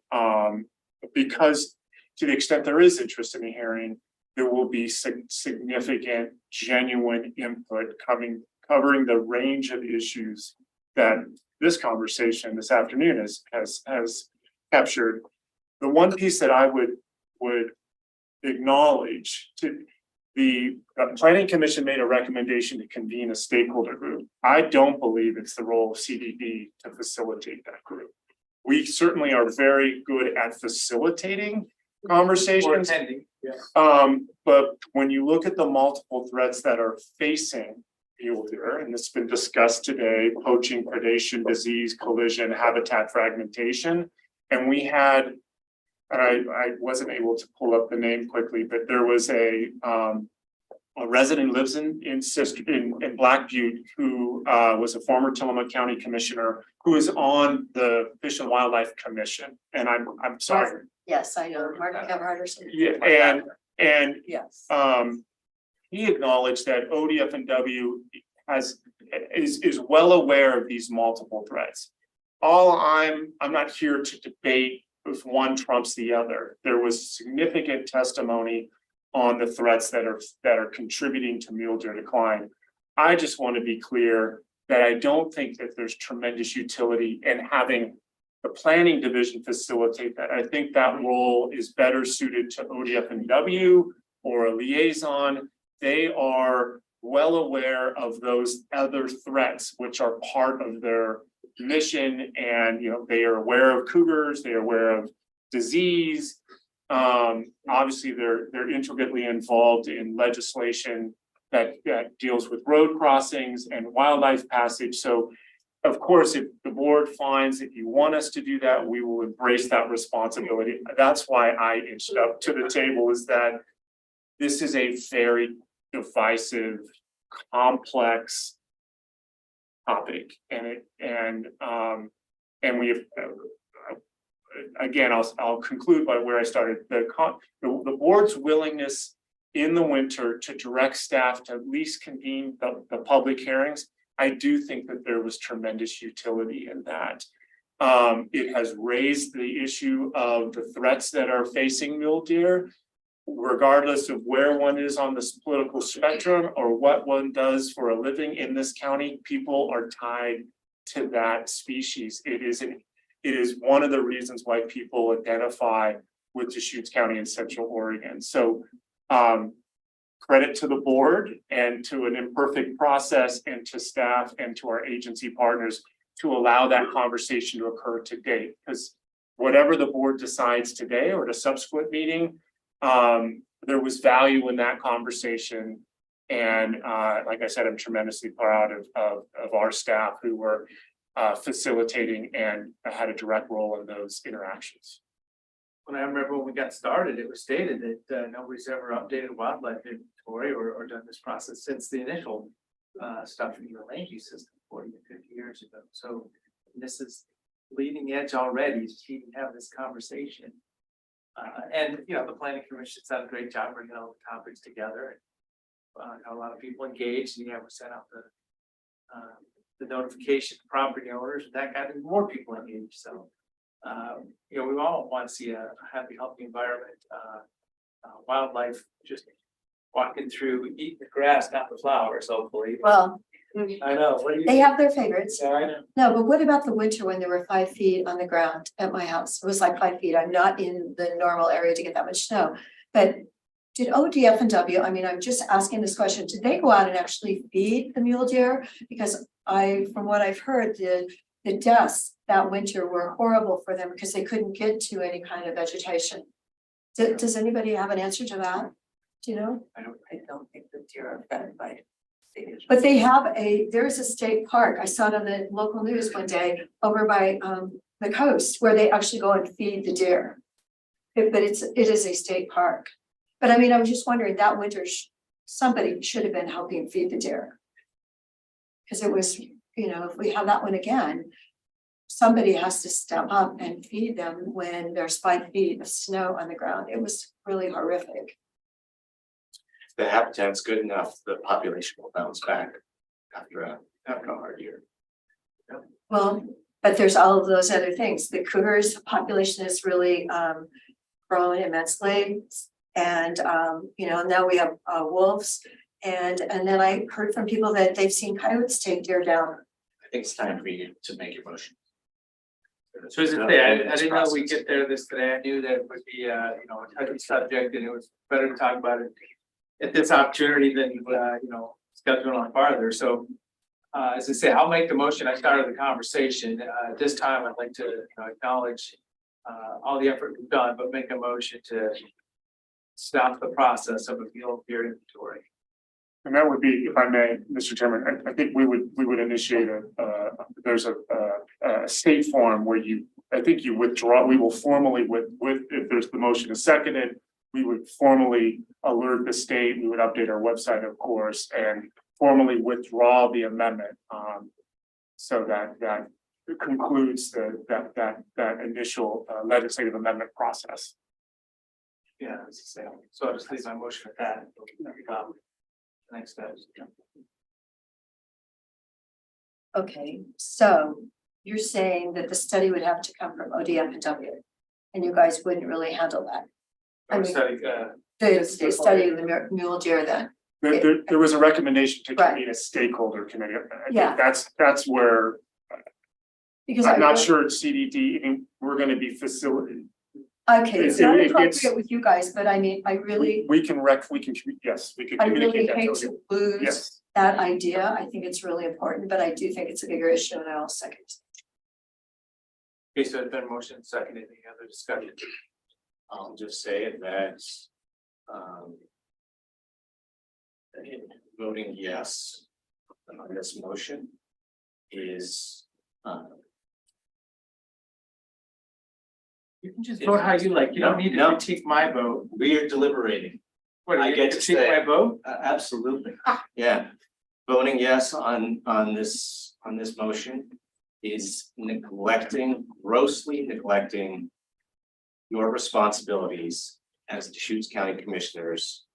because to the extent there is interest in the hearing, there will be significant, genuine input covering the range of issues that this conversation this afternoon has captured. The one piece that I would acknowledge, to the planning commission made a recommendation to convene a stakeholder group. I don't believe it's the role of CDD to facilitate that group. We certainly are very good at facilitating conversations. Or attending, yeah. But when you look at the multiple threats that are facing mule deer, and it's been discussed today: poaching, predation, disease, collision, habitat fragmentation, and we had. And I wasn't able to pull up the name quickly, but there was a a resident who lives in Black Butte, who was a former Tillamook County Commissioner, who is on the Fish and Wildlife Commission, and I'm sorry. Yes, I know, Martin Henderson. Yeah, and Yes. he acknowledged that ODFW is well aware of these multiple threats. I'm not here to debate if one trumps the other. There was significant testimony on the threats that are contributing to mule deer decline. I just want to be clear that I don't think that there's tremendous utility in having the planning division facilitate that. I think that role is better suited to ODFW or a liaison. They are well aware of those other threats, which are part of their mission. And, they are aware of cougars, they are aware of disease. Obviously, they're intricately involved in legislation that deals with road crossings and wildlife passage. So, of course, if the board finds that you want us to do that, we will embrace that responsibility. That's why I inched up to the table, is that this is a very divisive, complex topic, and we have. Again, I'll conclude by where I started. The board's willingness in the winter to direct staff to at least convene the public hearings. I do think that there was tremendous utility in that. It has raised the issue of the threats that are facing mule deer, regardless of where one is on this political spectrum or what one does for a living in this county. People are tied to that species. It is one of the reasons why people identify with Deschutes County in Central Oregon. So credit to the board and to an imperfect process, and to staff and to our agency partners to allow that conversation to occur today. Because whatever the board decides today or at a subsequent meeting, there was value in that conversation. And like I said, I'm tremendously proud of our staff who were facilitating and had a direct role in those interactions. When I remember when we got started, it was stated that nobody's ever updated wildlife inventory or done this process since the initial stuff in the land use system 40 to 50 years ago. So this is leading edge already to even have this conversation. And the planning commission's done a great job bringing all the topics together. Got a lot of people engaged, and we sent out the notification to property owners, that got even more people engaged. So we all want to see a happy, healthy environment. Wildlife just walking through, eating the grass, not the flowers, hopefully. Well, I know. What do you they have their favorites. Yeah, I know. No, but what about the winter when there were 5 feet on the ground at my house? It was like 5 feet. I'm not in the normal area to get that much snow. But did ODF&W, I'm just asking this question, did they go out and actually feed the mule deer? Because from what I've heard, the deaths that winter were horrible for them because they couldn't get to any kind of vegetation. Does anybody have an answer to that? Do you know? I don't think the deer are fed by. But there's a state park. I saw it on the local news one day over by the coast where they actually go and feed the deer. But it is a state park. But I was just wondering that winter, somebody should have been helping feed the deer. Because it was, if we have that one again, somebody has to step up and feed them when there's 5 feet of snow on the ground. It was really horrific. If the habitat's good enough, the population will bounce back after a hard year. Well, but there's all of those other things. The cougars population is really grown immensely. And now we have wolves. And then I heard from people that they've seen coyotes take deer down. I think it's time for you to make your motion. So as I say, I didn't know we'd get there today. I knew that it would be a touchy subject, and it was better to talk about it at this opportunity than scheduling on farther. So as I say, I'll make the motion. I started the conversation. At this time, I'd like to acknowledge all the effort we've done, but make a motion to stop the process of a mule deer inventory. And that would be, if I may, Mr. Chairman, I think we would initiate there's a state form where you withdraw, we will formally if there's the motion is seconded, we would formally alert the state, we would update our website, of course, and formally withdraw the amendment. So that concludes that initial legislative amendment process. Yeah, it's the same. So I'll just leave my motion at that. Next steps. Okay, so you're saying that the study would have to come from ODM and W, and you guys wouldn't really handle that? I mean, the study of the mule deer then? There was a recommendation to Right. convene a stakeholder committee. I Yeah. think that's where, Because I'm not really- sure CDD, and we're gonna be facilitating. Okay, it's not It gets- appropriate with you guys, but I mean, I really, We can, yes, we can I really communicate that. hate to to you. lose Yes. that idea. I think it's really important, but I do think it's a bigger issue and I'll second. Okay, so it's been motion seconded. Any other discussion? I'll just say that, voting yes on this motion is, You can just vote how you like. You don't need to No. critique my vote. we are deliberating. What, I you get to critique say- my vote? Absolutely, yeah. Voting yes on this motion is grossly neglecting your responsibilities as Deschutes County Commissioners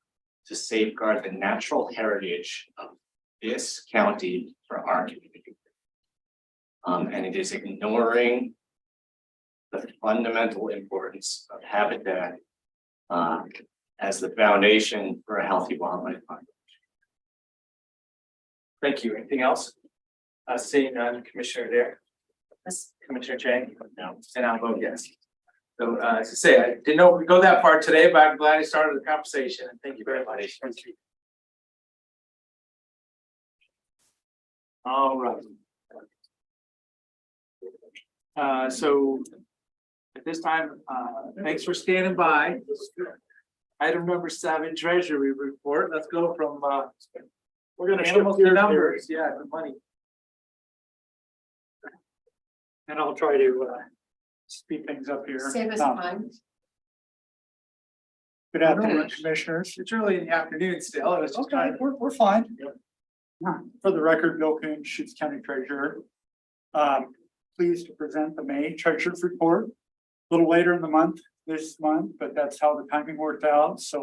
to safeguard the natural heritage of this county for our community. And it is ignoring the fundamental importance of habitat as the foundation for a healthy wildlife population. Thank you. Anything else? Seeing none, Commissioner Dare? Commissioner Chang? No. And I'll vote yes. So, as I say, I didn't know we'd go that far today, but I'm glad I started the conversation, and thank you very much. Thank you. All right. So at this time, thanks for standing by. Item number 7, Treasury Report. Let's go from, we're gonna shift your numbers, yeah, the money. And I'll try to speed things up here. Save us time. Good afternoon, commissioners. It's early in the afternoon still. I was just Okay, trying. we're fine. For the record, Bill Coon, Deschutes County Treasurer. Pleased to present the May Treasurer's Report. A little later in the month, this month, but that's how the timing worked out, so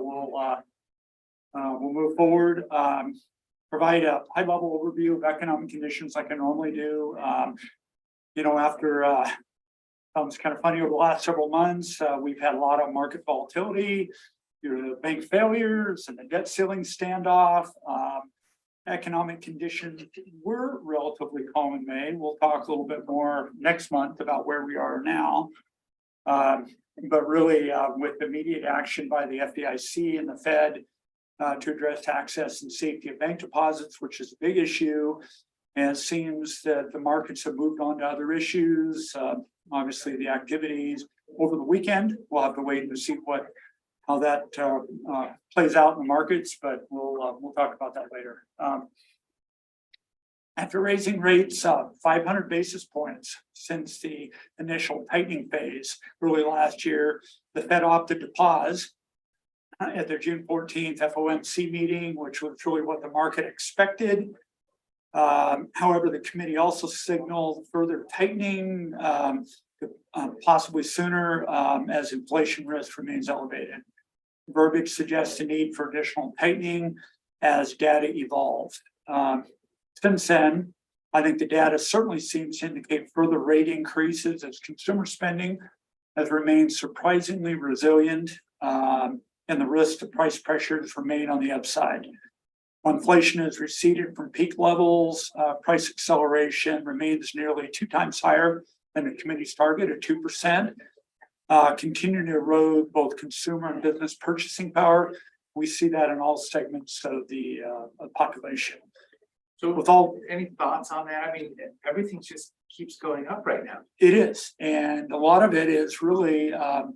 we'll move forward. Provide a high level overview of economic conditions like I normally do. After it's kind of funny over the last several months, we've had a lot of market volatility due to the bank failures and the debt ceiling standoff. Economic conditions were relatively calm in May. We'll talk a little bit more next month about where we are now. But really, with immediate action by the FDIC and the Fed to address access and safety of bank deposits, which is a big issue. And it seems that the markets have moved on to other issues. Obviously, the activities over the weekend, we'll have to wait to see how that plays out in the markets, but we'll talk about that later. After raising rates 500 basis points since the initial tightening phase early last year, the Fed opted to pause at their June 14th FOMC meeting, which was really what the market expected. However, the committee also signaled further tightening, possibly sooner, as inflation risk remains elevated. Verbiage suggests a need for additional tightening as data evolves. Since then, I think the data certainly seems to indicate further rate increases as consumer spending has remained surprisingly resilient, and the risk to price pressures remain on the upside. While inflation has receded from peak levels, price acceleration remains nearly 2 times higher than the committee's target at 2%. Continuing to erode both consumer and business purchasing power. We see that in all segments of the population. So with all, any thoughts on that? I mean, everything just keeps going up right now. It is, and a lot of it is really a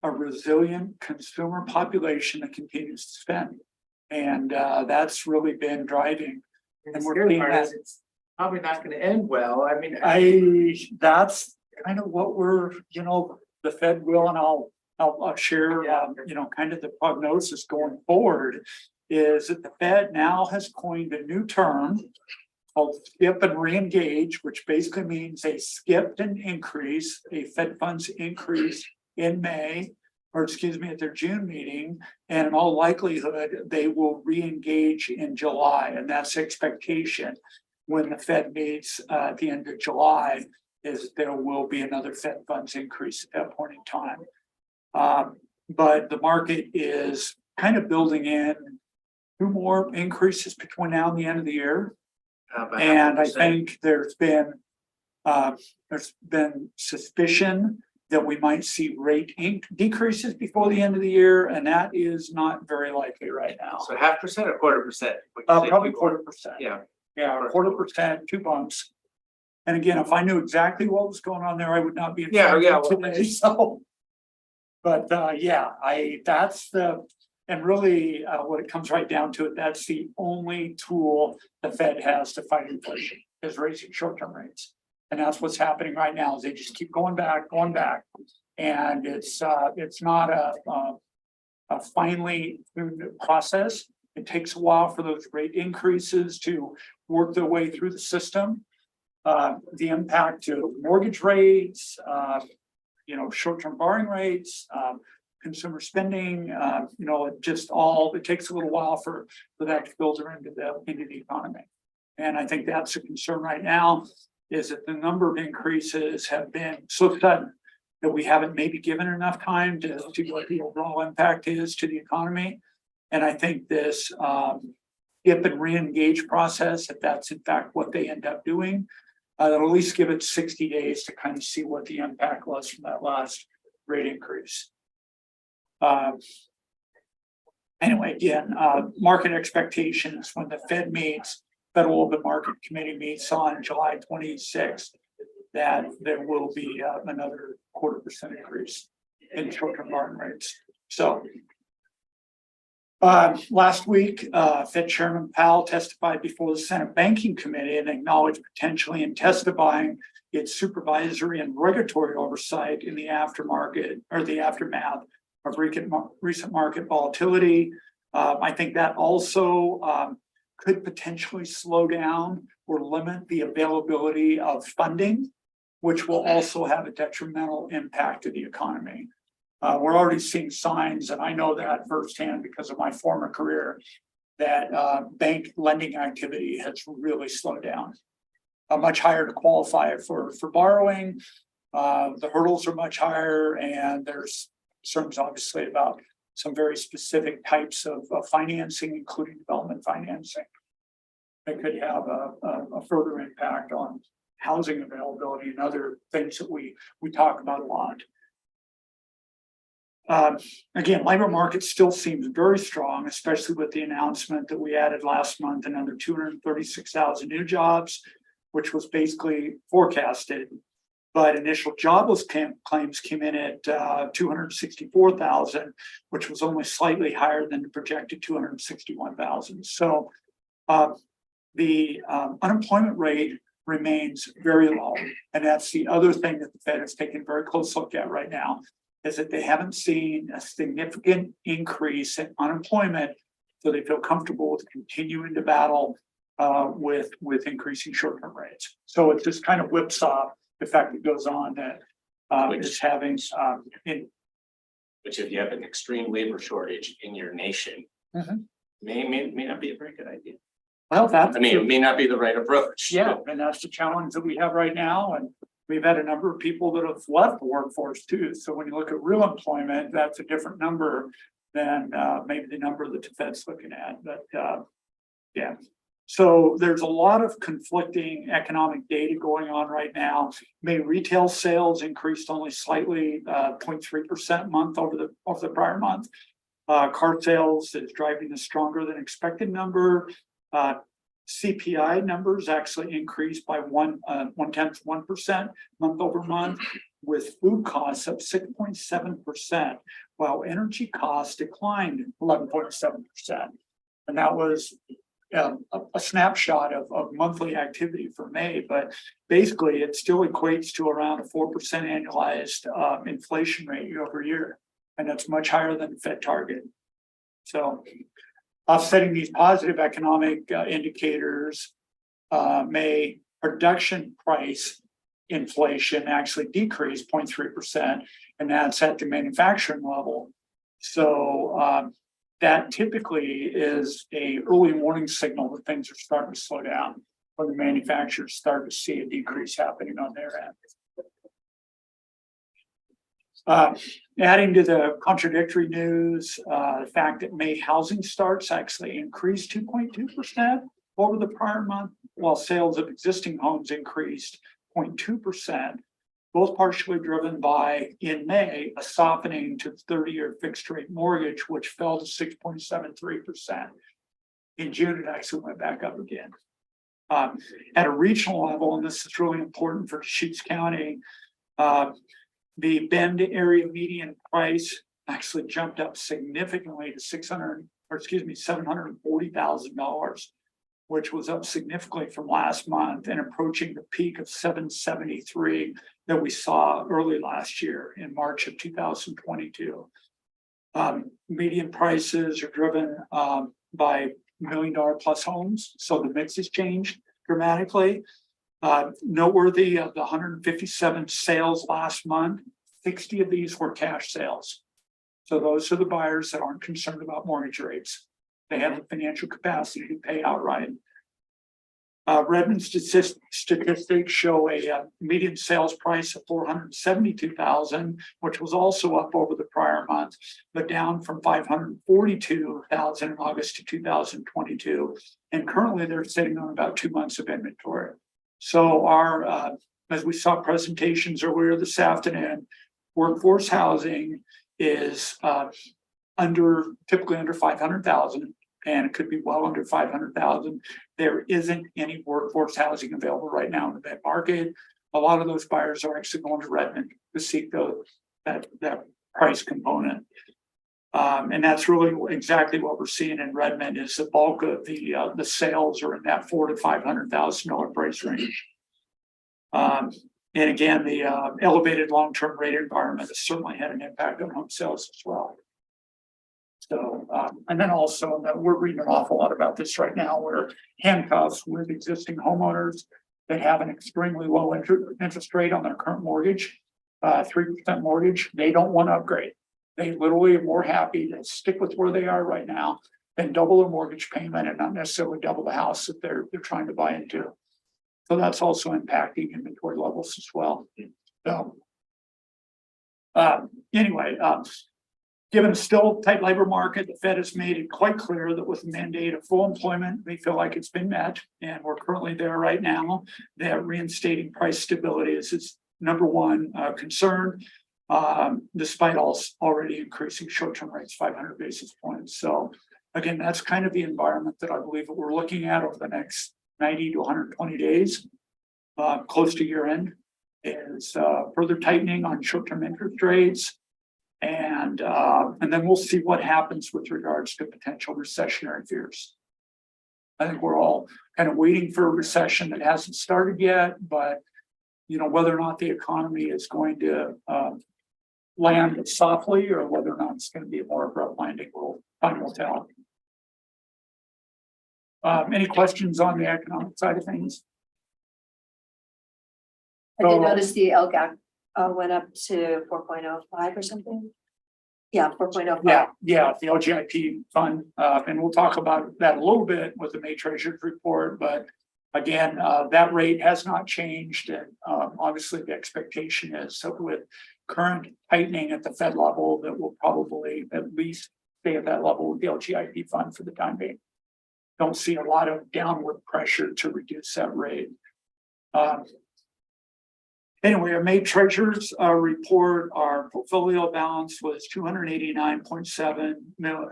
resilient consumer population that continues to spend. And that's really been driving. And we're seeing that. It's probably not gonna end well. I mean. That's kind of what we're, the Fed will, and I'll I'll share, kind of the prognosis going forward is that the Fed now has coined a new term called skip and re-engage, which basically means they skipped an increase, a Fed funds increase in May, or excuse me, at their June meeting, and in all likelihood, they will re-engage in July, and that's the expectation when the Fed meets at the end of July, is there will be another Fed funds increase at that point in time. But the market is kind of building in 2 more increases between now and the end of the year. And I think there's been suspicion that we might see rate decreases before the end of the year, and that is not very likely right now. So 0.5% or 1/4%? Probably 1/4%. Yeah. Yeah, 1/4%, 2 bumps. And again, if I knew exactly what was going on there, I would not be. Today, so. But that's and really what it comes right down to, that's the only tool the Fed has to fight inflation, is raising short-term rates. And that's what's happening right now, is they just keep going back. And it's not a finely tuned process. It takes a while for those rate increases to work their way through the system. The impact to mortgage rates, short-term borrowing rates, consumer spending, it takes a little while for that to filter into the economy. And I think that's a concern right now, is that the number of increases have been so sudden that we haven't maybe given enough time to see what the overall impact is to the economy. And I think this skip and re-engage process, if that's in fact what they end up doing, that'll at least give it 60 days to kind of see what the impact was from that last rate increase. Anyway, again, market expectations when the Fed meets, Federal Open Market Committee meets on July 26th, that there will be another 1/4% increase in short-term borrowing rates. So last week, Fed Chairman Powell testified before the Senate Banking Committee and acknowledged potentially intensifying its supervisory and regulatory oversight in the aftermarket or the aftermath of recent market volatility. I think that also could potentially slow down or limit the availability of funding, which will also have a detrimental impact to the economy. We're already seeing signs, and I know that firsthand because of my former career, that bank lending activity has really slowed down. Much higher to qualify for borrowing. The hurdles are much higher, and there's concerns obviously about some very specific types of financing, including development financing, that could have a further impact on housing availability and other things that we talk about a lot. Again, labor market still seems very strong, especially with the announcement that we added last month another 236,000 new jobs, which was basically forecasted. But initial jobless claims came in at 264,000, which was only slightly higher than the projected 261,000. So the unemployment rate remains very low. And that's the other thing that the Fed has taken a very close look at right now, is that they haven't seen a significant increase in unemployment. So they feel comfortable with continuing to battle with increasing short-term rates. So it just kind of whips off the fact that goes on that is having which if you have an extreme labor shortage in your nation, may not be a very good idea. Well, it may not be the right approach. Yeah, and that's the challenge that we have right now. And we've had a number of people that have left the workforce too. So when you look at real employment, that's a different number than maybe the number that the Fed's looking at. But yeah. So there's a lot of conflicting economic data going on right now. May retail sales increased only slightly, 0.3% month over the prior month. Car sales is driving the stronger than expected number. CPI numbers actually increased by 0.1% month over month, with food costs up 6.7%, while energy costs declined 11.7%. And that was a snapshot of monthly activity for May, but basically it still equates to around a 4% annualized inflation rate year over year. And that's much higher than the Fed target. So offsetting these positive economic indicators, May production price inflation actually decreased 0.3%, and that's at the manufacturing level. So that typically is a early warning signal that things are starting to slow down, when the manufacturers start to see a decrease happening on their end. Adding to the contradictory news, the fact that May housing starts actually increased 2.2% over the prior month, while sales of existing homes increased 0.2%, both partially driven by, in May, a softening to 30-year fixed rate mortgage, which fell to 6.73%. In June, it actually went back up again. At a regional level, and this is really important for Deschutes County, the Bend area median price actually jumped up significantly to $740,000, which was up significantly from last month and approaching the peak of $773,000 that we saw early last year in March of 2022. Median prices are driven by $1 million plus homes, so the mix has changed dramatically. Noteworthy of the 157 sales last month, 60 of these were cash sales. So those are the buyers that aren't concerned about mortgage rates. They have the financial capacity to pay outright. Redmond statistics show a median sales price of $472,000, which was also up over the prior month, but down from $542,000 in August of 2022. And currently they're sitting on about 2 months of inventory. So our, as we saw presentations earlier this afternoon, workforce housing is typically under 500,000, and it could be well under 500,000. There isn't any workforce housing available right now in the mid market. A lot of those buyers are actually going to Redmond to seek that price component. And that's really exactly what we're seeing in Redmond, is the bulk of the sales are in that $400,000 to $500,000 price range. And again, the elevated long-term rate environment has certainly had an impact on home sales as well. So, and then also we're reading an awful lot about this right now, where handcuffs with existing homeowners that have an extremely low interest rate on their current mortgage, 3% mortgage, they don't want to upgrade. They literally are more happy to stick with where they are right now than double their mortgage payment and not necessarily double the house that they're trying to buy into. So that's also impacting inventory levels as well. So anyway, given the still tight labor market, the Fed has made it quite clear that with the mandate of full employment, we feel like it's been met, and we're currently there right now. That reinstating price stability is its number one concern, despite already increasing short-term rates 500 basis points. So again, that's kind of the environment that I believe that we're looking at over the next 90 to 120 days, close to year end, is further tightening on short-term interest rates. And then we'll see what happens with regards to potential recessionary fears. I think we're all kind of waiting for a recession that hasn't started yet, but whether or not the economy is going to land softly or whether or not it's going to be a more abrupt landing, time will tell. Any questions on the economic side of things? I did notice the LGAC went up to 4.05 or something. Yeah, 4.05. Yeah, the LGIP fund, and we'll talk about that a little bit with the May Treasurer's report, but again, that rate has not changed, and obviously the expectation is that with current tightening at the Fed level, that will probably at least stay at that level with the LGIP fund for the time being. Don't see a lot of downward pressure to reduce that rate. Anyway, our May Treasurer's report, our portfolio balance was 289.7 million.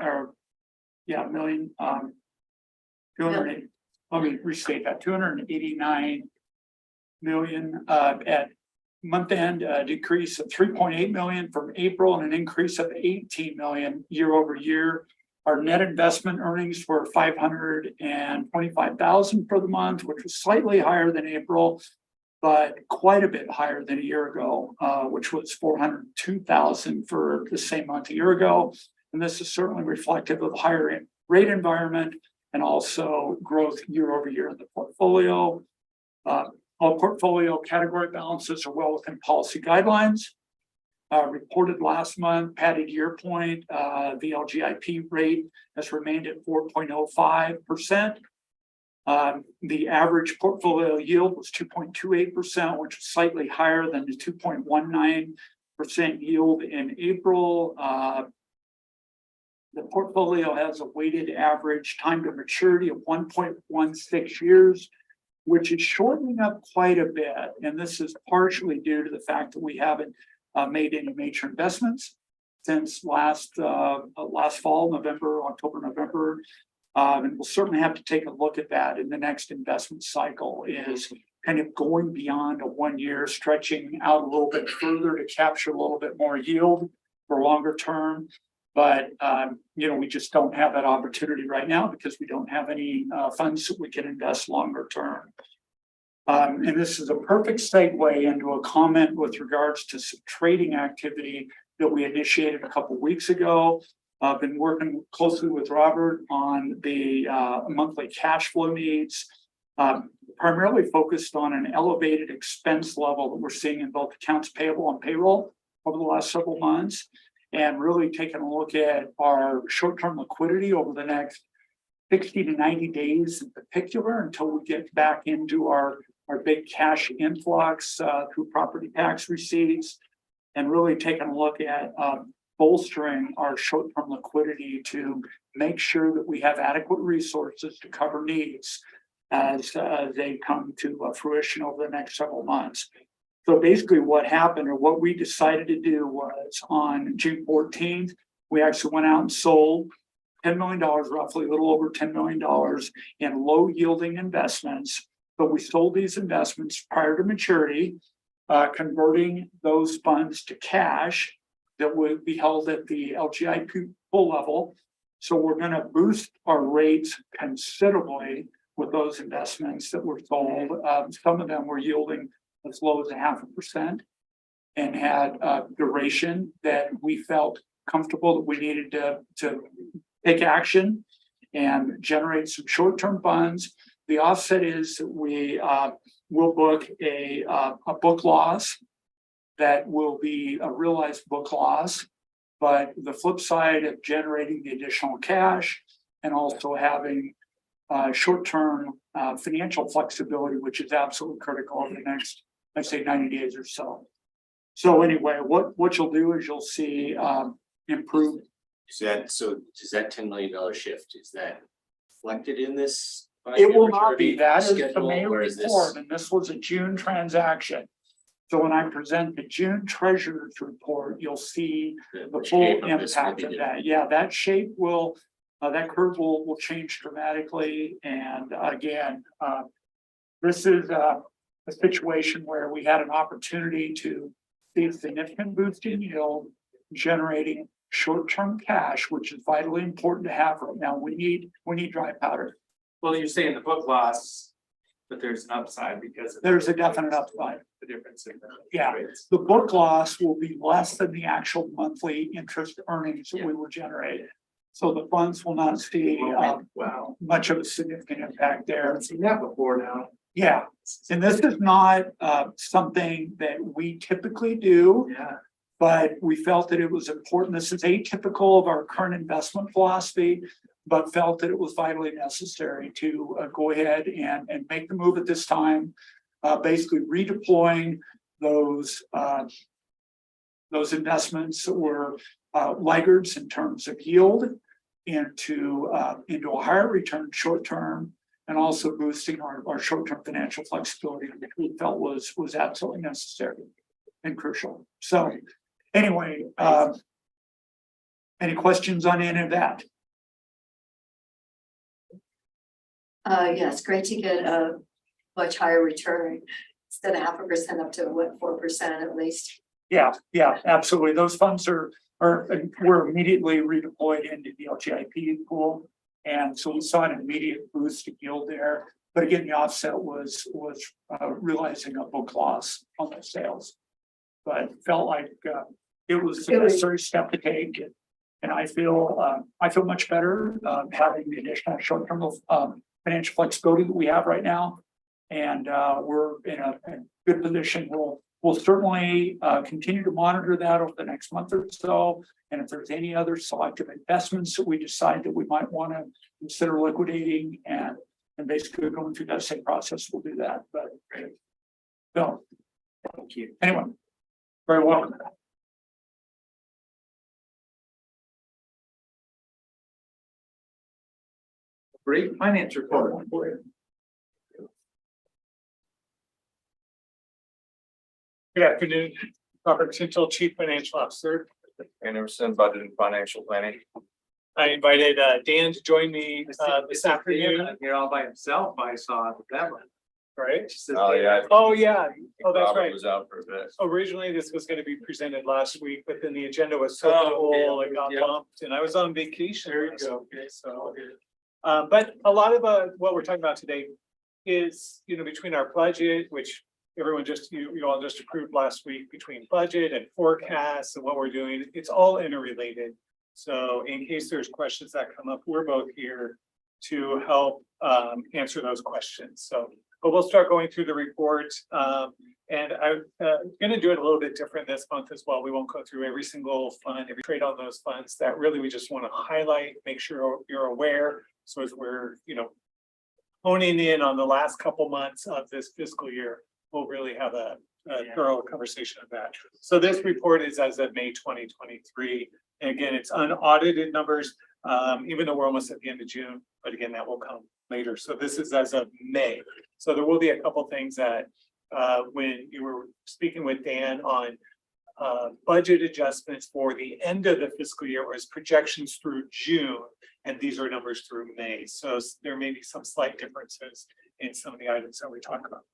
Let me restate that, 289 million at month end, a decrease of 3.8 million from April and an increase of 18 million year over year. Our net investment earnings were 525,000 for the month, which was slightly higher than April, but quite a bit higher than a year ago, which was 402,000 for the same month a year ago. And this is certainly reflective of the higher rate environment and also growth year over year in the portfolio. All portfolio category balances are well within policy guidelines. Reported last month, Patty, to your point, the LGIP rate has remained at 4.05%. The average portfolio yield was 2.28%, which is slightly higher than the 2.19% yield in April. The portfolio has a weighted average time to maturity of 1.16 years, which is shortening up quite a bit. And this is partially due to the fact that we haven't made any major investments since last fall, October, November. And we'll certainly have to take a look at that in the next investment cycle, is kind of going beyond a 1 year, stretching out a little bit further to capture a little bit more yield for longer term. But, we just don't have that opportunity right now because we don't have any funds that we can invest longer term. And this is a perfect segue into a comment with regards to some trading activity that we initiated a couple of weeks ago. I've been working closely with Robert on the monthly cash flow needs, primarily focused on an elevated expense level that we're seeing in both accounts payable and payroll over the last several months, and really taking a look at our short-term liquidity over the next 60 to 90 days in particular, until we get back into our big cash influx through property tax receipts, and really taking a look at bolstering our short-term liquidity to make sure that we have adequate resources to cover needs as they come to fruition over the next several months. So basically what happened, or what we decided to do, was on June 14th, we actually went out and sold $10 million, roughly a little over $10 million in low yielding investments. But we sold these investments prior to maturity, converting those funds to cash that would be held at the LGIP pool level. So we're going to boost our rates considerably with those investments that were sold. Some of them were yielding as low as 0.5% and had duration that we felt comfortable that we needed to take action and generate some short-term funds. The offset is that we will book a book loss that will be a realized book loss, but the flip side of generating the additional cash and also having short-term financial flexibility, which is absolutely critical over the next, I'd say, 90 days or so. So anyway, what you'll do is you'll see improved. So does that $10 million shift, is that reflected in this? It will not be. That is the schedule, May or is report, and this was a June transaction. So when I present the June treasurer's report, you'll see the full impact of that. Yeah, that shape will, that curve will change dramatically. And again, this is a situation where we had an opportunity to see a significant boost in yield, generating short-term cash, which is vitally important to have right now. We need dry powder. Well, you're saying the book loss, but there's an upside because there's a definite upside. The difference in the rates. The book loss will be less than the actual monthly interest earnings that we will generate. So the funds will not see much of a significant impact there. I've seen that before now. Yeah, and this is not something that we typically do. Yeah. But we felt that it was important. This is atypical of our current investment philosophy, but felt that it was vitally necessary to go ahead and make the move at this time, basically redeploying those investments that were laggards in terms of yield into a higher return short term, and also boosting our short-term financial flexibility, which we felt was absolutely necessary and crucial. So anyway, any questions on any of that? Yes, great to get a much higher return instead of 0.5% up to what, 4% at least. Yeah, absolutely. Those funds were immediately redeployed into the LGIP pool. And so we saw an immediate boost to yield there. But again, the offset was realizing a book loss on the sales. But felt like it was the necessary step to take. And I feel much better having the additional short-term financial flexibility that we have right now. And we're in a good position. We'll certainly continue to monitor that over the next month or so. And if there's any other selective investments that we decide that we might want to consider liquidating and basically going through that same process, we'll do that. But so, thank you. Anyway, very welcome. Great finance report. Good afternoon, Robert Tintel, Chief Financial Officer. Anderson, Budget and Financial Planning. I invited Dan to join me this afternoon. Here all by himself, I saw that one. Right? Oh, yeah. Oh, yeah. Oh, that's Robert right. was out for a bit. Originally, this was going to be presented last week, but then the agenda was so full, it got bumped, and I was on vacation. There you go. Okay, so. But a lot of what we're talking about today is, between our budget, which everyone you all just approved last week, between budget and forecasts and what we're doing, it's all interrelated. So in case there's questions that come up, we're both here to help answer those questions. So, but we'll start going through the report. And I'm going to do it a little bit different this month as well. We won't go through every single fund, every trade on those funds. That really we just want to highlight, make sure you're aware. So as we're, honing in on the last couple months of this fiscal year, we'll really have a thorough conversation of that. So this report is as of May 2023. And again, it's unaudited numbers, even though we're almost at the end of June, but again, that will come later. So this is as of May. So there will be a couple things that when you were speaking with Dan on budget adjustments for the end of the fiscal year was projections through June, and these are numbers through May. So there may be some slight differences in some of the items that we talk about.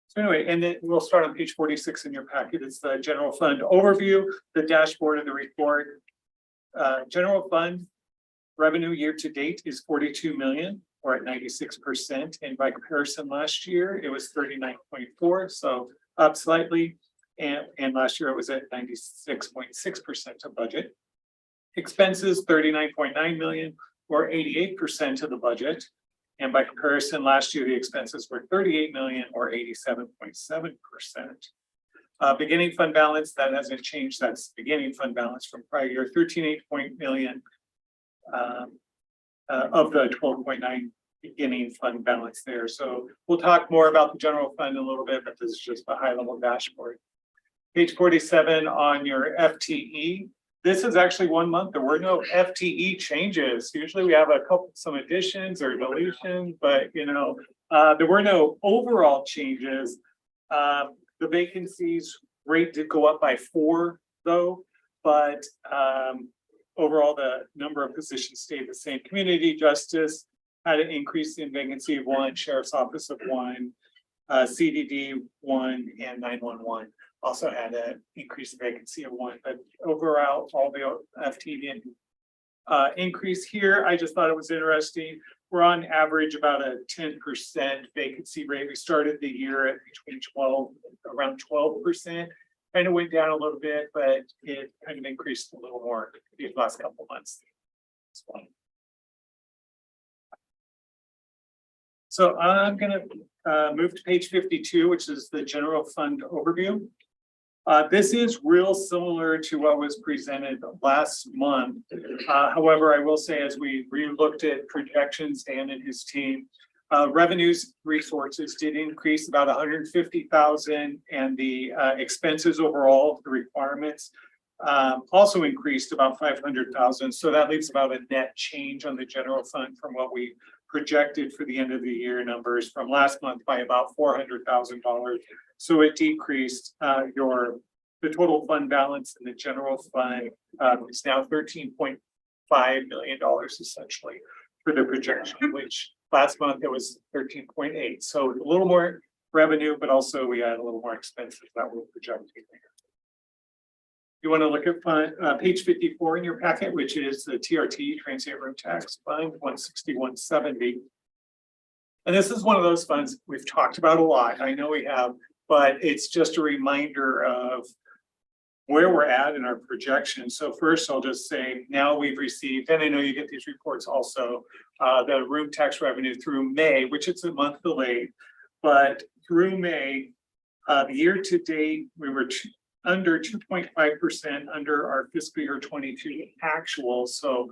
So anyway, and then we'll start on page 46 in your packet. It's the general fund overview, the dashboard of the report. General fund revenue year to date is 42 million, or at 96%. And by comparison, last year it was 39.4, so up slightly. And last year it was at 96.6% of budget. Expenses 39.9 million, or 88% of the budget. And by comparison, last year the expenses were 38 million, or 87.7%. Beginning fund balance, that hasn't changed. That's beginning fund balance from prior year, 13.8 million of the 12.9 beginning fund balance there. So we'll talk more about the general fund in a little bit, but this is just a high level dashboard. Page 47 on your FTE. This is actually 1 month. There were no FTE changes. Usually we have some additions or deletions, but there were no overall changes. The vacancies rate did go up by 4 though, but overall the number of positions stayed the same. Community justice had an increase in vacancy of 1, sheriff's office of 1, CDD 1, and 911 also had an increase in vacancy of 1. But overall, all the FTE increase here, I just thought it was interesting. We're on average about a 10% vacancy rate. We started the year at around 12%. Kind of went down a little bit, but it kind of increased a little more these last couple of months. So I'm going to move to page 52, which is the general fund overview. This is real similar to what was presented last month. However, I will say as we re-looked at projections, Dan and his team, revenues resources did increase about 150,000, and the expenses overall, the requirements, also increased about 500,000. So that leaves about a net change on the general fund from what we projected for the end of the year numbers from last month by about $400,000. So it decreased the total fund balance in the general fund is now $13.5 million essentially for the projection, which last month it was 13.8. So a little more revenue, but also we had a little more expenses that we're projecting there. You want to look at page 54 in your packet, which is the TRT, Transient Room Tax Fund 16170. And this is one of those funds we've talked about a lot. I know we have, but it's just a reminder of where we're at in our projection. So first, I'll just say now we've received, and I know you get these reports also, the room tax revenue through May, which it's a month delayed. But through May, the year to date, we were under 2.5% under our fiscal year 22 actual. So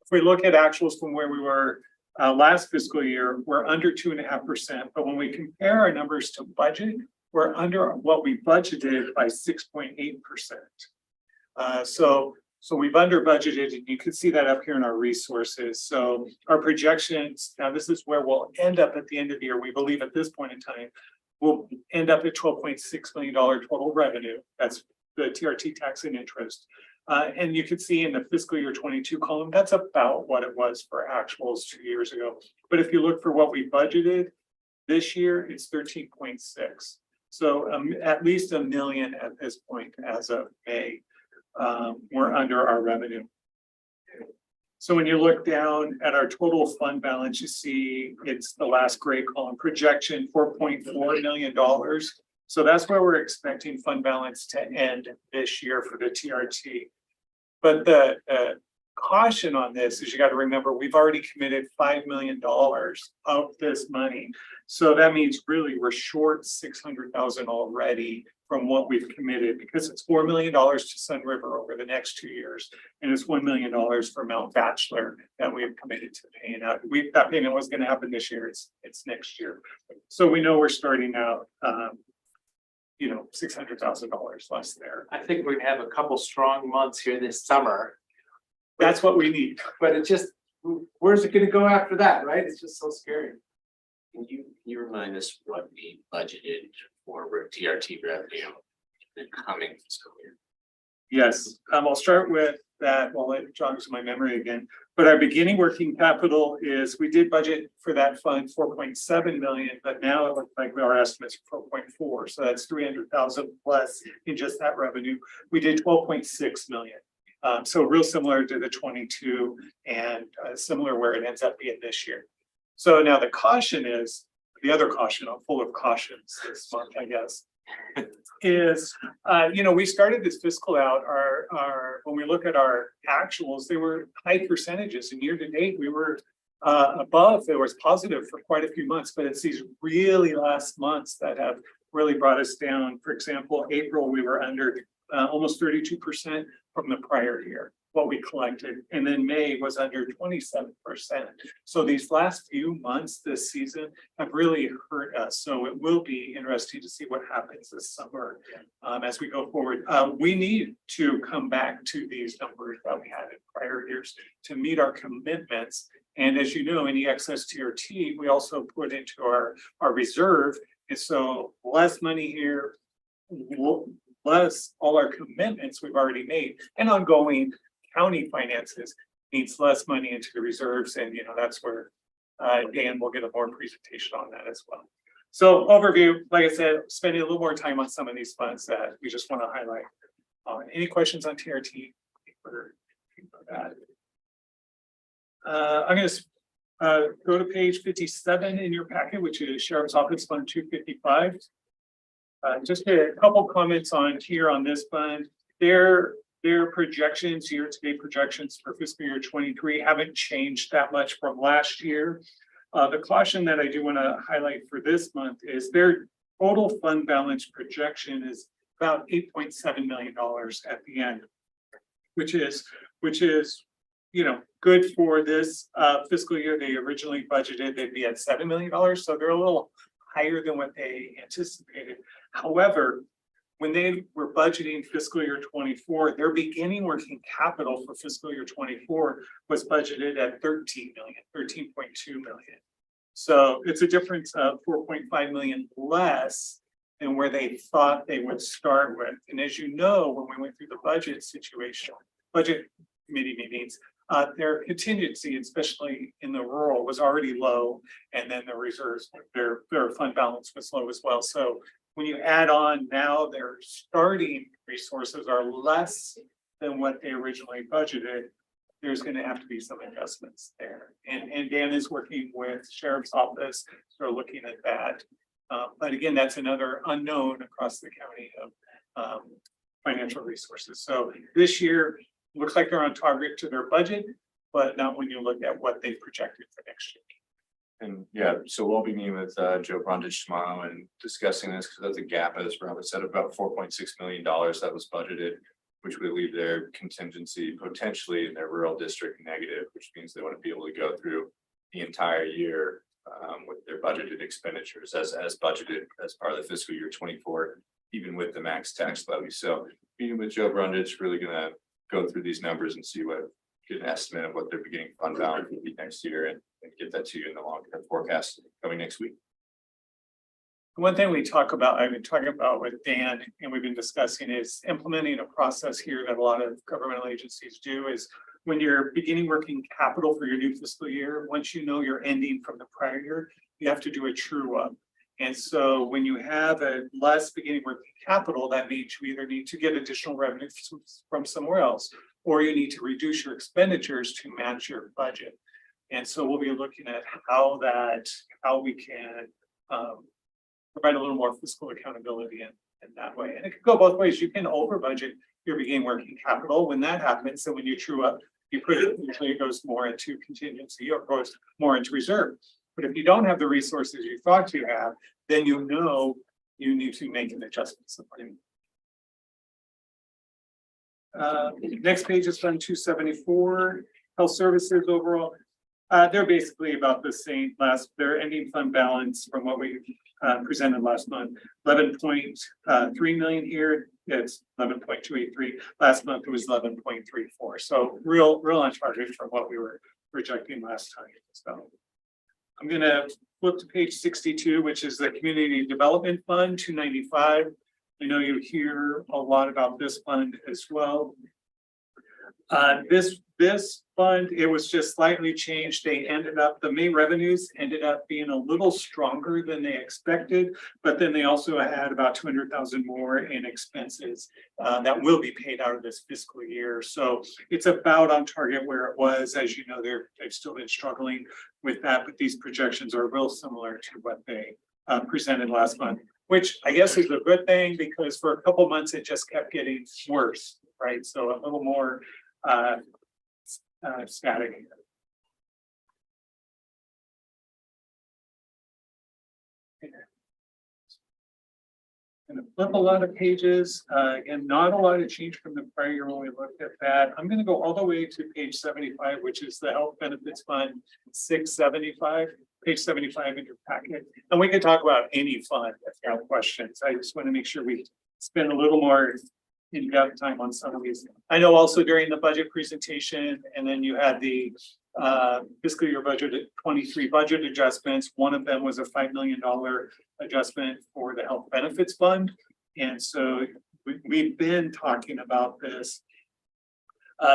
if we look at actuals from where we were last fiscal year, we're under 2.5%. But when we compare our numbers to budget, we're under what we budgeted by 6.8%. So we've under budgeted, and you can see that up here in our resources. So our projections, now this is where we'll end up at the end of the year. We believe at this point in time, we'll end up at $12.6 million total revenue. That's the TRT tax and interest. And you can see in the fiscal year 22 column, that's about what it was for actuals 2 years ago. But if you look for what we budgeted this year, it's 13.6. So at least $1 million at this point as of May, we're under our revenue. So when you look down at our total fund balance, you see it's the last gray column, projection $4.4 million. So that's where we're expecting fund balance to end this year for the TRT. But the caution on this is you got to remember, we've already committed $5 million of this money. So that means really we're short 600,000 already from what we've committed, because it's $4 million to Sun River over the next 2 years. And it's $1 million for Mount Bachelor that we have committed to paying out. That payment was going to happen this year. It's next year. So we know we're starting out, $600,000 less there. I think we're gonna have a couple strong months here this summer, That's what we need. but it just, where's it gonna go after that, right? It's just so scary. Can you remind us what we budgeted for TRT revenue in the coming fiscal year? Yes, I'll start with that. Well, it jogs my memory again. But our beginning working capital is, we did budget for that fund 4.7 million, but now it looks like our estimates are 4.4. So that's 300,000 plus in just that revenue. We did 12.6 million. So real similar to the 22 and similar where it ends up being this year. So now the caution is, the other caution, I'm full of cautions this month, I guess, is, we started this fiscal out, when we look at our actuals, they were high percentages, and year to date, we were above, it was positive for quite a few months, but it's these really last months that have really brought us down. For example, April, we were under almost 32% from the prior year, what we collected. And then May was under 27%. So these last few months this season have really hurt us. So it will be interesting to see what happens this summer as we go forward. We need to come back to these numbers that we had in prior years to meet our commitments. And as you know, any excess TRT, we also put into our reserve. And so less money here, less all our commitments we've already made, and ongoing county finances needs less money into the reserves. And that's where Dan will get a more presentation on that as well. So overview, like I said, spending a little more time on some of these funds that we just want to highlight. Any questions on TRT? I'm going to go to page 57 in your packet, which is Sheriff's Office Fund 255. Just a couple comments on here on this fund. Their projections, year-to-date projections for fiscal year 23 haven't changed that much from last year. The caution that I do want to highlight for this month is their total fund balance projection is about $8.7 million at the end, which is good for this fiscal year. They originally budgeted they'd be at $7 million, so they're a little higher than what they anticipated. However, when they were budgeting fiscal year 24, their beginning working capital for fiscal year 24 was budgeted at 13.2 million. So it's a difference of 4.5 million less than where they thought they would start with. And as you know, when we went through the budget committee meetings, their contingency, especially in the rural, was already low, and then the reserves, their fund balance was low as well. So when you add on now, their starting resources are less than what they originally budgeted. there's gonna have to be some adjustments there. And Dan is working with Sheriff's Office, so looking at that. But again, that's another unknown across the county of financial resources. So this year, looks like they're on target to their budget, but not when you look at what they projected for next year. And yeah, so we'll be meeting with Joe Brundage tomorrow and discussing this because there's a gap, as Robert said, about $4.6 million that was budgeted, which would leave their contingency potentially in their rural district negative, which means they want to be able to go through the entire year with their budgeted expenditures as budgeted as part of the fiscal year 24, even with the max tax levy. So meeting with Joe Brundage, really gonna go through these numbers and see get an estimate of what their beginning fund balance will be next year and get that to you in the long-term forecast coming next week. One thing I've been talking about with Dan, and we've been discussing, is implementing a process here that a lot of governmental agencies do is when you're beginning working capital for your new fiscal year, once you know you're ending from the prior year, you have to do a true up. And so when you have a less beginning working capital, that means you either need to get additional revenue from somewhere else, or you need to reduce your expenditures to match your budget. And so we'll be looking at how we can provide a little more fiscal accountability in that way. And it could go both ways. You can over budget your beginning working capital. When that happens, then when you true up, you put it, usually it goes more into contingency or goes more into reserve. But if you don't have the resources you thought you have, then you know you need to make an adjustment. Next page is Fund 274, Health Services overall. They're basically about the same their ending fund balance from what we presented last month, 11.3 million here. It's 11.283. Last month it was 11.34. So real on target from what we were projecting last time. So I'm gonna flip to page 62, which is the Community Development Fund 295. I know you hear a lot about this fund as well. This fund, it was just slightly changed. The main revenues ended up being a little stronger than they expected, but then they also had about 200,000 more in expenses that will be paid out of this fiscal year. So it's about on target where it was. As you know, they've still been struggling with that, but these projections are real similar to what they presented last month, which I guess is a good thing because for a couple months it just kept getting worse, right? So a little more static. Gonna flip a lot of pages, and not a lot of change from the prior year when we looked at that. I'm gonna go all the way to page 75, which is the Health Benefits Fund 675, page 75 in your packet. And we can talk about any fund if you have questions. I just want to make sure we spend a little more in-depth time on some of these. I know also during the budget presentation, and then you had the fiscal year budget at 23 budget adjustments. One of them was a $5 million adjustment for the Health Benefits Fund. And so we've been talking about this.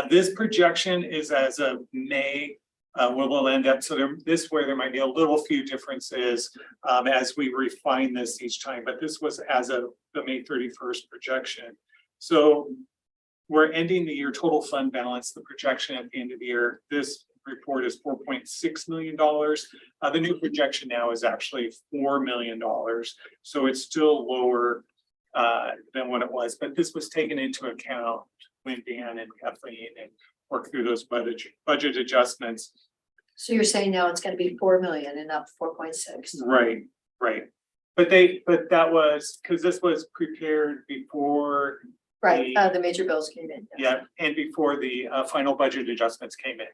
This projection is as of May, where we'll end up. So where there might be a little few differences as we refine this each time, but this was as of the May 31st projection. So we're ending the year total fund balance, the projection at the end of the year. This report is $4.6 million. The new projection now is actually $4 million. So it's still lower than what it was, but this was taken into account when Dan and Kathleen and worked through those budget adjustments. So you're saying now it's gonna be 4 million and not 4.6? Right. But that was, because this was prepared before. Right, the major bills came in. Yeah, and before the final budget adjustments came in.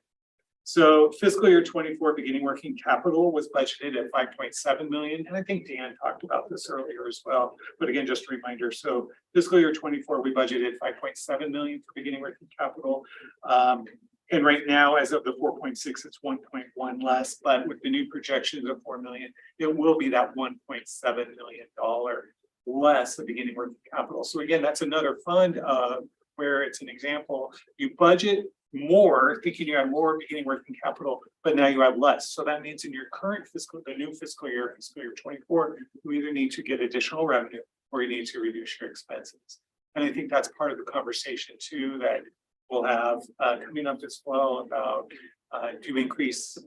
So fiscal year 24 beginning working capital was budgeted at 5.7 million. And I think Dan talked about this earlier as well. But again, just a reminder. So fiscal year 24, we budgeted 5.7 million for beginning working capital. And right now, as of the 4.6, it's 1.1 less, but with the new projections of 4 million, it will be that $1.7 million less the beginning working capital. So again, that's another fund where it's an example. You budget more, thinking you have more beginning working capital, but now you have less. So that means in your current the new fiscal year 24, you either need to get additional revenue or you need to reduce your expenses. And I think that's part of the conversation too, that we'll have coming up as well about to increase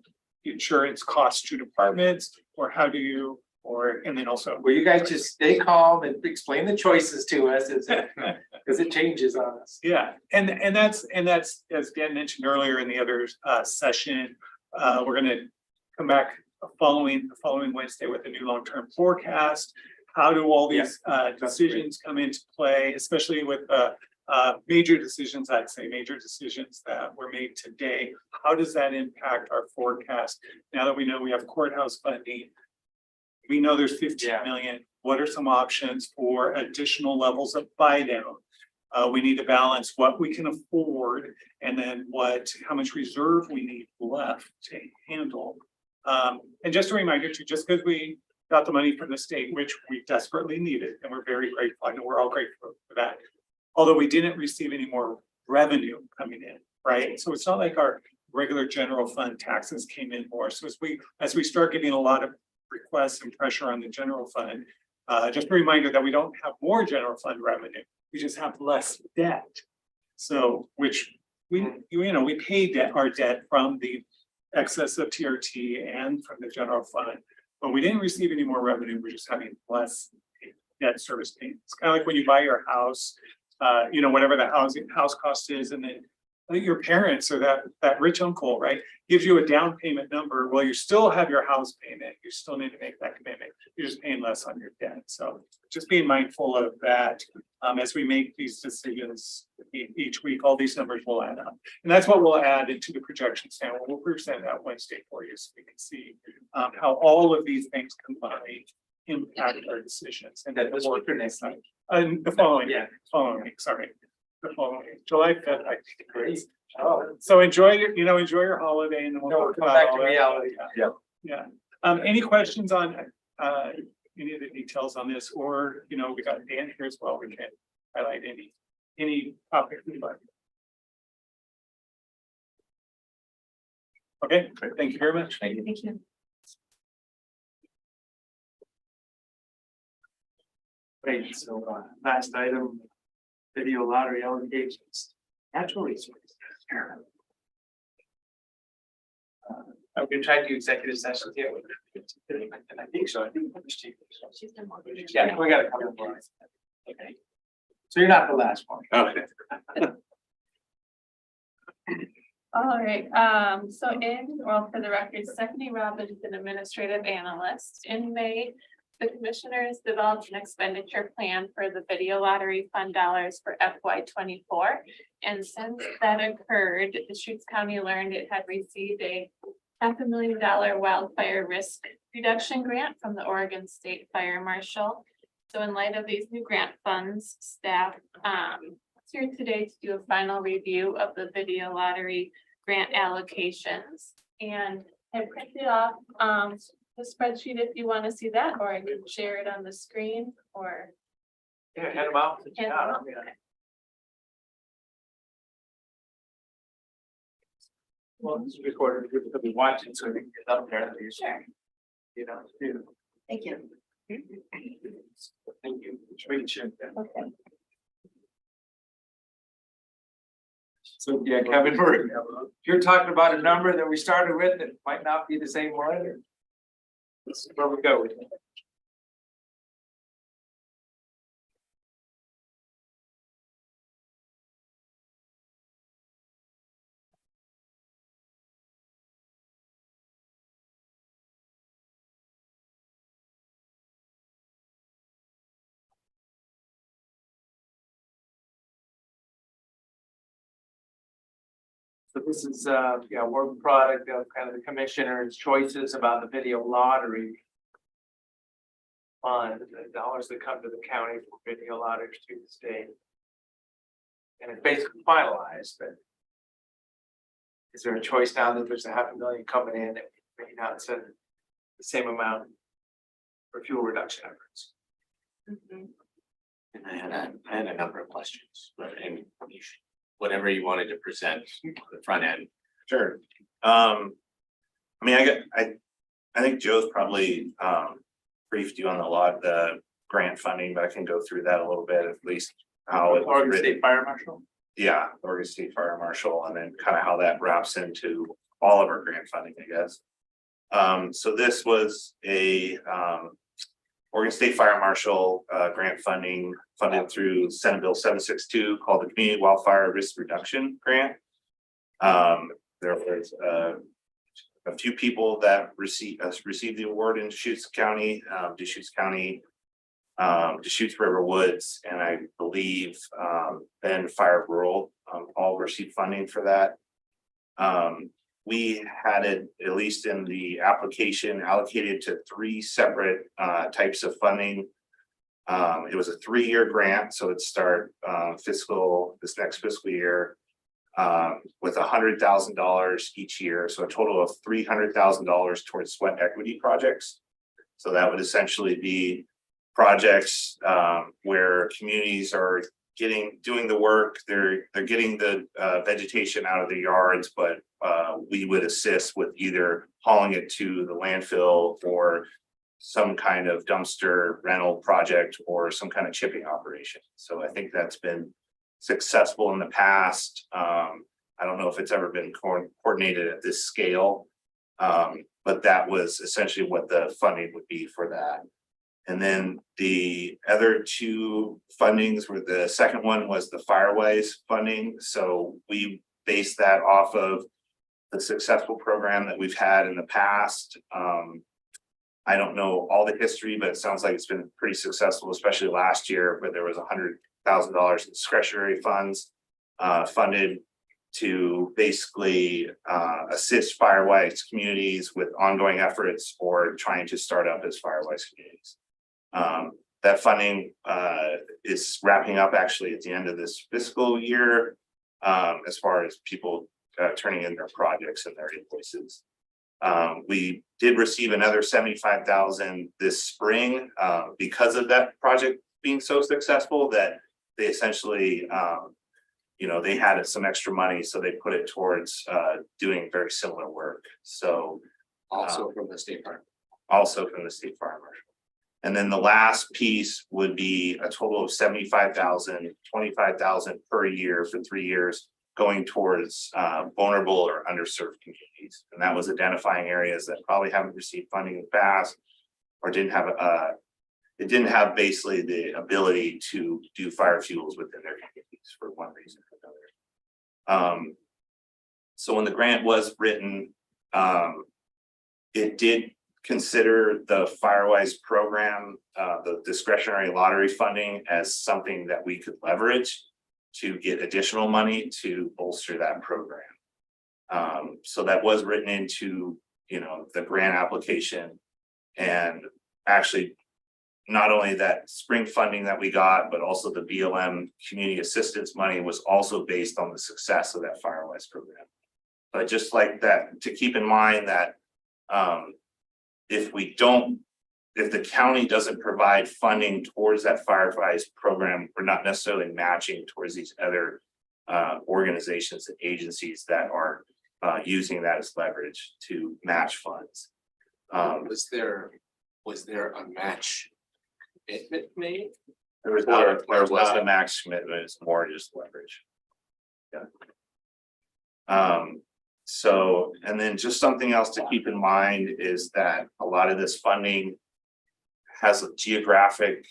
insurance costs to departments, or how do you, or, and then also. Well, you guys just stay calm and explain the choices to us, because it changes on us. Yeah, and that's, as Dan mentioned earlier in the other session, we're gonna come back the following Wednesday with a new long-term forecast. How do all these decisions come into play, especially with major decisions, I'd say major decisions that were made today? How does that impact our forecast? Now that we know we have courthouse funding, we know there's 15 million. What are some options for additional levels of buy down? We need to balance what we can afford and then how much reserve we need left to handle. And just a reminder too, just because we got the money from the state, which we desperately needed, and we're very grateful. I know we're all grateful for that. Although we didn't receive any more revenue coming in, right? So it's not like our regular general fund taxes came in more. So as we start getting a lot of requests and pressure on the general fund, just a reminder that we don't have more general fund revenue. We just have less debt. So, which we paid our debt from the excess of TRT and from the general fund, but we didn't receive any more revenue. We're just having less debt service payments. It's kind of like when you buy your house, whatever the house cost is, and then your parents or that rich uncle, right, gives you a down payment number. Well, you still have your house payment. You still need to make that commitment. You're just paying less on your debt. So just being mindful of that as we make these decisions each week. All these numbers will add up, and that's what we'll add into the projections now. We'll present that Wednesday for you, so we can see how all of these things combined impact our decisions. And then the work next time, and the following week, sorry. The following week, July 5th, I think. Great. Oh, so enjoy your holiday, and then we'll talk about back to all that. reality. Yeah. Any questions on any of the details on this, or we got Dan here as well. We can highlight any topic we'd like. Okay, great. Thank you very much. Thank you. Thank you. Great. So last item. Video lottery allocations, natural resources. I'm gonna try to do executive sessions here. And I think so. I think yeah, we got a couple more. Okay. So you're not the last one. Okay. All right, for the record, Stephanie Robinson, administrative analyst. In May, the commissioners developed an expenditure plan for the video lottery fund dollars for FY 24. And since that occurred, Deschutes County learned it had received a $500,000 wildfire risk reduction grant from the Oregon State Fire Marshal. So in light of these new grant funds, staff is here today to do a final review of the video lottery grant allocations. And I printed off the spreadsheet if you want to see that, or I can share it on the screen, or. Yeah, hand them out. Hand them out. Yeah. Well, this is recorded, people could be watching, so we can get up there. Sure. Too. Thank you. Thank you. Okay. So, yeah, Kevin, you're talking about a number that we started with that might not be the same one. This is where we go. So this is work product of kind of the commissioner's choices about the video lottery fund, the dollars that come to the county for video lotteries to the state. And it's basically finalized, but is there a choice now that there's $500,000 coming in that we may not send the same amount for fuel reduction efforts? And I had a number of questions, but whatever you wanted to present on the front end. Sure. I think Joe's probably briefed you on the grant funding, but I can go through that a little bit, at least how it was Oregon written. State Fire Marshal? Yeah, Oregon State Fire Marshal, and then kind of how that wraps into all of our grant funding, I guess. So this was a Oregon State Fire Marshal grant funding funded through Senate Bill 762 called the Community Wildfire Risk Reduction Grant. There was a few people that received the award in Deschutes County, Deschutes River Woods, and I believe Bend Fire Rural all received funding for that. We had it, at least in the application, allocated to 3 separate types of funding. It was a 3-year grant, so it'd start this next fiscal year with $100,000 each year, so a total of $300,000 towards sweat equity projects. So that would essentially be projects where communities are doing the work, they're getting the vegetation out of the yards, but we would assist with either hauling it to the landfill or some kind of dumpster rental project or some kind of chipping operation. So I think that's been successful in the past. I don't know if it's ever been coordinated at this scale, but that was essentially what the funding would be for that. And then the other 2 fundings were, the second one was the Firewise funding. So we based that off of the successful program that we've had in the past. I don't know all the history, but it sounds like it's been pretty successful, especially last year, where there was $100,000 in discretionary funds funded to basically assist Firewise communities with ongoing efforts or trying to start up as Firewise communities. That funding is wrapping up actually at the end of this fiscal year, as far as people turning in their projects and their invoices. We did receive another $75,000 this spring because of that project being so successful that they essentially, they had some extra money, so they put it towards doing very similar work. So Also from the state farm. Also from the State Fire Marshal. And then the last piece would be a total of $75,000, $25,000 per year for 3 years, going towards vulnerable or underserved communities. And that was identifying areas that probably haven't received funding in the past or didn't have basically the ability to do fire fuels within their communities for one reason or another. So when the grant was written, it did consider the Firewise program, the discretionary lottery funding, as something that we could leverage to get additional money to bolster that program. So that was written into, the grant application, and actually not only that spring funding that we got, but also the BLM community assistance money was also based on the success of that Firewise program. But just like that, to keep in mind that if the county doesn't provide funding towards that Firewise program, we're not necessarily matching towards these other organizations and agencies that are using that as leverage to match funds. Was there a match commitment made? There was not a max commitment, it's more just leverage. Yeah. So, and then just something else to keep in mind is that a lot of this funding has a geographic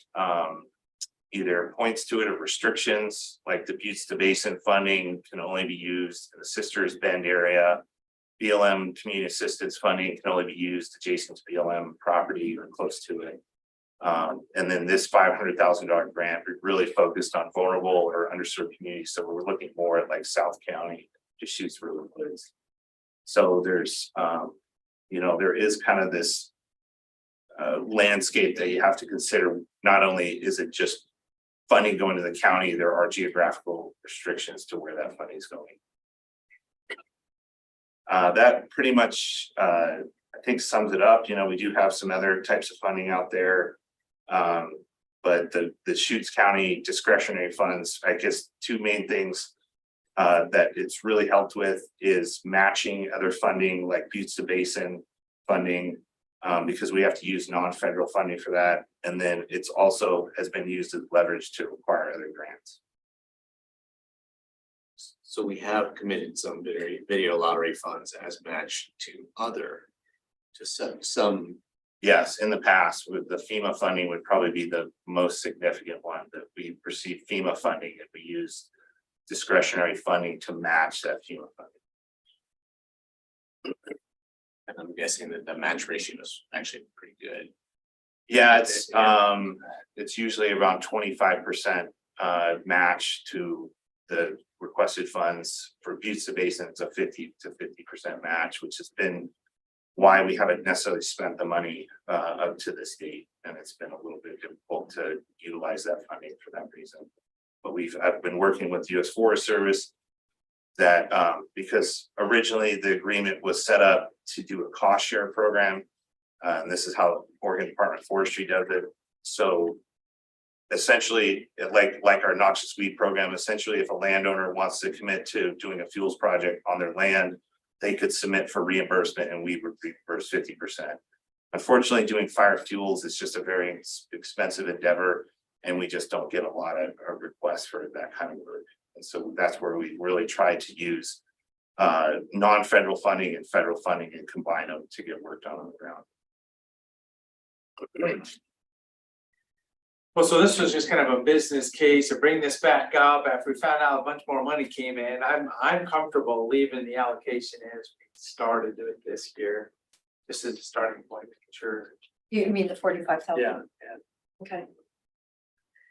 either points to it or restrictions, like the Buttes to Basin funding can only be used in the Sisters Bend area. BLM community assistance funding can only be used adjacent to BLM property or close to it. And then this $500,000 grant really focused on vulnerable or underserved communities. So we're looking more at like South County, Deschutes River Woods. So there's, there is kind of this landscape that you have to consider. Not only is it just funding going to the county, there are geographical restrictions to where that funding is going. That pretty much, I think, sums it up. We do have some other types of funding out there. But the Deschutes County discretionary funds, I guess 2 main things that it's really helped with is matching other funding like Buttes to Basin funding, because we have to use non-federal funding for that. And then it's also has been used as leverage to acquire other grants. So we have committed some video lottery funds as match to some. Yes, in the past, with the FEMA funding would probably be the most significant one that we received FEMA funding and we use discretionary funding to match that FEMA funding. And I'm guessing that the match ratio is actually pretty good. Yeah, it's usually around 25% match to the requested funds. For Buttes Basin, it's a 50 to 50% match, which has been why we haven't necessarily spent the money up to this date, and it's been a little bit difficult to utilize that funding for that reason. But I've been working with US Forest Service that because originally the agreement was set up to do a cost share program. And this is how Oregon Department of Forestry does it. So essentially, like our noxious weed program, essentially, if a landowner wants to commit to doing a fuels project on their land, they could submit for reimbursement and we would reimburse 50%. Unfortunately, doing fire fuels is just a very expensive endeavor, and we just don't get a lot of requests for that kind of work. And so that's where we really try to use non-federal funding and federal funding and combine them to get work done on the ground. Well, so this was just kind of a business case to bring this back up after we found out a bunch more money came in. I'm comfortable leaving the allocation as we started it this year. Just as a starting point, making sure. You mean the 45,000? Yeah. Okay.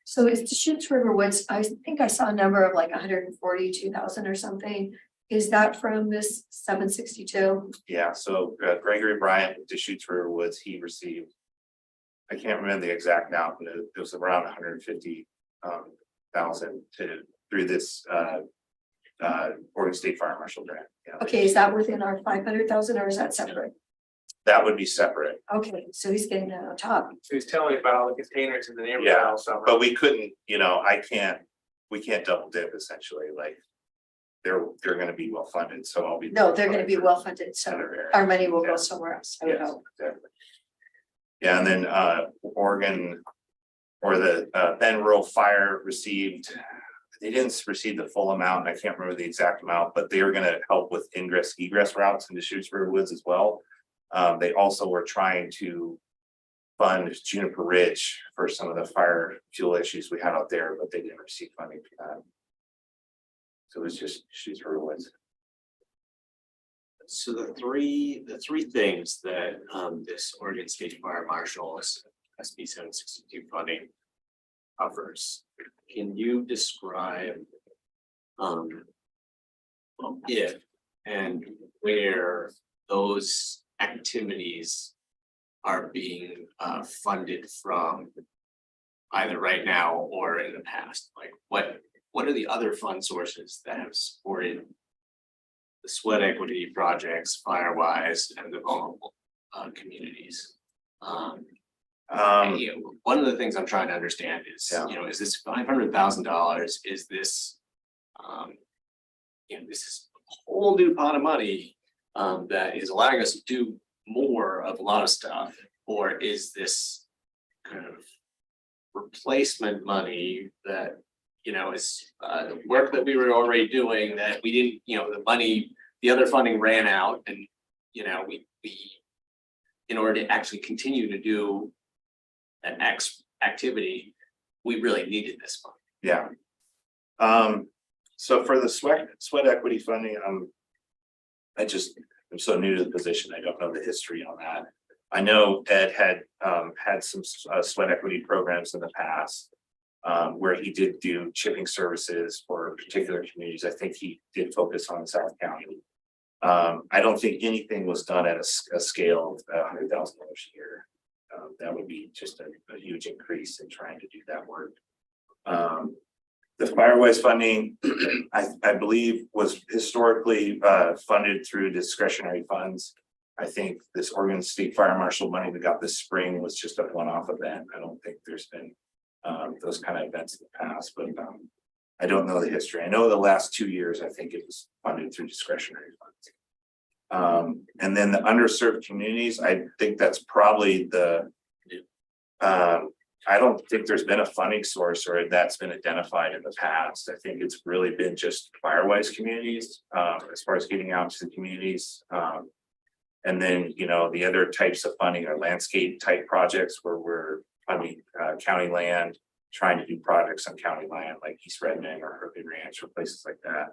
So is Deschutes River Woods, I think I saw a number of like 142,000 or something. Is that from this 762? Yeah, so Gregory Bryant with Deschutes River Woods, he received, I can't remember the exact amount, but it was around 150,000 through this Oregon State Fire Marshal grant. Yeah. Okay, is that within our 500,000 or is that separate? That would be separate. Okay, so he's getting that on top. So he's telling me about all the containers in the neighborhood Yeah, all summer. but we couldn't, we can't double dip essentially, like they're gonna be well funded, so I'll be. No, they're gonna be well funded, so our money will go somewhere else. I would Yes, hope. exactly. Yeah, and then Oregon or the Bend Rural Fire received, they didn't receive the full amount. I can't remember the exact amount, but they are gonna help with ingress egress routes into Deschutes River Woods as well. They also were trying to fund Juniper Ridge for some of the fire fuel issues we had out there, but they didn't receive funding for that. So it was just Deschutes River Woods. So the three things that this Oregon State Fire Marshal's SB 762 funding covers, can you describe if and where those activities are being funded from, either right now or in the past? Like what are the other fund sources that have supported the sweat equity projects, Firewise, and the vulnerable communities? And, one of the things I'm trying to understand is, is this $500,000? Is this, this is a whole new pot of money that is allowing us to do more of a lot of stuff, or is this kind of replacement money that is the work that we were already doing that we didn't, the other funding ran out, and we in order to actually continue to do an X activity, we really needed this fund. Yeah. So for the sweat equity funding, I'm so new to the position, I don't know the history on that. I know Ed had some sweat equity programs in the past where he did do chipping services for particular communities. I think he did focus on South County. I don't think anything was done at a scale of $100,000 a year. That would be just a huge increase in trying to do that work. The Firewise funding, I believe, was historically funded through discretionary funds. I think this Oregon State Fire Marshal money we got this spring was just a one-off event. I don't think there's been those kind of events in the past, but I don't know the history. I know the last 2 years, I think it was funded through discretionary funds. And then the underserved communities, I think that's probably the I don't think there's been a funding source or that's been identified in the past. I think it's really been just Firewise communities, as far as getting out to the communities. And then, you know, the other types of funding are landscape type projects where we're funding county land, trying to do projects on county land like East Redmond or Hervey Ranch or places like that.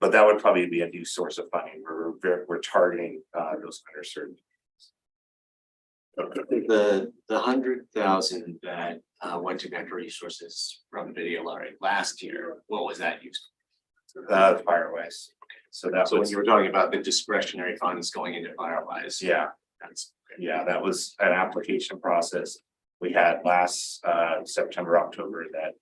But that would probably be a new source of funding. We're targeting those underserved. The 100,000 that went to Natural Resources from Video Lottery last year, what was that used Firewise. So that So when was, you were talking about the discretionary funds going into Firewise. yeah, That's, yeah, that was an application process we had last September, October that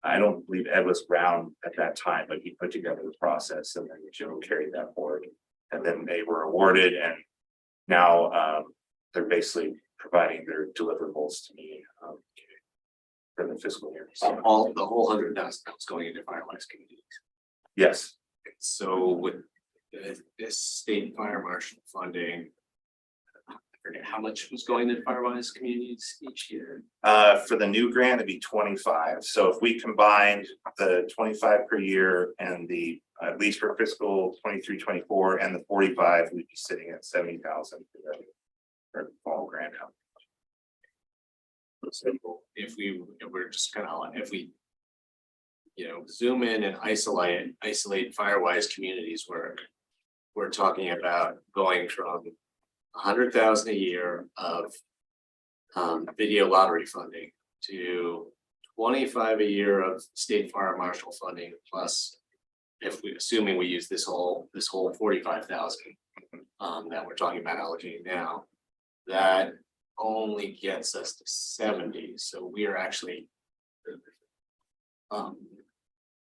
I don't believe Ed was around at that time, but he put together the process and then Joe carried that forward. And then they were awarded and now they're basically providing their deliverables to me for the fiscal year. so all, the whole 100,000 was going into Firewise communities. Yes, So with this state fire marshal funding, I forget how much was going to Firewise communities each year. for the new grant, it'd be 25. So if we combined the 25 per year and the, at least for fiscal 23-24 and the 45, we'd be sitting at 70,000 for fall grant. So if we're just kind of, if we, you know, zoom in and isolate Firewise communities work, we're talking about going from 100,000 a year of video lottery funding to 25 a year of state fire marshal funding, plus if we, assuming we use this whole 45,000 that we're talking about allocating now, that only gets us to 70. So we are actually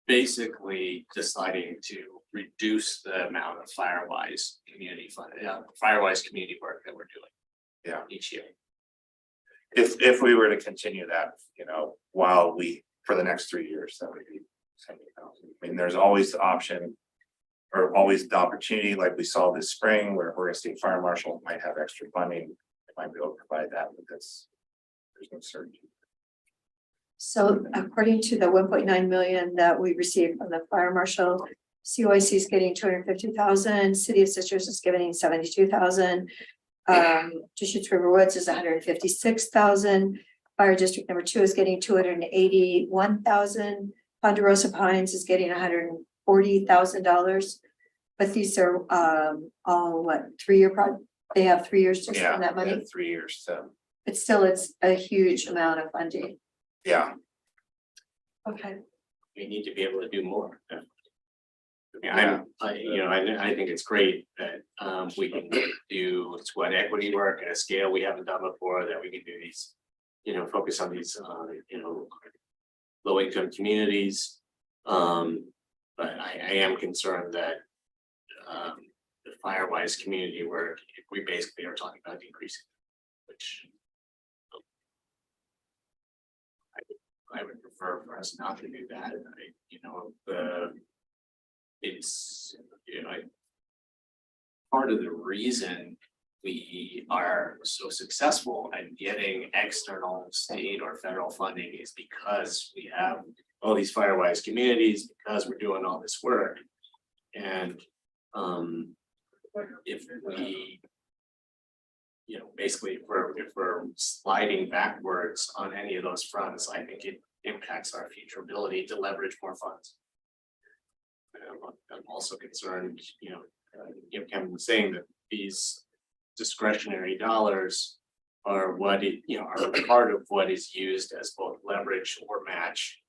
basically deciding to reduce the amount of Firewise community funding, Firewise community work that we're doing. Yeah. Each year. If we were to continue that, you know, while we, for the next 3 years, that would be 70,000. I mean, there's always the option or always the opportunity, like we saw this spring, where Oregon State Fire Marshal might have extra funding. They might be able to provide that, but there's no certainty. So according to the 1.9 million that we received from the fire marshal, COIC is getting 250,000, City of Sisters is getting 72,000. Deschutes River Woods is 156,000. Fire District Number 2 is getting 281,000. Ponderosa Pines is getting $140,000. But these are all what, 3-year project? They have 3 years to spend that money. 3 years, so, But still, it's a huge amount of funding. yeah. Okay. We need to be able to do more. I think it's great that we can do sweat equity work at a scale we haven't done before, that we can do these, you know, focus on these low income communities. But I am concerned that the Firewise community work, we basically are talking about decreasing, which I would prefer for us not to do that. It's, you know, part of the reason we are so successful at getting external state or federal funding is because we have all these Firewise communities, because we're doing all this work. And if we, you know, basically if we're sliding backwards on any of those fronts, I think it impacts our future ability to leverage more funds. I'm also concerned, Kevin was saying that these discretionary dollars are what are part of what is used as both leverage or match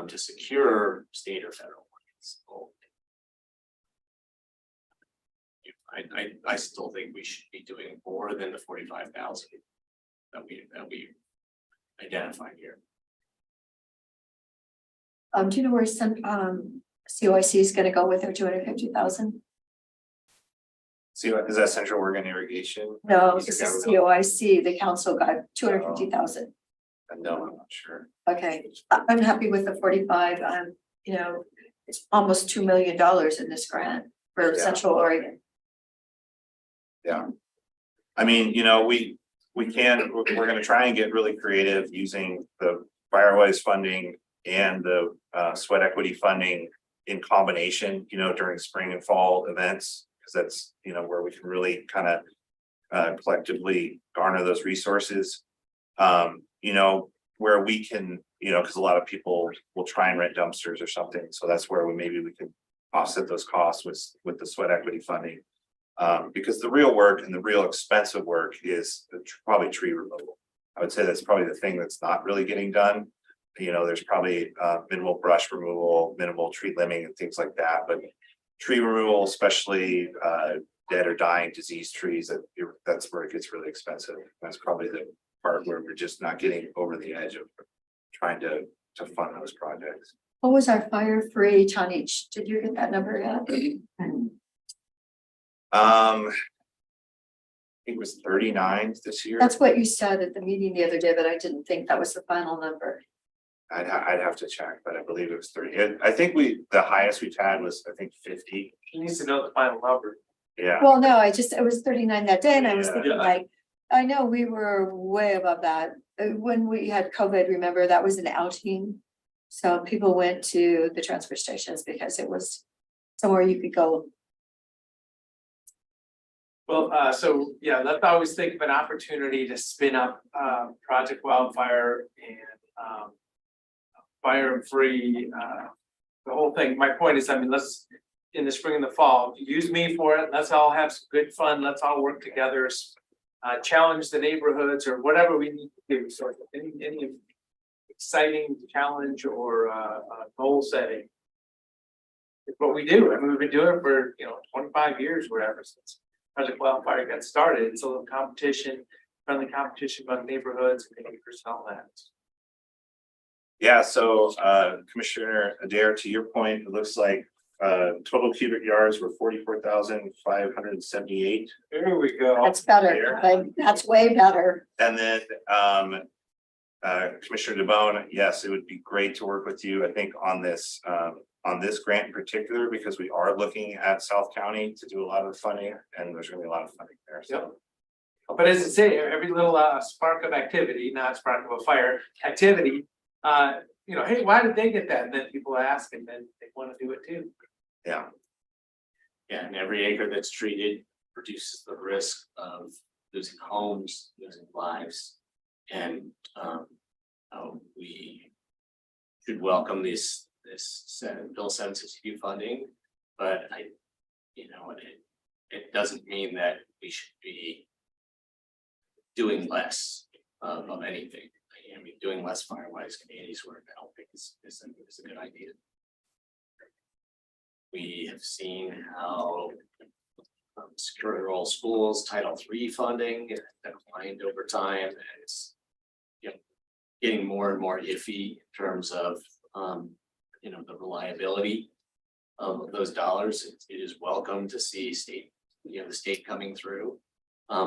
to secure state or federal monies. So, I still think we should be doing more than the 45,000 that we identified here. Do you know where some COIC is going to go with their 250,000? See, is that Central Oregon Irrigation? No, this is COIC. The council got 250,000. No, I'm not sure. Okay, I'm happy with the 45. It's almost $2 million in this grant for Central Oregon. Yeah. I mean, we're gonna try and get really creative using the Firewise funding and the sweat equity funding in combination, during spring and fall events. Because that's, where we can really kind of collectively garner those resources. Where we can, because a lot of people will try and rent dumpsters or something. So that's where maybe we can offset those costs with the sweat equity funding. Because the real work and the real expensive work is probably tree removal. I would say that's probably the thing that's not really getting done. There's probably minimal brush removal, minimal tree limbing and things like that, but tree removal, especially dead or dying diseased trees, that's where it gets really expensive. That's probably the part where we're just not getting over the edge of trying to fund those projects. What was our fire-free tonnage? Did you get that number yet? I think it was 39 this year. That's what you said at the meeting the other day, but I didn't think that was the final number. I'd have to check, but I believe it was 30. I think the highest we've had was, I think 50. He needs to know the final number. Yeah. Well, no, it was 39 that day and I was Yeah. thinking like, I know we were way above that. When we had COVID, remember, that was an outing. So people went to the transfer stations because it was somewhere you could go. Well, so yeah, let's always think of an opportunity to spin up Project Wildfire and Fire and Free, the whole thing. My point is, let's in the spring and the fall, use me for it. Let's all have some good fun. Let's all work together, challenge the neighborhoods or whatever we need to do. So any exciting challenge or goal setting. It's what we do. We've been doing it for 25 years, whatever, since Project Wildfire got started. It's a little competition, friendly competition among neighborhoods and neighbors and all that. Yeah, so Commissioner Adair, to your point, it looks like total cubic yards were 44,578. There we go. That's better. That's way better. And then Commissioner DeBonne, yes, it would be great to work with you, I think, on this grant in particular, because we are looking at South County to do a lot of the funding, and there's gonna be a lot of funding there. So But as I say, every little spark of activity, not spark of a fire activity, hey, why did they get that? And then people ask, and then they want to do it too. yeah. Yeah, and every acre that's treated reduces the risk of losing homes, losing lives. And we should welcome this Bill 762 funding, but it doesn't mean that we should be doing less of anything. Doing less Firewise communities work, I don't think is a good idea. We have seen how secure rural schools, Title III funding declined over time, and it's getting more and more iffy in terms of the reliability of those dollars. It is welcome to see the state coming through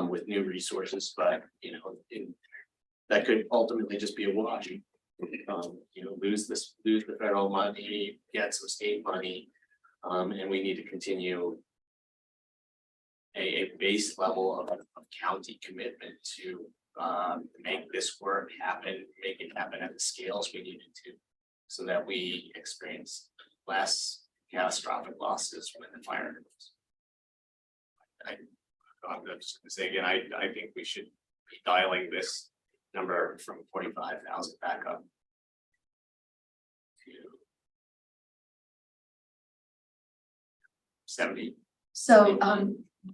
with new resources, but that could ultimately just be a wash. Lose the federal money, get some state money, and we need to continue a base level of county commitment to make this work happen, make it happen at the scales we need it to, so that we experience less catastrophic losses when the fire comes. I'm just gonna say again, I think we should be dialing this number from 45,000 back up to 70. So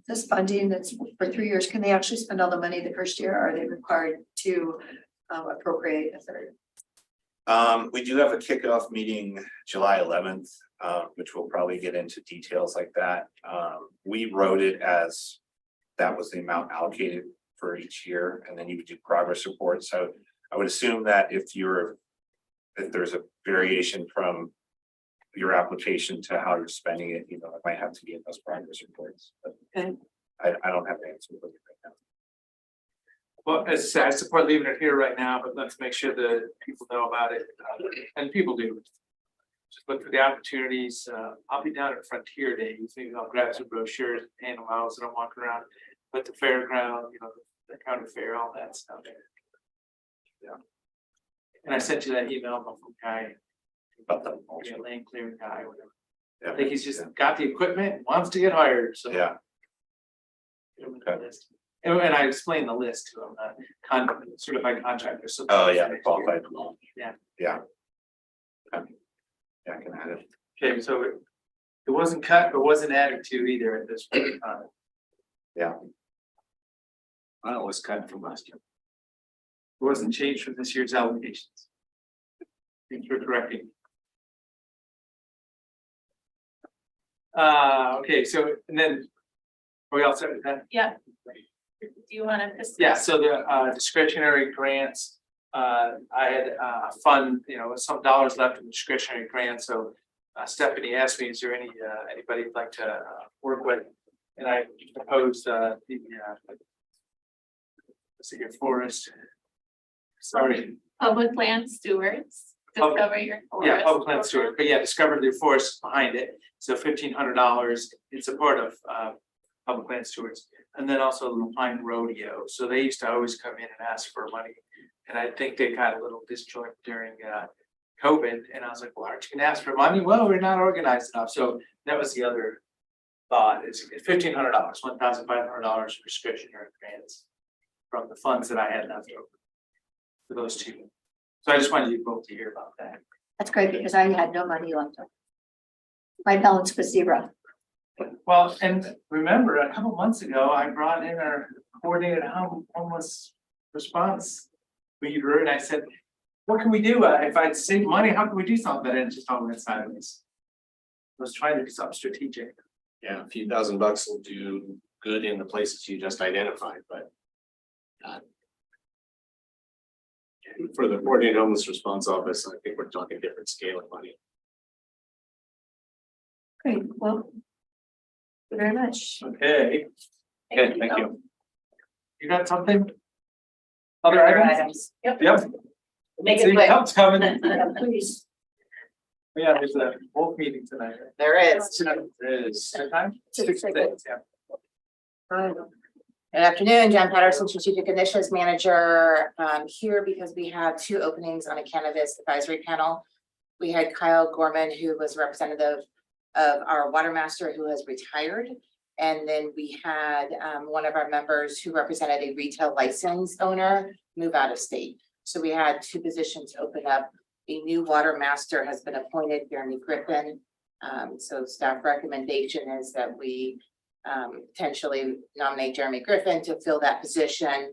this funding that's for 3 years, can they actually spend all the money the first year? Or are they required to appropriate a third? We do have a kickoff meeting July 11th, which will probably get into details like that. We wrote it as that was the amount allocated for each year, and then you would do progress reports. So I would assume that if there's a variation from your application to how you're spending it, it might have to be in those progress reports. But Okay. I don't have the answer for you right now. Well, as I said, I support leaving it here right now, but let's make sure that people know about it, and people do. Just look for the opportunities. I'll be down at Frontier Days. Maybe I'll grab some brochures and handle miles that I'm walking around. But the fairground, the county fair, all that stuff. Yeah. And I sent you that email from Guy. About the land clearing guy, whatever. I think he's just got the equipment, wants to get hired, so. Yeah. And I explained the list to him, certified contractor. So Oh, yeah, qualified. Yeah. Yeah. Okay. Yeah, I can add it. Okay, so it wasn't cut, but wasn't added to either at this point in time. Yeah. I was cut from last year. It wasn't changed from this year's allocations. Thanks for correcting. Okay, so, and then, are we all set with that? Yeah. Do you want to discuss? Yeah, so the discretionary grants, I had a fund, some dollars left in discretionary grants, so Stephanie asked me, is there anybody you'd like to work with? And I proposed let's see here, forest. Sorry. Public land stewards, discover your forest. Yeah, public land steward, but yeah, discover the forest behind it, so $1,500 in support of public land stewards. And then also the Pine Rodeo, so they used to always come in and ask for money. And I think they got a little disjoint during COVID, and I was like, well, aren't you gonna ask for money? Well, we're not organized enough, so that was the other thought, is $1,500, $1,500 discretionary grants from the funds that I had left over for those two. So I just wanted you both to hear about that. That's great because I had no money left. My balance was zero. Well, and remember, a couple months ago, I brought in our coordinated homeless response leader, and I said, what can we do? If I'd save money, how can we do something? And it just all went sideways. I was trying to do something strategic. Yeah, a few $1,000 will do good in the places you just identified, but for the coordinated homeless response office, I think we're talking different scale of money. Great, well. Thank you very much. Okay. Good, thank you. You got something? Other items? Yep. Yep. Make See, it quick. help's coming. Yeah, please. Yeah, there's a wolf meeting tonight. There is. There is. What time? 6:06. Yeah. Good afternoon, Jen Patterson, Strategic Initiatives Manager, here because we have two openings on a cannabis advisory panel. We had Kyle Gorman, who was representative of our water master who has retired. And then we had one of our members who represented a retail license owner move out of state. So we had two positions open up. A new water master has been appointed, Jeremy Griffin. So staff recommendation is that we potentially nominate Jeremy Griffin to fill that position.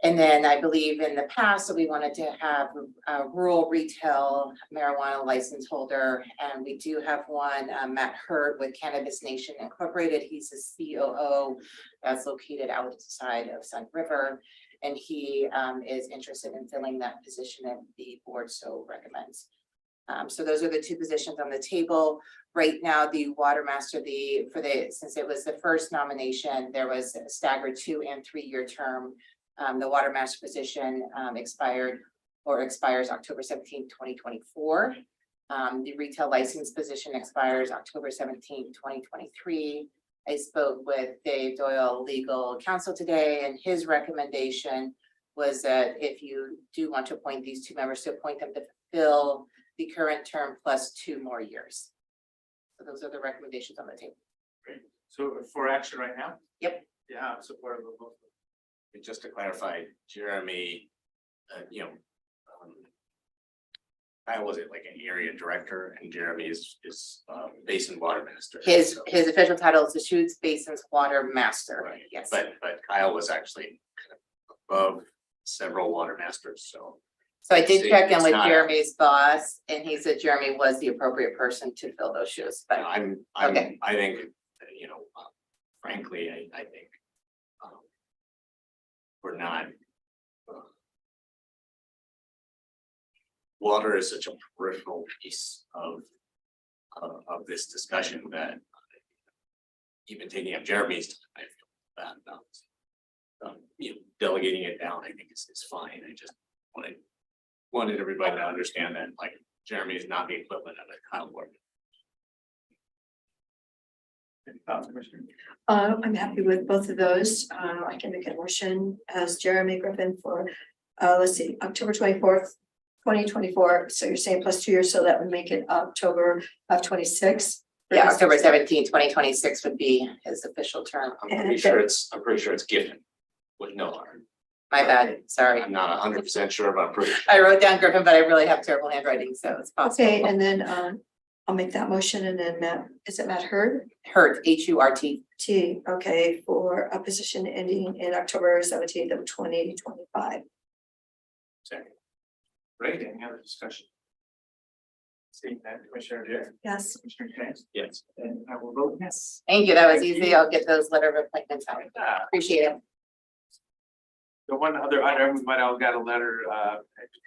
And then I believe in the past, so we wanted to have a rural retail marijuana license holder. And we do have one, Matt Hurd with Cannabis Nation Incorporated. He's a COO that's located outside of Sun River. And he is interested in filling that position and the board so recommends. So those are the two positions on the table. Right now, the water master, since it was the first nomination, there was a staggered 2- and 3-year term. The water master position expires October 17, 2024. The retail license position expires October 17, 2023. I spoke with Dave Doyle, legal counsel today, and his recommendation was that if you do want to appoint these two members, to appoint them to fill the current term plus 2 more years. So those are the recommendations on the table. Great. So for action right now? Yep. Yeah, I'm supportive of both. And just to clarify, Jeremy, I was it like an area director, and Jeremy is basin water minister. His official title is the Deschutes Basin's Water Master. Right. Yes. But Kyle was actually kind of above several water masters, so. So I did check in It's with not- Jeremy's boss, and he said Jeremy was the appropriate person to fill those shoes, but okay. I think, frankly, I think. We're not. Water is such a peripheral piece of this discussion that even taking up Jeremy's time, I feel bad about. Delegating it down, I think is fine. I just wanted everybody to understand that, like, Jeremy is not the equivalent of a Kyle Gordon. Any thoughts, Commissioner? I'm happy with both of those. I can make a motion as Jeremy Griffin for, let's see, October 24th, 2024. So you're saying plus 2 years, so that would make it October of 26. Yeah, October 17, 2026 would be his official term. I'm pretty sure it's Giffen with no R. My bad, sorry. I'm not 100% sure, but I'm pretty. I wrote down Griffin, but I really have terrible handwriting, so it's possible. Okay, and then I'll make that motion, and then Matt, is it Matt Hurd? Hurt, H-U-R-T. Okay, for a position ending in October 17th of 2025. Second. Great, any other discussion? Seeing that, Commissioner Rea? Yes. Commissioner James? Yes. And I will vote yes. Thank you, that was easy. I'll get those letter of appointments out. Appreciate it. The one other item, we might all got a letter,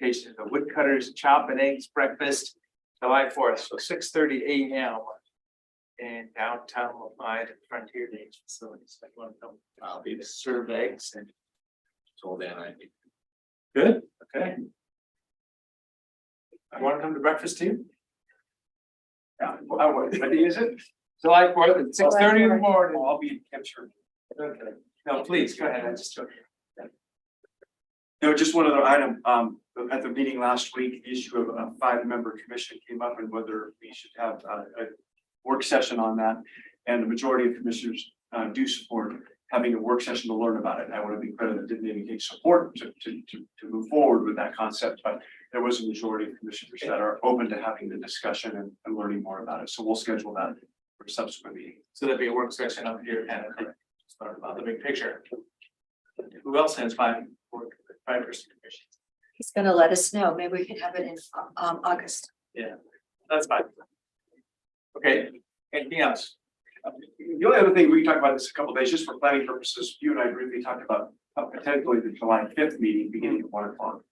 invitation to the Woodcutters Chop and Eggs Breakfast, July 4th, so 6:30 a.m. in downtown Lafayette at Frontier Days facilities. I want to come, I'll be to serve eggs and. Told Dan I. Good, okay. I want to come to breakfast too. Yeah, what day is it? July 4th at 6:30 in the morning. I'll be in Kempshire. Okay, no, please, go ahead, I just. No, just one other item, at the meeting last week, the issue of a 5-member commission came up and whether we should have a work session on that. And the majority of commissioners do support having a work session to learn about it. I want to be clear that it didn't indicate support to move forward with that concept, but there was a majority of commissioners that are open to having the discussion and learning more about it. So we'll schedule that for a subsequent meeting. So there'd be a work session up here and start about the big picture. Who else has 5 person commissions? He's gonna let us know. Maybe we can have it in August. Yeah, that's fine. Okay, anything else? The only other thing we talked about this a couple of days, just for planning purposes, you and I briefly talked about potentially the July 5th meeting beginning at 1 o'clock.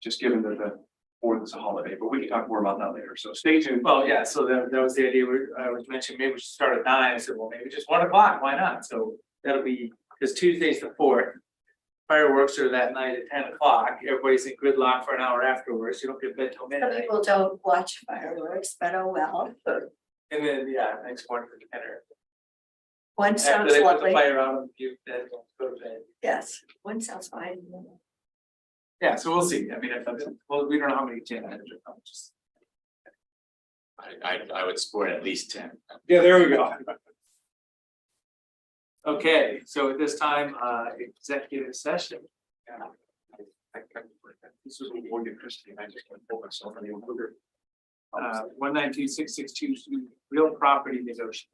Just given that the 4th is a holiday, but we can talk more about that later. So stay tuned. Well, yeah, so that was the idea. I was mentioning maybe we should start at 9. I said, well, maybe just 1 o'clock. Why not? So that'll be, because Tuesday's the 4th. Fireworks are that night at 10 o'clock. Everybody's in gridlock for an hour afterwards. You don't get bed till Some midnight. people don't watch fireworks, but oh well. And then, yeah, next morning for dinner. One After sounds they put the lovely. fire out, you then go to bed. Yes, one sounds fine. Yeah, so we'll see. I mean, if that's, well, we don't know how many agendas are just. I would support at least 10. Yeah, there we go. Okay, so at this time, executive session. This is what we'll get Christine. I just can't pull myself any longer. 192-662 real property negotiation.